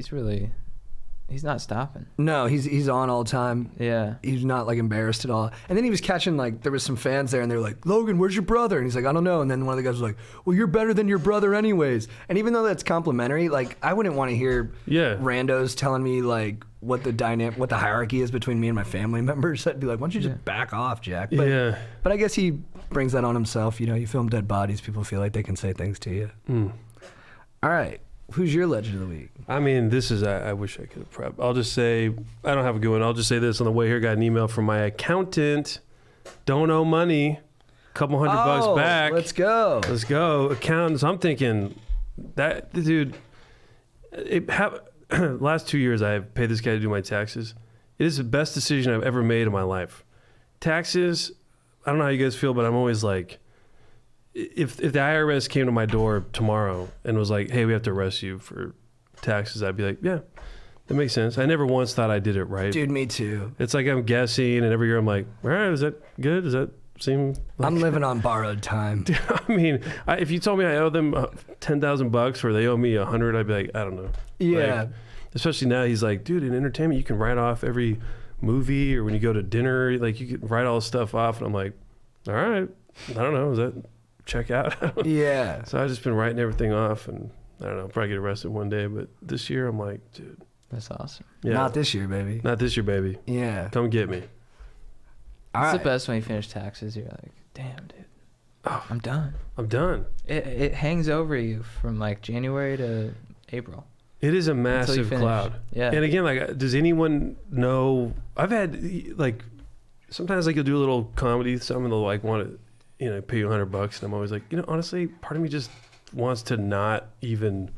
he's not stopping. No, he's on all the time. Yeah. He's not like embarrassed at all. And then he was catching like there was some fans there and they were like, "Logan, where's your brother?" And he's like, "I don't know." And then one of the guys was like, "Well, you're better than your brother anyways." And even though that's complimentary, like I wouldn't want to hear randos telling me like what the hierarchy is between me and my family members. I'd be like, "Why don't you just back off, Jack?" But, but I guess he brings that on himself. You know, you film dead bodies, people feel like they can say things to you. All right. Who's your legend of the week? I mean, this is, I wish I could have prepped. I'll just say, I don't have a good one. I'll just say this on the way here. Got an email from my accountant. Don't owe money. Couple $100 back. Let's go. Accountants. I'm thinking that, dude, last 2 years I've paid this guy to do my taxes. It is the best decision I've ever made in my life. Taxes, I don't know how you guys feel, but I'm always like, if the IRS came to my door tomorrow and was like, "Hey, we have to arrest you for taxes," I'd be like, "Yeah, that makes sense." I never once thought I did it right. Dude, me too. It's like I'm guessing, and every year I'm like, "All right, is that good? Does that seem like..." I'm living on borrowed time. I mean, if you told me I owe them $10,000 or they owe me $100, I'd be like, I don't know. Yeah. Like, especially now, he's like, dude, in entertainment, you can write off every movie, or when you go to dinner, like you can write all this stuff off. And I'm like, all right, I don't know, is that check out? Yeah. So I've just been writing everything off, and I don't know, probably get arrested one day. But this year, I'm like, dude. That's awesome. Yeah. Not this year, baby. Not this year, baby. Yeah. Come get me. All It's right. the best when you finish taxes. You're like, damn, dude. I'm done. I'm done. It hangs over you from like January to April. It is a massive cloud. Yeah. And again, like, does anyone know? I've had like sometimes like you'll do a little comedy, some they'll like want to, pay you $100, and I'm always like, honestly, part of me just wants to not even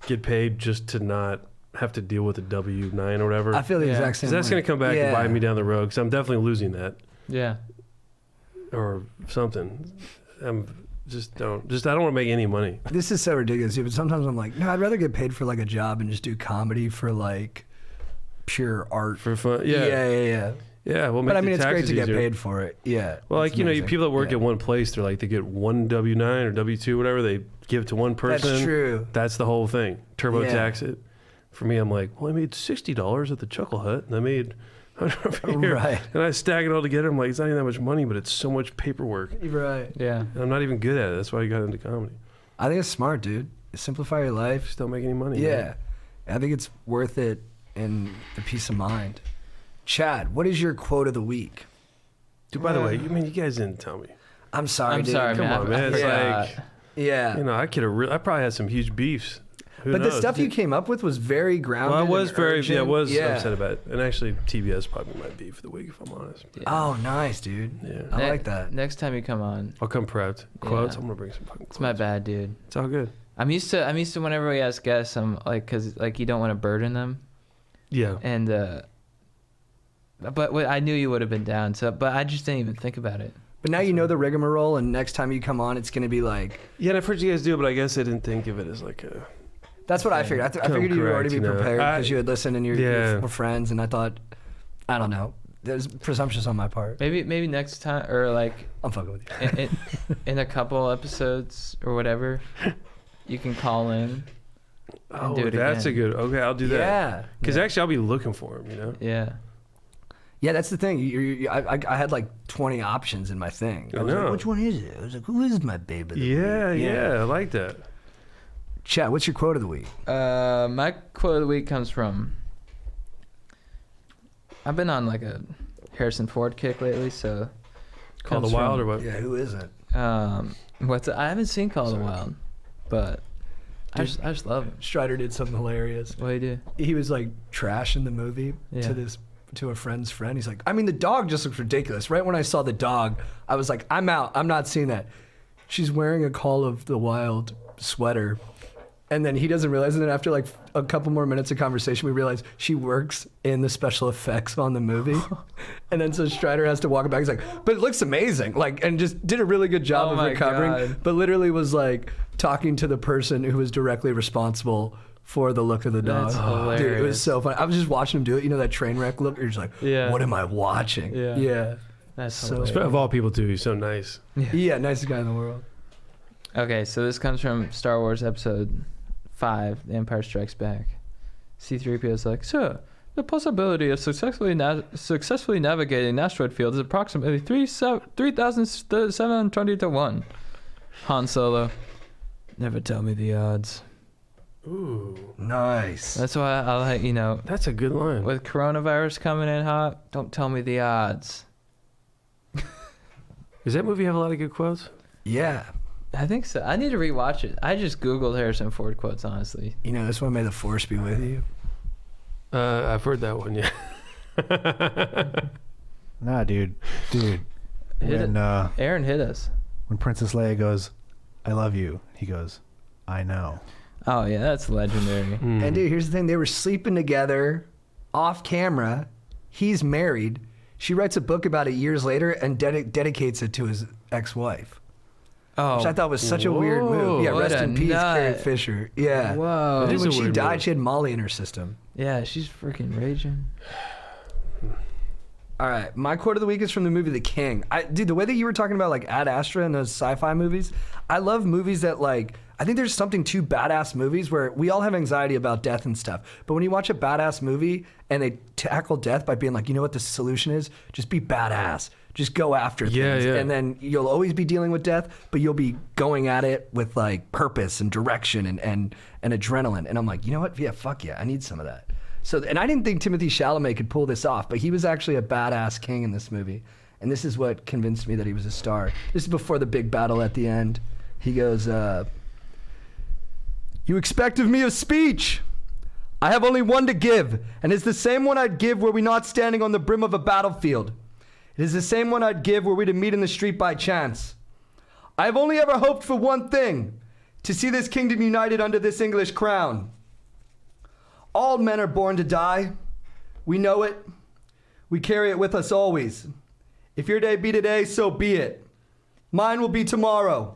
get paid, just to not have to deal with a W-9 or whatever. I feel the exact same. Because that's going to come back and bite me down the road. Because I'm definitely losing that. Yeah. Or something. I don't want to make any money. This is so ridiculous, but sometimes I'm like, no, I'd rather get paid for like a job and just do comedy for like pure art. For fun. Yeah. Yeah, well, but I mean, it's great to get paid for it. Yeah. Well, like, people that work at one place, they're like, they get one W-9 or W-2, whatever, they give it to one person. That's true. That's the whole thing. TurboTax it. For me, I'm like, well, I made $60 at the Chuckle Hut, and I made $100 Right. And I stack it all together. I'm like, it's not even that much money, but it's so much paperwork. Right. Yeah. And I'm not even good at it. That's why I got into comedy. I think it's smart, dude. Simplify your life. Just don't make any money. Yeah. Man. I think it's worth it in the peace of mind. Chad, what is your quote of the week? Dude, by the way, you guys didn't tell me. I'm sorry, dude. Sorry, Come on, man. It's like, yeah. I probably had some huge beefs. Who but knows? the stuff you came up with was very grounded. Well, I was urgent. upset about it. And actually, TBS probably my beef of the week, if I'm honest. Yeah. Oh, nice, dude. Yeah. I like that. Next time you come on, I'll come prepped. Quotes. Yeah. I'm gonna bring some fucking quotes. it's my bad, dude. It's all good. I'm used to whenever we ask guests, I'm like, cause like you don't want to burden them. Yeah. And but I knew you would have been down. But I just didn't even think about it. But now you know the rigmarole, and next time you come on, it's going to be like... Yeah, and I've heard you guys do it, but I guess I didn't think of it as like a... That's what I figured. I figured you would already be prepared because you had listened and you're friends, and I thought, I don't know. There's presumptuous on my part. Maybe next time, or like... I'm fucking with you. in a couple episodes or whatever, you can call in and do it that's again. Okay, I'll do that. Yeah. Because actually I'll be looking for him, Yeah. Yeah, that's the thing. I had like 20 options in my thing. I was know. like, which one is it? I was like, who is my babe of the week? Yeah, I like that. Chat, what's your quote of the week? My quote of the week comes from... I've been on like a Harrison Ford kick lately, so... Call the Wild or what? Yeah, who is it? I haven't seen Call the Wild, but I just love him. Strider did something hilarious. What do you do? He was like trashing the movie to a friend's friend. He's like, I mean, the dog just looks ridiculous. Right when I saw the dog, I was like, I'm out. I'm not seeing that. She's wearing a Call of the Wild sweater. And then he doesn't realize it. And then after like a couple more minutes of conversation, we realize she works in the special effects on the movie. And then so Strider has to walk it back. He's like, but it looks amazing. Like, and just did a really good job of recovering. God. But literally was like talking to the person who was directly responsible for the look of the dog. That's hilarious. Dude, it was so funny. I was just watching him do it. You know that train wreck look? You're just like, what am I watching? Yeah. That's So- hilarious. Of all people too, he's so nice. Yeah, nicest guy in the world. Okay, so this comes from Star Wars Episode 5, The Empire Strikes Back. C-3PO is like, Sir, the possibility of successfully navigating an asteroid field is approximately 3,720 to 1. Han Solo, never tell me the odds. Ooh. Nice. That's why I like, That's a good line. with coronavirus coming in hot, don't tell me the odds. Does that movie have a lot of good quotes? Yeah. I think so. I need to rewatch it. I just Googled Harrison Ford quotes, honestly. You know, this one, may the force be with you. I've heard that one, yeah. Nah, dude. Aaron hit us. When Princess Leia goes, I love you, he goes, I know. Oh, yeah, that's legendary. And dude, here's the thing. They were sleeping together off camera. He's married. She writes a book about it years later and dedicates it to his ex-wife. Oh, Which I thought was such a weird move. Yeah, what rest a in peace, nut. Carrie Fisher. Yeah. Whoa. Dude, is when a she weird died, move. she had Molly in her system. Yeah, she's freaking raging. All right, my quote of the week is from the movie The King. Dude, the way that you were talking about like Ad Astra and those sci-fi movies, I love movies that like, I think there's something to badass movies where we all have anxiety about death and stuff. But when you watch a badass movie and they tackle death by being like, you know what the solution is? Just be badass. Just go after things. Yeah. And then you'll always be dealing with death, but you'll be going at it with like purpose and direction and adrenaline. And I'm like, you know what? Yeah, fuck yeah. I need some of that. So, and I didn't think Timothée Chalamet could pull this off, but he was actually a badass king in this movie. And this is what convinced me that he was a star. This is before the big battle at the end. He goes, "You expect of me a speech. I have only one to give, and it's the same one I'd give were we not standing on the brim of a battlefield. It is the same one I'd give were we to meet in the street by chance. I have only ever hoped for one thing, to see this kingdom united under this English crown. All men are born to die. We know it. We carry it with us always. If your day be today, so be it. Mine will be tomorrow,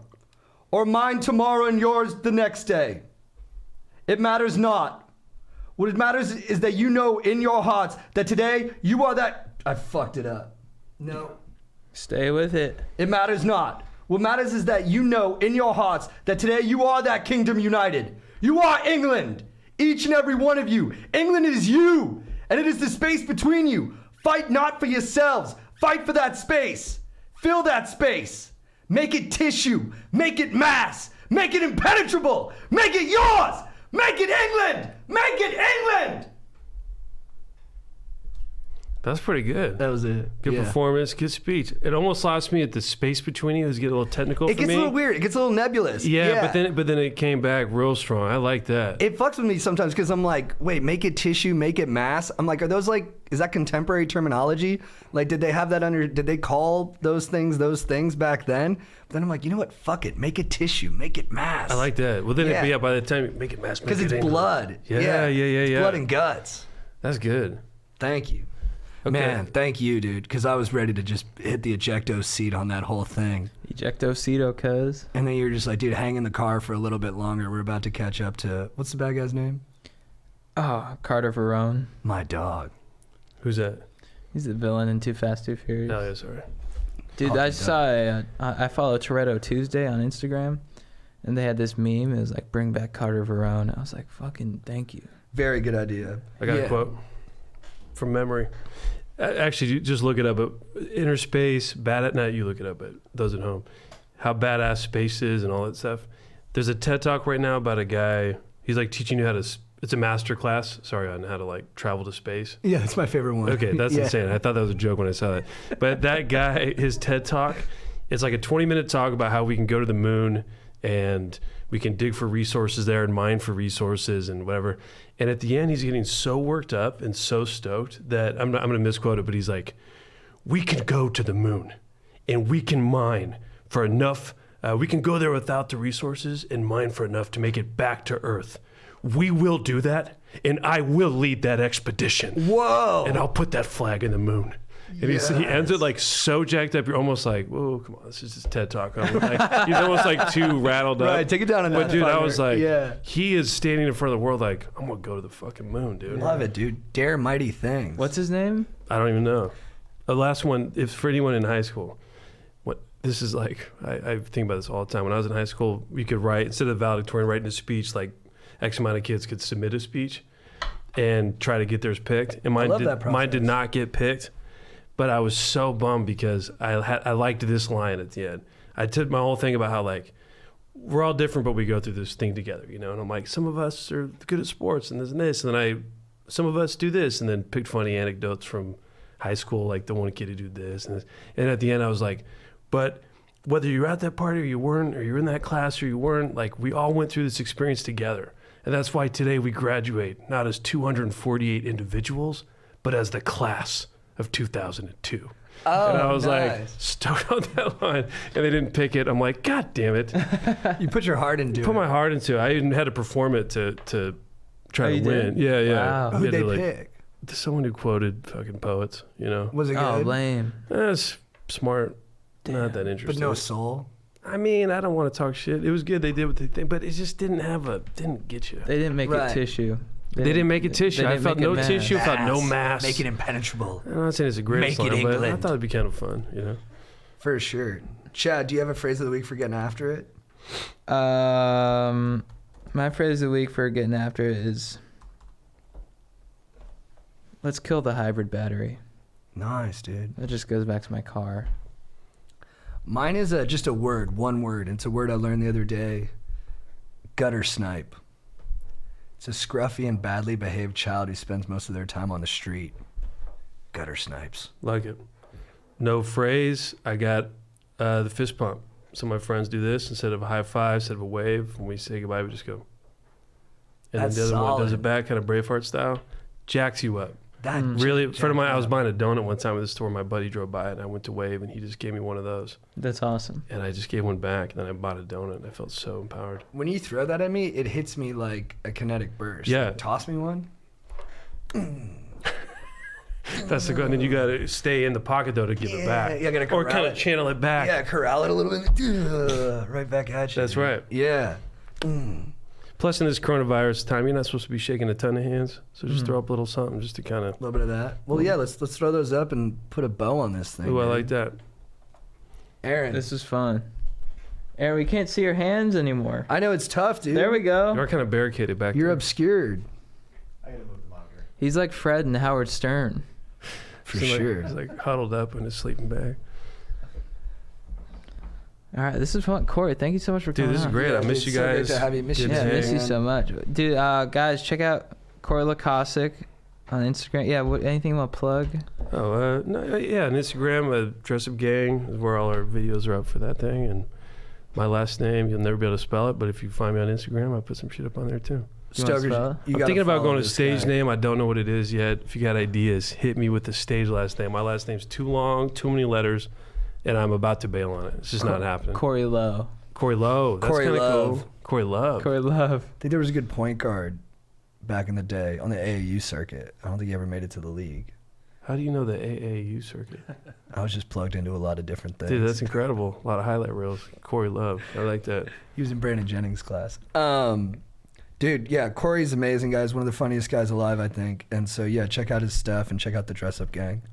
or mine tomorrow and yours the next day. It matters not. What it matters is that you know in your hearts that today you are that..." I fucked it up. No. Stay with it. It matters not. What matters is that you know in your hearts that today you are that kingdom united. You are England. Each and every one of you. England is you. And it is the space between you. Fight not for yourselves. Fight for that space. Fill that space. Make it tissue. Make it mass. Make it impenetrable. Make it yours. Make it England. Make it England. That's pretty good. That was it. Good performance, good speech. It almost lost me at the space between you. It was getting a little technical for me. It gets a little weird. It gets a little nebulous. Yeah, but then it came back real strong. I like that. It fucks with me sometimes because I'm like, wait, make it tissue, make it mass. I'm like, are those like, is that contemporary terminology? Like, did they have that under, did they call those things back then? But then I'm like, you know what? Fuck it. Make it tissue, make it mass. I like that. Well, then by the time you make it mass, because it's blood. Yeah. It's blood and guts. That's good. Thank you. Okay. Man, thank you, dude, because I was ready to just hit the ejecto seat on that whole thing. Ejecto-cedo, cuz. And then you're just like, dude, hang in the car for a little bit longer. We're about to catch up to, what's the bad guy's name? Oh, Carter Verone. My dog. Who's that? He's the villain in Too Fast, Too Furious. Oh, yeah, sorry. Dude, I saw I follow Toretto Tuesday on Instagram, and they had this meme. It was like, bring back Carter Verone. I was like, fucking thank you. Very good idea. I got a quote from memory. Actually, just look it up. Inner space, not you look it up, but those at home. How badass space is and all that stuff. There's a TED Talk right now about a guy. He's like teaching you how to, it's a master class, sorry, on how to like travel to space. Yeah, that's my favorite one. Okay, that's insane. I thought that was a joke when I saw that. But that guy, his TED Talk, it's like a 20-minute talk about how we can go to the moon and we can dig for resources there and mine for resources and whatever. And at the end, he's getting so worked up and so stoked that I'm going to misquote it, but he's like, we can go to the moon and we can mine for enough. We can go there without the resources and mine for enough to make it back to Earth. We will do that, and I will lead that expedition. Whoa! And I'll put that flag in the moon. And he ends it like so jacked up. You're almost like, whoa, come on, this is just TED Talk. Like, he's almost like too rattled up. Right, take it down a notch. But dude, I was like, he is standing in front of the world like, I'm going to go to the fucking moon, dude. Love it, dude. Dare mighty things. What's his name? I don't even know. The last one, if for anyone in high school, this is like, I think about this all the time. When I was in high school, we could write, instead of valedictorian writing a speech, like X amount of kids could submit a speech and try to get theirs picked. And mine did not get picked. But I was so bummed because I liked this line at the end. I took my whole thing about how like we're all different, but we go through this thing together, you know. And I'm like, some of us are good at sports and this and this, and then some of us do this, and then picked funny anecdotes from high school, like the one kid who did this, and at the end I was like, but whether you're at that party or you weren't, or you're in that class or you weren't, like we all went through this experience together, and that's why today we graduate not as 248 individuals, but as the class of 2002. Oh, and I was nice. like stoked on that line, and they didn't pick it. I'm like, God damn it! You put your heart into it. Put my heart into it. I even had to perform it to try to win. Did? Yeah. Wow. Who'd they pick? Someone who quoted fucking poets. You know. Was it good? Oh, lame. That's smart. Damn. Not that interesting. But no soul. I mean, I don't want to talk shit. It was good. They did what they think, but it just didn't get you. They didn't make it tissue. They didn't make it tissue. I felt no tissue. I felt no mass. Make it impenetrable. I'm not saying it's a great song, but I thought it'd be kind of fun, you know. For sure. Chad, do you have a phrase of the week for getting after it? My phrase of the week for getting after it is, let's kill the hybrid battery. Nice, dude. That just goes back to my car. Mine is just a word, one word. It's a word I learned the other day. Gutter snipe. It's a scruffy and badly behaved child who spends most of their time on the street. Gutter snipes. Like it. no phrase. I got the fist pump. So my friends do this instead of a high five, instead of a wave. When we say goodbye, we just go. And That's then the other one does solid. it back, kind of Braveheart style. Jacks you up. That Really, a friend of mine, I was jacked buying a donut one time at the store. My buddy drove by it, and I went to wave, and he just gave me one of those. That's awesome. And I just gave one back, and then I bought a donut, and I felt so empowered. When you throw that at me, it hits me like a kinetic burst. Yeah. Like, toss me one. That's the good. And then you got to stay in the pocket, though, to give it back. Yeah, gotta Or corral kind of it. channel it back. Yeah, corral it a little bit. Right back at you. That's dude. right. Yeah. Plus, in this coronavirus time, you're not supposed to be shaking a ton of hands. So just throw up a little something just to kind of... A little bit of that. Well, yeah, let's throw those up and put a bow on this thing. Ooh, I dude. like that. Aaron. This is fun. Aaron, we can't see your hands anymore. I know it's tough, dude. There we go. You are kind of barricaded back You're there. obscured. He's like Fred and Howard Stern. For He's like- sure. He's like huddled up in his sleeping bag. All right, this is fun. Corey, thank you so much for Dude, coming this is on. great. I miss It's you so great guys. to have you. Miss you Good Yeah, to I miss hang. you so much. Dude, guys, check out Cory Loykasek on Instagram. Yeah, anything you want to plug? Oh, no, yeah, on Instagram, Dress Up Gang is where all our videos are up for that thing. And my last name, you'll never be able to spell it, but if you find me on Instagram, I'll put some shit up on there too. You wanna Stokers, spell it? you I'm gotta thinking about follow going to this stage guy. name. I don't know what it is yet. If you got ideas, hit me with the stage last name. My last name's too long, too many letters, and I'm about to bail on it. It's just not happening. Corey Lowe. Corey Lowe. That's Corey kind of Love. cool. Corey Love. Corey Love. I think there was a good point guard back in the day on the AAU circuit. I don't think he ever made it to the league. How do you know the AAU circuit? I was just plugged into a lot of different things. Dude, that's incredible. A lot of highlight reels. Corey Love. I like that. He was in Brandon Jennings' class. Dude, yeah, Corey's amazing, guys. One of the funniest guys alive, I think. And so, yeah, check out his stuff and check out the Dress Up Gang.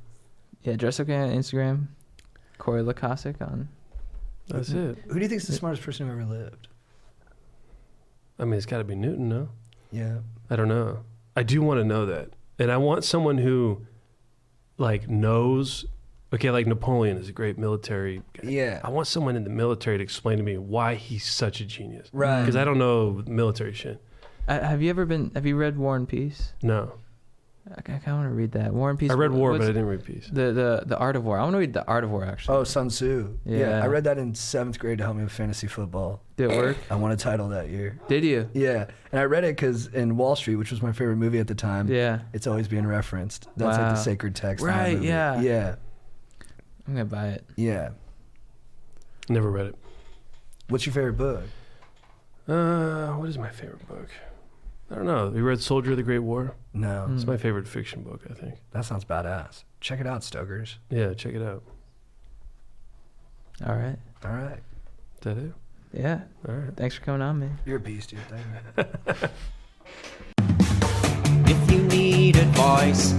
Yeah, Dress Up Gang on Instagram. Cory Loykasek on. That's it. Who do you think's the smartest person who ever lived? I mean, it's got to be Newton, no? Yeah. I don't know. I do want to know that. And I want someone who, like, knows. Okay, like Napoleon is a great military guy. Yeah. I want someone in the military to explain to me why he's such a genius. Right. Because I don't know military shit. Have you read War and Peace? No. I kind of want to read that. War and Peace. I read War, what's but I didn't read Peace. The Art of War. I want to read the Art of War, actually. Oh, Sun Tzu. Yeah. I read that in 7th grade to help me with fantasy football. Did it work? I won a title that year. Did you? Yeah. And I read it because in Wall Street, which was my favorite movie at the time, Yeah. it's always being referenced. That's like Wow. the sacred text. in that Right, movie. yeah. Yeah. I'm going to buy it. Yeah. Never read it. What's your favorite book? What is my favorite book? I don't know. Have you read Soldier of the Great War? No. It's my favorite fiction book, I think. That sounds badass. Check it out, Stokers. Yeah, check it out. All right. All right. Is that it? Yeah. All right. Thanks for coming on, man. You're a beast, dude. Thank you. If you need advice,